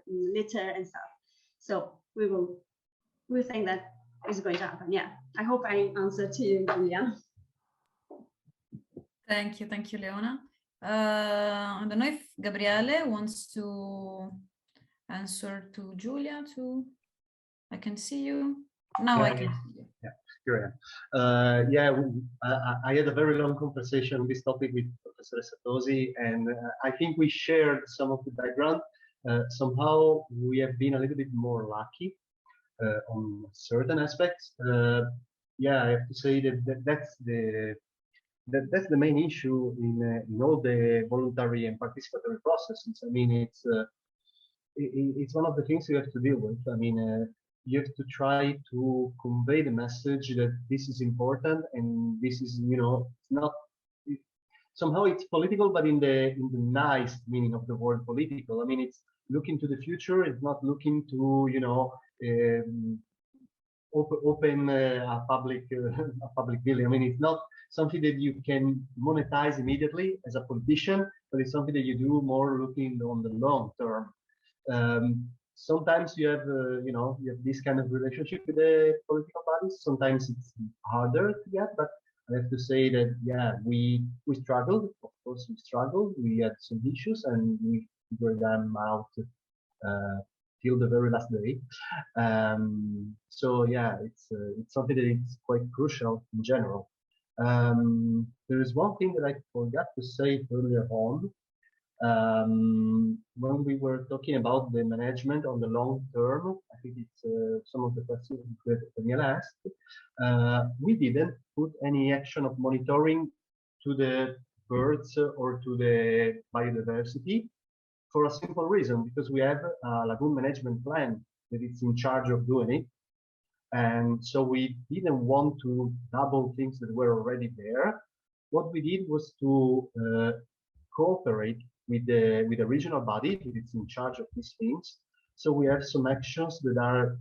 litter and stuff. So we think that is going to happen. Yeah, I hope I answered to you, Julia. Thank you, Leona. I don't know if Gabriele wants to answer to Julia too. I can see you. Now I can see you. Yeah, here I am. I had a very long conversation on this topic with Professor Satosi, and I think we shared some of the background. Somehow we have been a little bit more lucky on certain aspects. I have to say that that's the main issue in all the voluntary and participatory processes. I mean, it's one of the things you have to deal with. I mean, you have to try to convey the message that this is important and this is, not somehow it's political, but in the nice meaning of the word political. I mean, it's looking to the future. It's not looking to, open a public building. I mean, it's not something that you can monetize immediately as a politician, but it's something that you do more looking on the long term. Sometimes you have, you have this kind of relationship with the political bodies. Sometimes it's harder to get, but I have to say that, we struggled. Of course, we struggled. We had some issues, and we figured them out till the very last day. So it's something that is quite crucial in general. There is one thing that I forgot to say earlier on. When we were talking about the management on the long term, I think it's some of the questions that Daniela asked. We didn't put any action of monitoring to the birds or to the biodiversity for a simple reason, because we have a lagoon management plan that is in charge of doing it. And so we didn't want to double things that were already there. What we did was to cooperate with the regional body that is in charge of these things. So we have some actions that are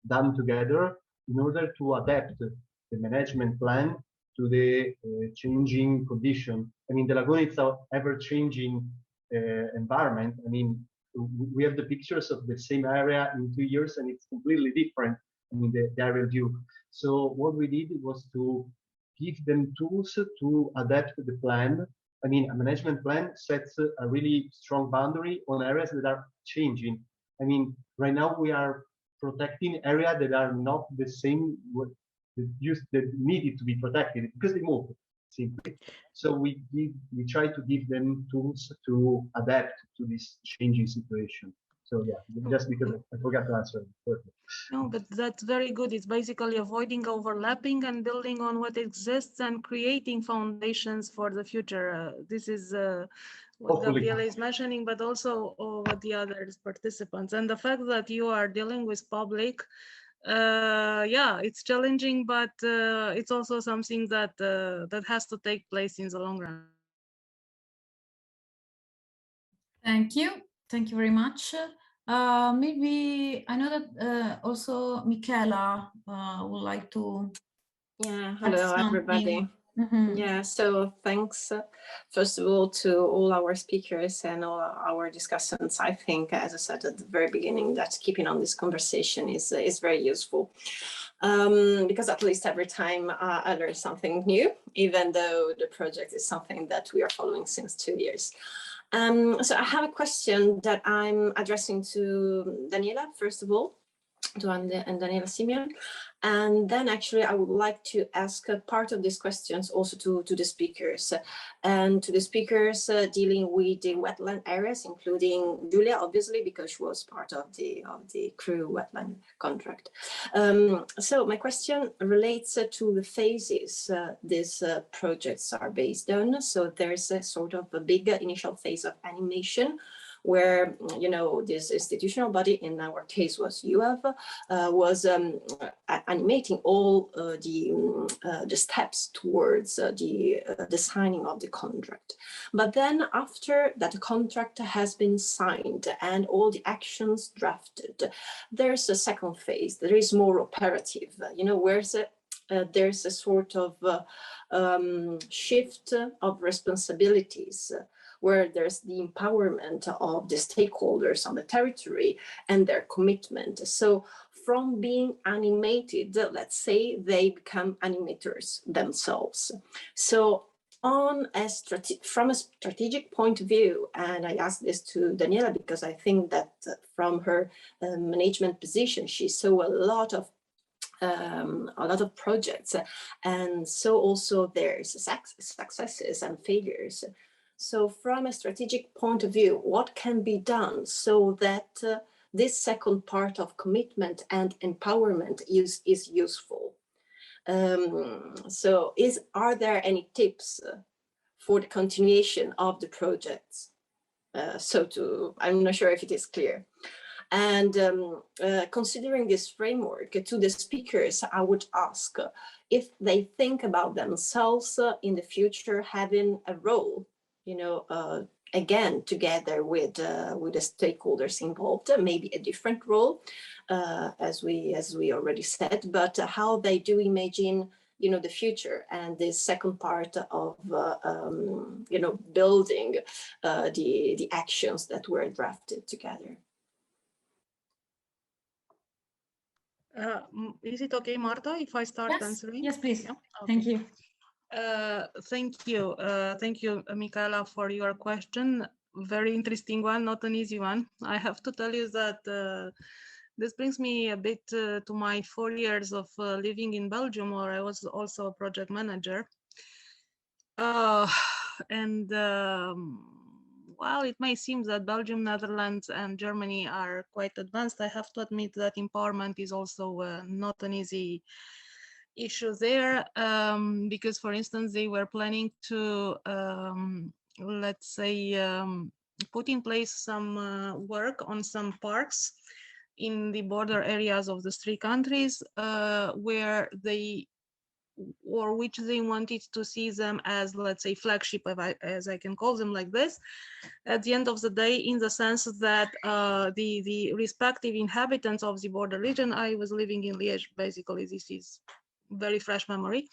done together in order to adapt the management plan to the changing condition. I mean, the lagoon is an ever-changing environment. I mean, we have the pictures of the same area in 2 years, and it's completely different. I mean, the aerial view. So what we did was to give them tools to adapt the plan. I mean, a management plan sets a really strong boundary on areas that are changing. I mean, right now we are protecting areas that are not the same that needed to be protected because they move simply. So we try to give them tools to adapt to this changing situation. So yeah, just because I forgot to answer. No, but that's very good. It's basically avoiding overlapping and building on what exists and creating foundations for the future. This is what Hopefully. Gabriele is mentioning, but also what the other participants. And the fact that you are dealing with public, yeah, it's challenging, but it's also something that that has to take place in the long run. Thank you. Thank you very much. Maybe I know that also Michela would like to. Yeah, hello everybody. Yeah, so thanks first of all to all our speakers and all our discussants. I think, as I said at the very beginning, that keeping on this conversation is very useful because at least every time I learn something new, even though the project is something that we are following since 2 years. So I have a question that I'm addressing to Daniela, first of all, to Daniela Simeon. And then actually I would like to ask a part of these questions also to the speakers and to the speakers dealing with the wetland areas, including Julia, obviously, because she was part of the CREW wetland contract. So my question relates to the phases these projects are based on. So there's a sort of a big initial phase of animation, where, you know, this institutional body, in our case was UF, was animating all the steps towards the signing of the contract. But then after that contract has been signed and all the actions drafted, there's a second phase that is more operative, you know, where there's a sort of shift of responsibilities, where there's the empowerment of the stakeholders on the territory and their commitment. So from being animated, let's say, they become animators themselves. So from a strategic point of view, and I asked this to Daniela because I think that from her management position, she saw a lot of projects, and so also there's successes and failures. So from a strategic point of view, what can be done so that this second part of commitment and empowerment is useful? So are there any tips for the continuation of the projects? I'm not sure if it is clear. And considering this framework, to the speakers, I would ask if they think about themselves in the future having a role, you know, again, together with the stakeholders involved, maybe a different role, as we already said, but how they do imagine, you know, the future and the second part of, you know, building the actions that were drafted together. Is it okay, Marta, if I start answering? Yes, please. Yeah? Okay. Thank you. Thank you, Michaela, for your question. Very interesting one, not an easy one. I have to tell you that this brings me a bit to my 4 years of living in Belgium, where I was also a project manager. While it may seem that Belgium, Netherlands, and Germany are quite advanced, I have to admit that empowerment is also not an easy issue there, because, for instance, they were planning to, let's say, put in place some work on some parks in the border areas of the 3 countries, where which they wanted to see them as, let's say, flagship, as I can call them like this, at the end of the day, in the sense that the respective inhabitants of the border region, I was living in Liège, basically, this is very fresh memory,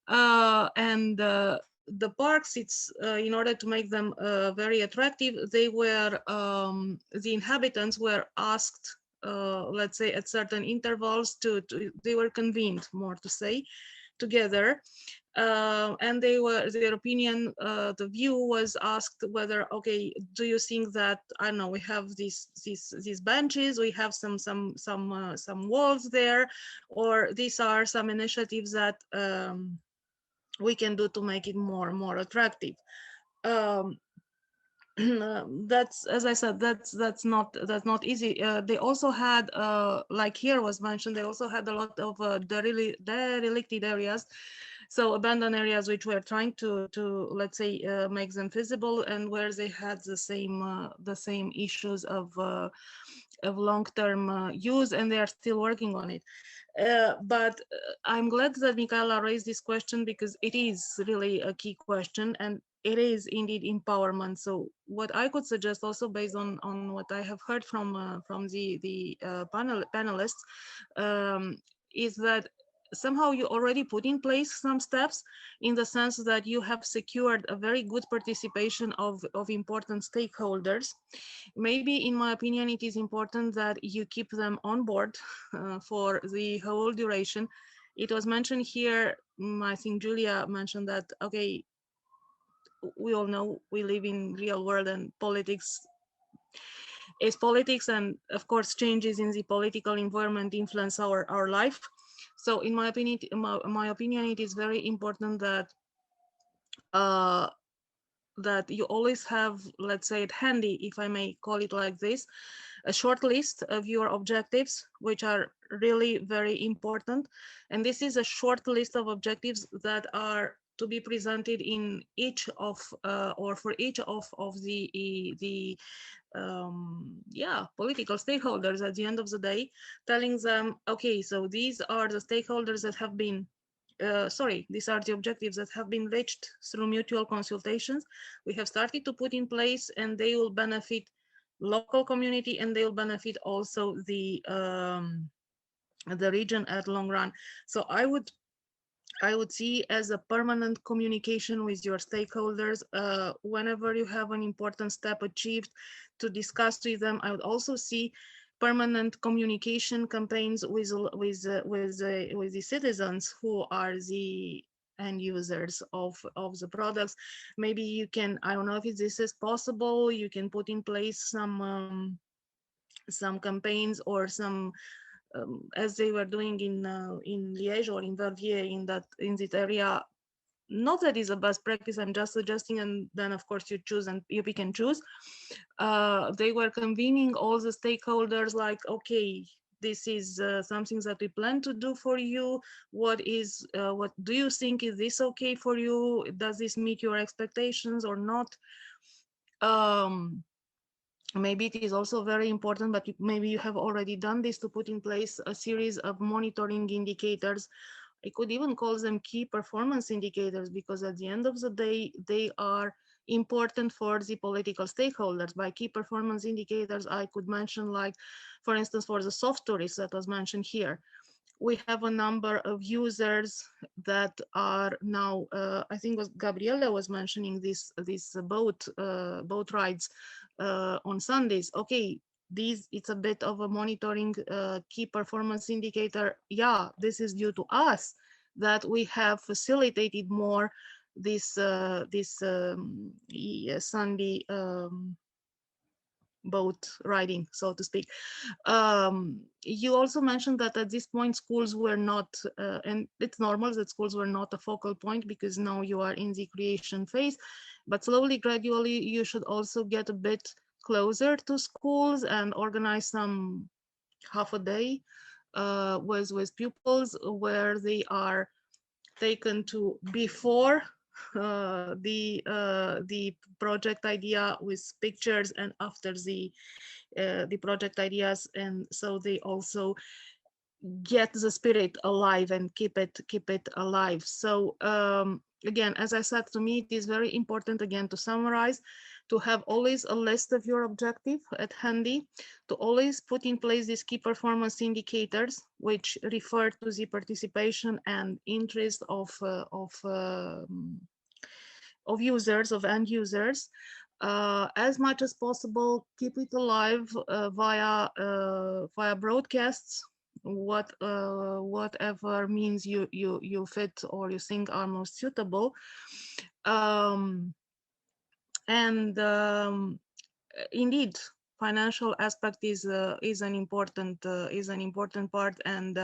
and the parks, it's in order to make them very attractive, they were, the inhabitants were asked, let's say, at certain intervals they were convened, more to say, together. And their opinion, the view was asked whether, okay, do you think that, I don't know, we have these benches, we have some walls there, or these are some initiatives that we can do to make it more attractive. That's, as I said, that's not easy. They also had, like here was mentioned, they also had a lot of derelict areas, so abandoned areas, which we're trying to let's say make them feasible, and where they had the same issues of long-term use, and they are still working on it. But I'm glad that Michaela raised this question, because it is really a key question, and it is indeed empowerment. So what I could suggest, also based on what I have heard from the panelists, is that somehow you already put in place some steps, in the sense that you have secured a very good participation of important stakeholders. Maybe, in my opinion, it is important that you keep them on board for the whole duration. It was mentioned here, I think Julia mentioned that, okay, we all know we live in real world, and politics is politics, and of course changes in the political environment influence our life. So in my opinion, it is very important that that you always have, let's say, it handy, if I may call it like this, a short list of your objectives, which are really very important. And this is a short list of objectives that are to be presented in each of or for each of the political stakeholders at the end of the day, telling them, okay, so these are the stakeholders that have been these are the objectives that have been reached through mutual consultations. We have started to put in place, and they will benefit local community, and they will benefit also the region at long run. So I would see as a permanent communication with your stakeholders whenever you have an important step achieved, to discuss with them. I would also see permanent communication campaigns with the citizens, who are the end users of the products. Maybe you can, I don't know if this is possible, you can put in place some campaigns, or some as they were doing in Liège or in Verviers, in that area. Not that is a best practice, I'm just suggesting, and then of course you choose, and you pick and choose. They were convening all the stakeholders, like, okay, this is something that we plan to do for you. What do you think? Is this okay for you? Does this meet your expectations or not? Maybe it is also very important, but maybe you have already done this, to put in place a series of monitoring indicators. I could even call them key performance indicators, because at the end of the day, they are important for the political stakeholders. By key performance indicators, I could mention, like, for instance, for the soft tourists that was mentioned here, we have a number of users that are now, I think Gabriele was mentioning this boat rides on Sundays. Okay, it's a bit of a monitoring key performance indicator. Yeah, this is due to us, that we have facilitated more this Sunday boat riding, so to speak. You also mentioned that at this point schools were not, and it's normal that schools were not a focal point, because now you are in the creation phase, but slowly, gradually, you should also get a bit closer to schools and organize some half a day with pupils, where they are taken to before the project idea with pictures, and after the project ideas, and so they also get the spirit alive and keep it alive. So again, as I said, to me it is very important, again, to summarize, to have always a list of your objective at handy, to always put in place these key performance indicators, which refer to the participation and interest of users, of end users. As much as possible, keep it alive via broadcasts, whatever means you fit or you think are most suitable. Indeed, financial aspect is an important part, and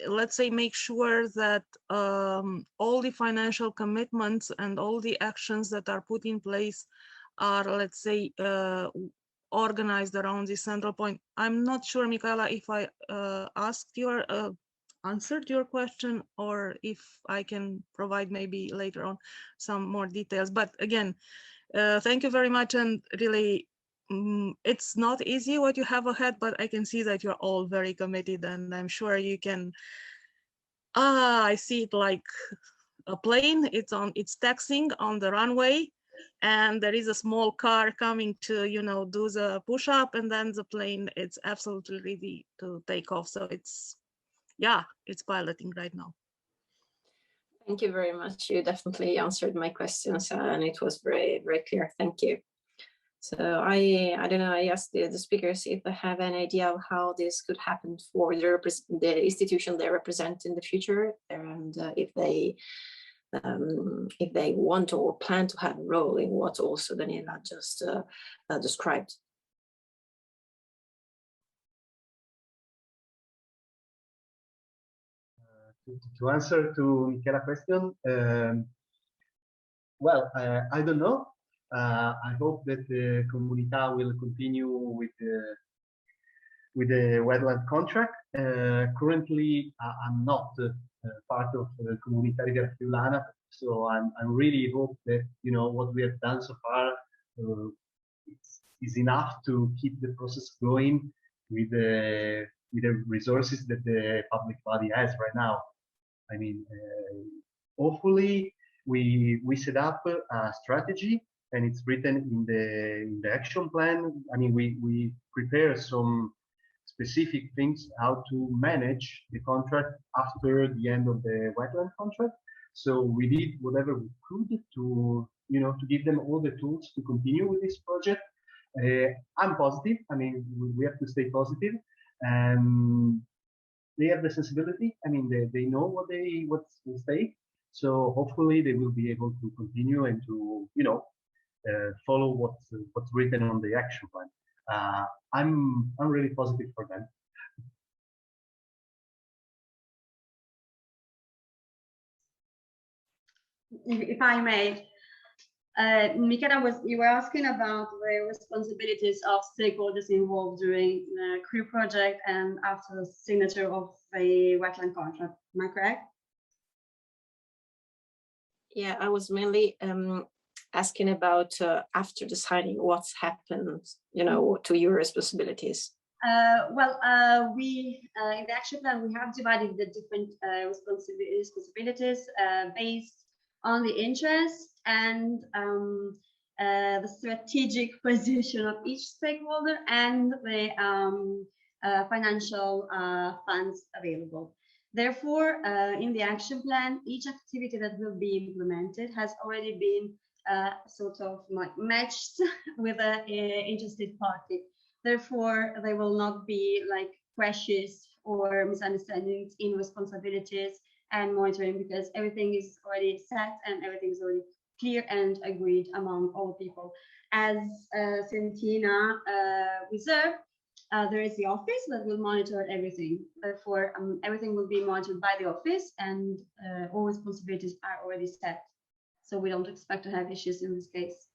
let's say make sure that all the financial commitments and all the actions that are put in place are, let's say, organized around the central point. I'm not sure, Michaela, if I answered your question, or if I can provide maybe later on some more details. But again, thank you very much, and really, it's not easy what you have ahead, but I can see that you're all very committed, and I'm sure you can. I see it like a plane. It's taxiing on the runway, and there is a small car coming to, you know, do the push up, and then the plane, it's absolutely ready to take off. So it's, yeah, it's piloting right now. Thank you very much. You definitely answered my questions, and it was very, very clear. Thank you. So I don't know, I asked the speakers if they have any idea of how this could happen for the institution they represent in the future, and if they want or plan to have a role in what also Daniela just described. To answer to Michela's question, well, I don't know. I hope that the Comunità will continue with the wetland contract. Currently, I'm not part of the Comunità Riviera Friulana, so I really hope that, you know, what we have done so far is enough to keep the process going with the resources that the public body has right now. I mean, hopefully we set up a strategy, and it's written in the action plan. I mean, we prepare some specific things how to manage the contract after the end of the wetland contract. So we did whatever we could to, you know, to give them all the tools to continue with this project. I'm positive. I mean, we have to stay positive, and they have the sensibility. I mean, they know what's at stake. So hopefully they will be able to continue and to, you know, follow what's written on the action plan. I'm really positive for them. If I may, Michela, you were asking about the responsibilities of stakeholders involved during the CREW project and after the signature of the wetland contract. Am I correct? Yeah, I was mainly asking about after the signing, what's happened, you know, to your responsibilities. We in the action plan, we have divided the different responsibilities based on the interest and the strategic position of each stakeholder and the financial funds available. Therefore, in the action plan, each activity that will be implemented has already been sort of matched with an interested party. Therefore, there will not be like crashes or misunderstandings in responsibilities and monitoring, because everything is already set and everything is already clear and agreed among all people. As Sentina reserved, there is the office that will monitor everything. Therefore, everything will be monitored by the office, and all responsibilities are already set. So we don't expect to have issues in this case.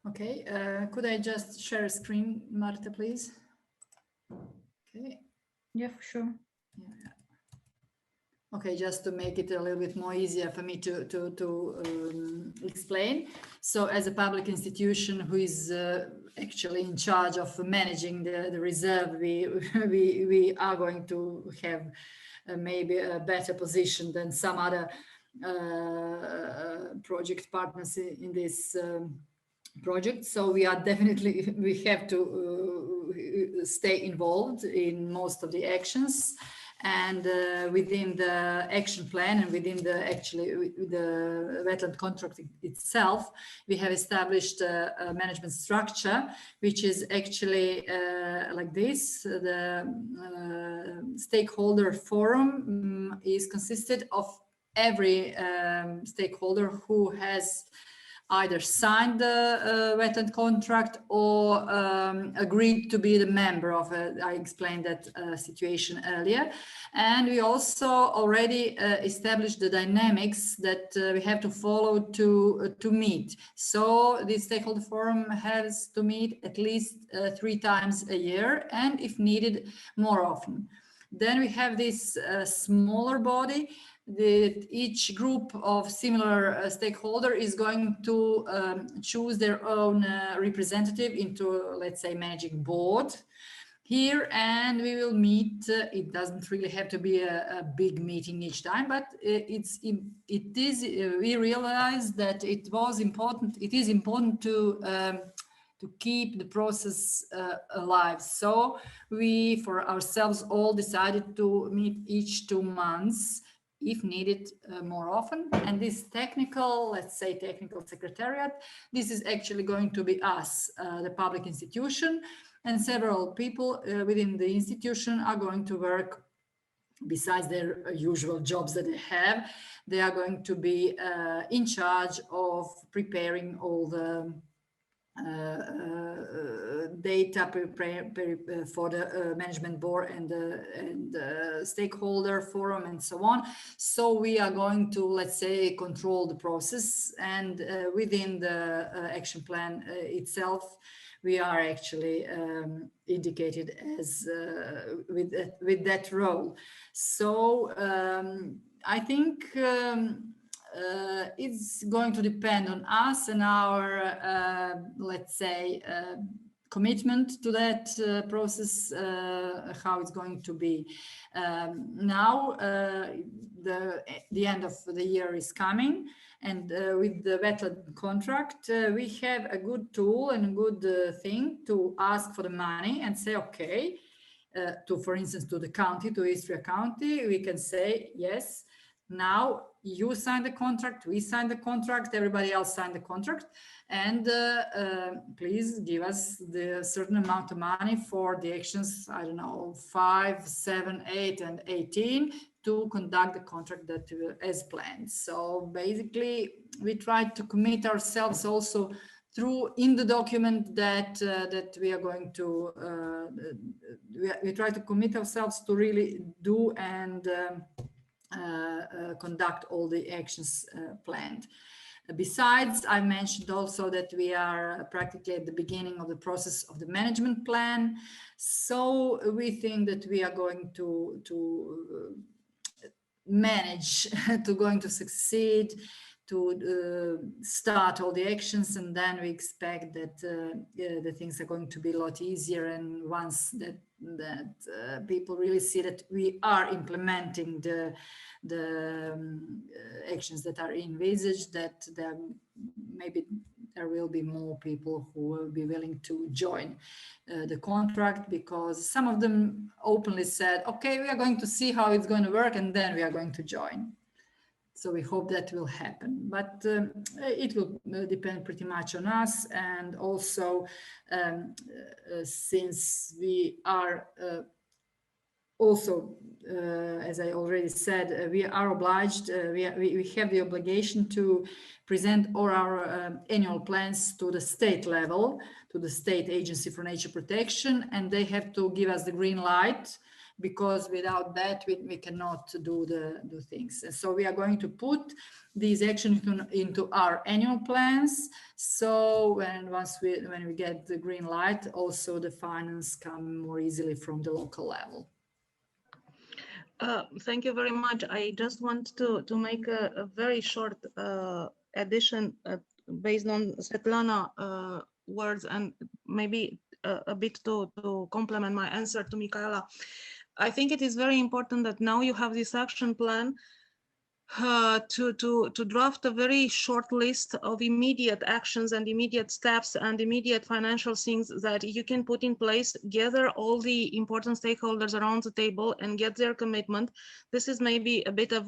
Okay, could I just share a screen, Marta, please? Okay. Yeah, for sure. Yeah. Okay, just to make it a little bit more easier for me to explain. So as a public institution who is actually in charge of managing the reserve, we are going to have maybe a better position than some other project partners in this project. So we are definitely, we have to stay involved in most of the actions. And within the action plan and within the the wetland contract itself, we have established a management structure, which is actually like this. The stakeholder forum is consisted of every stakeholder who has either signed the wetland contract or agreed to be the member of it. I explained that situation earlier. And we also already established the dynamics that we have to follow to meet. So the stakeholder forum has to meet at least 3 times a year, and if needed, more often. Then we have this smaller body. Each group of similar stakeholder is going to choose their own representative into, let's say, managing board here, and we will meet. It doesn't really have to be a big meeting each time, but we realized that it is important to keep the process alive. So we, for ourselves, all decided to meet each 2 months, if needed, more often. And this technical, let's say technical secretariat, this is actually going to be us, the public institution, and several people within the institution are going to work besides their usual jobs that they have. They are going to be in charge of preparing all the data for the management board and the stakeholder forum and so on. So we are going to, let's say, control the process, and within the action plan itself, we are actually indicated as with that role. So I think it's going to depend on us and our, let's say, commitment to that process, how it's going to be. Now, the end of the year is coming, and with the wetland contract, we have a good tool and a good thing to ask for the money and say, okay, for instance, to the county, to Istria County, we can say, yes, now you sign the contract, we sign the contract, everybody else signed the contract, and please give us the certain amount of money for the actions, I don't know, 5, 7, 8, and 18 to conduct the contract that as planned. So basically, we try to commit ourselves also through in the document that that we are going to we try to commit ourselves to really do and conduct all the actions planned. Besides, I mentioned also that we are practically at the beginning of the process of the management plan. So we think that we are going to manage, going to succeed, to start all the actions, and then we expect that the things are going to be a lot easier. And once that people really see that we are implementing the actions that are envisaged, that maybe there will be more people who will be willing to join the contract, because some of them openly said, okay, we are going to see how it's going to work and then we are going to join. So we hope that will happen, but it will depend pretty much on us. And also, since we are also, as I already said, we are obliged, we have the obligation to present all our annual plans to the state level, to the State Agency for Nature Protection, and they have to give us the green light, because without that we cannot do things. And so we are going to put these actions into our annual plans. So when we get the green light, also the finance come more easily from the local level. Thank you very much. I just want to make a very short addition based on Svetlana words, and maybe a bit to complement my answer to Michaela. I think it is very important that now you have this action plan. to draft a very short list of immediate actions and immediate steps and immediate financial things that you can put in place, gather all the important stakeholders around the table and get their commitment. This is maybe a bit of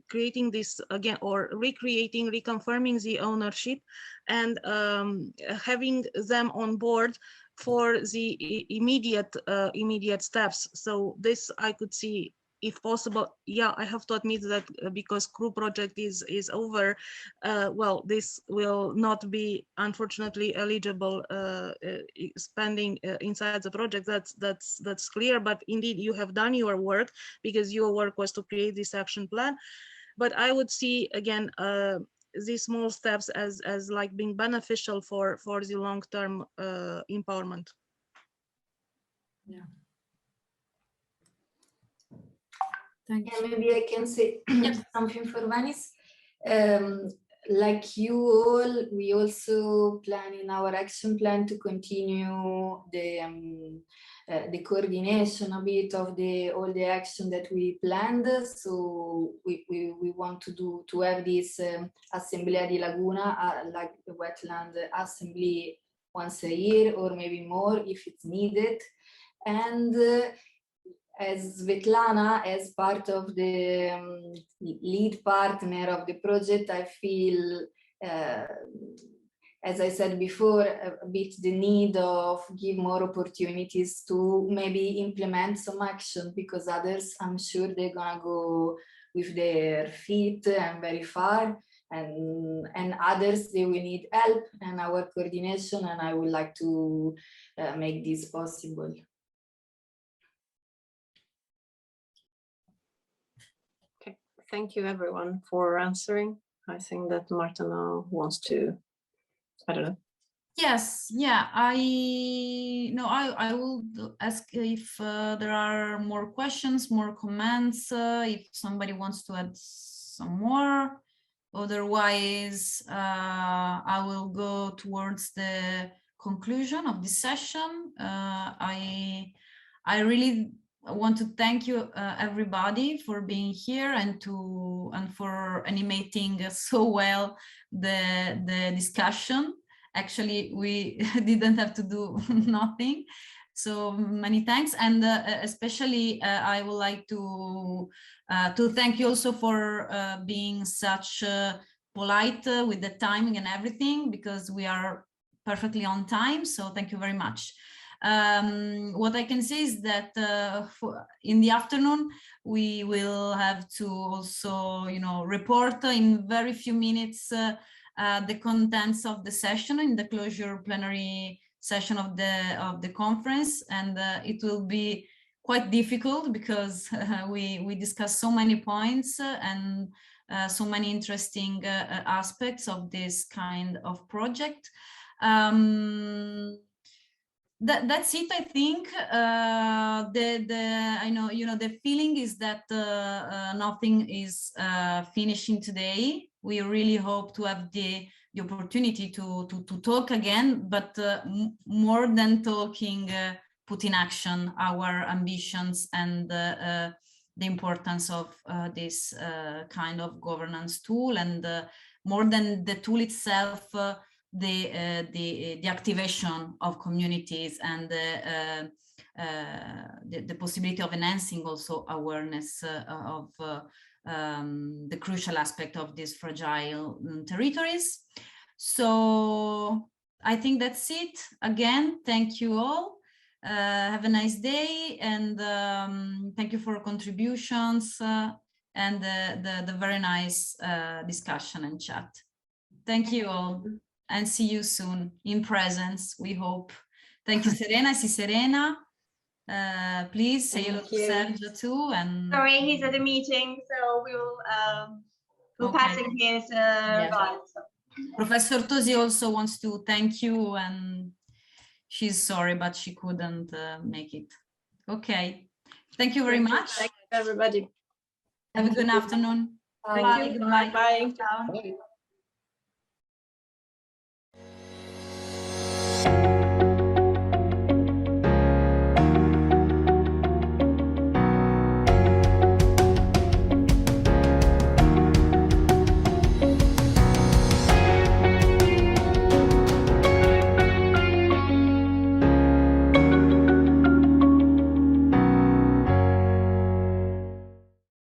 creating this again, or recreating, reconfirming the ownership, and having them on board for the immediate steps. So this I could see, if possible. Yeah, I have to admit that because CREW project is over, well, this will not be unfortunately eligible spending inside the project. That's clear. But indeed, you have done your work, because your work was to create this action plan. But I would see again these small steps as like being beneficial for the long-term empowerment. Yeah. Thank you. Maybe I can say something for Vanis. Like you all, we also plan in our action plan to continue the coordination a bit of all the action that we planned. So we want to have this Assemblea di Laguna, like the wetland assembly, once a year or maybe more if it's needed. And as Svetlana, as part of the lead partner of the project, I feel, as I said before, a bit the need of give more opportunities to maybe implement some action, because others, I'm sure they're gonna go with their feet and very far, and others, they will need help and our coordination, and I would like to make this possible. Thank you everyone for answering. I think that Marta now wants to, I don't know. Yes, yeah, I will ask if there are more questions, more comments, if somebody wants to add some more. Otherwise, I will go towards the conclusion of this session. I really want to thank you everybody for being here and for animating so well the discussion. Actually, we didn't have to do nothing, so many thanks. And especially I would like to thank you also for being such polite with the timing and everything, because we are perfectly on time, so thank you very much. What I can say is that in the afternoon we will have to also, report in very few minutes the contents of the session in the closure plenary session of the conference, and it will be quite difficult because we discussed so many points and so many interesting aspects of this kind of project. That's it, I think. I know, the feeling is that nothing is finishing today. We really hope to have the opportunity to talk again, but more than talking, put in action our ambitions and the importance of this kind of governance tool, and more than the tool itself, the activation of communities and the possibility of enhancing also awareness of the crucial aspect of these fragile territories. So I think that's it. Again, thank you all. Have a nice day, and thank you for contributions and the very nice discussion and chat. Thank you all, and see you soon in presence, we hope. Thank you, Serena. I see Serena. Please say hello to Sergio too. And sorry, he's at a meeting, so we'll pass in his ride. So. Professor Tosi also wants to thank you, and she's sorry, but she couldn't make it. Okay, thank you very much. Thank you, everybody. Have a good afternoon. Thank you. Goodbye. Bye. Bye.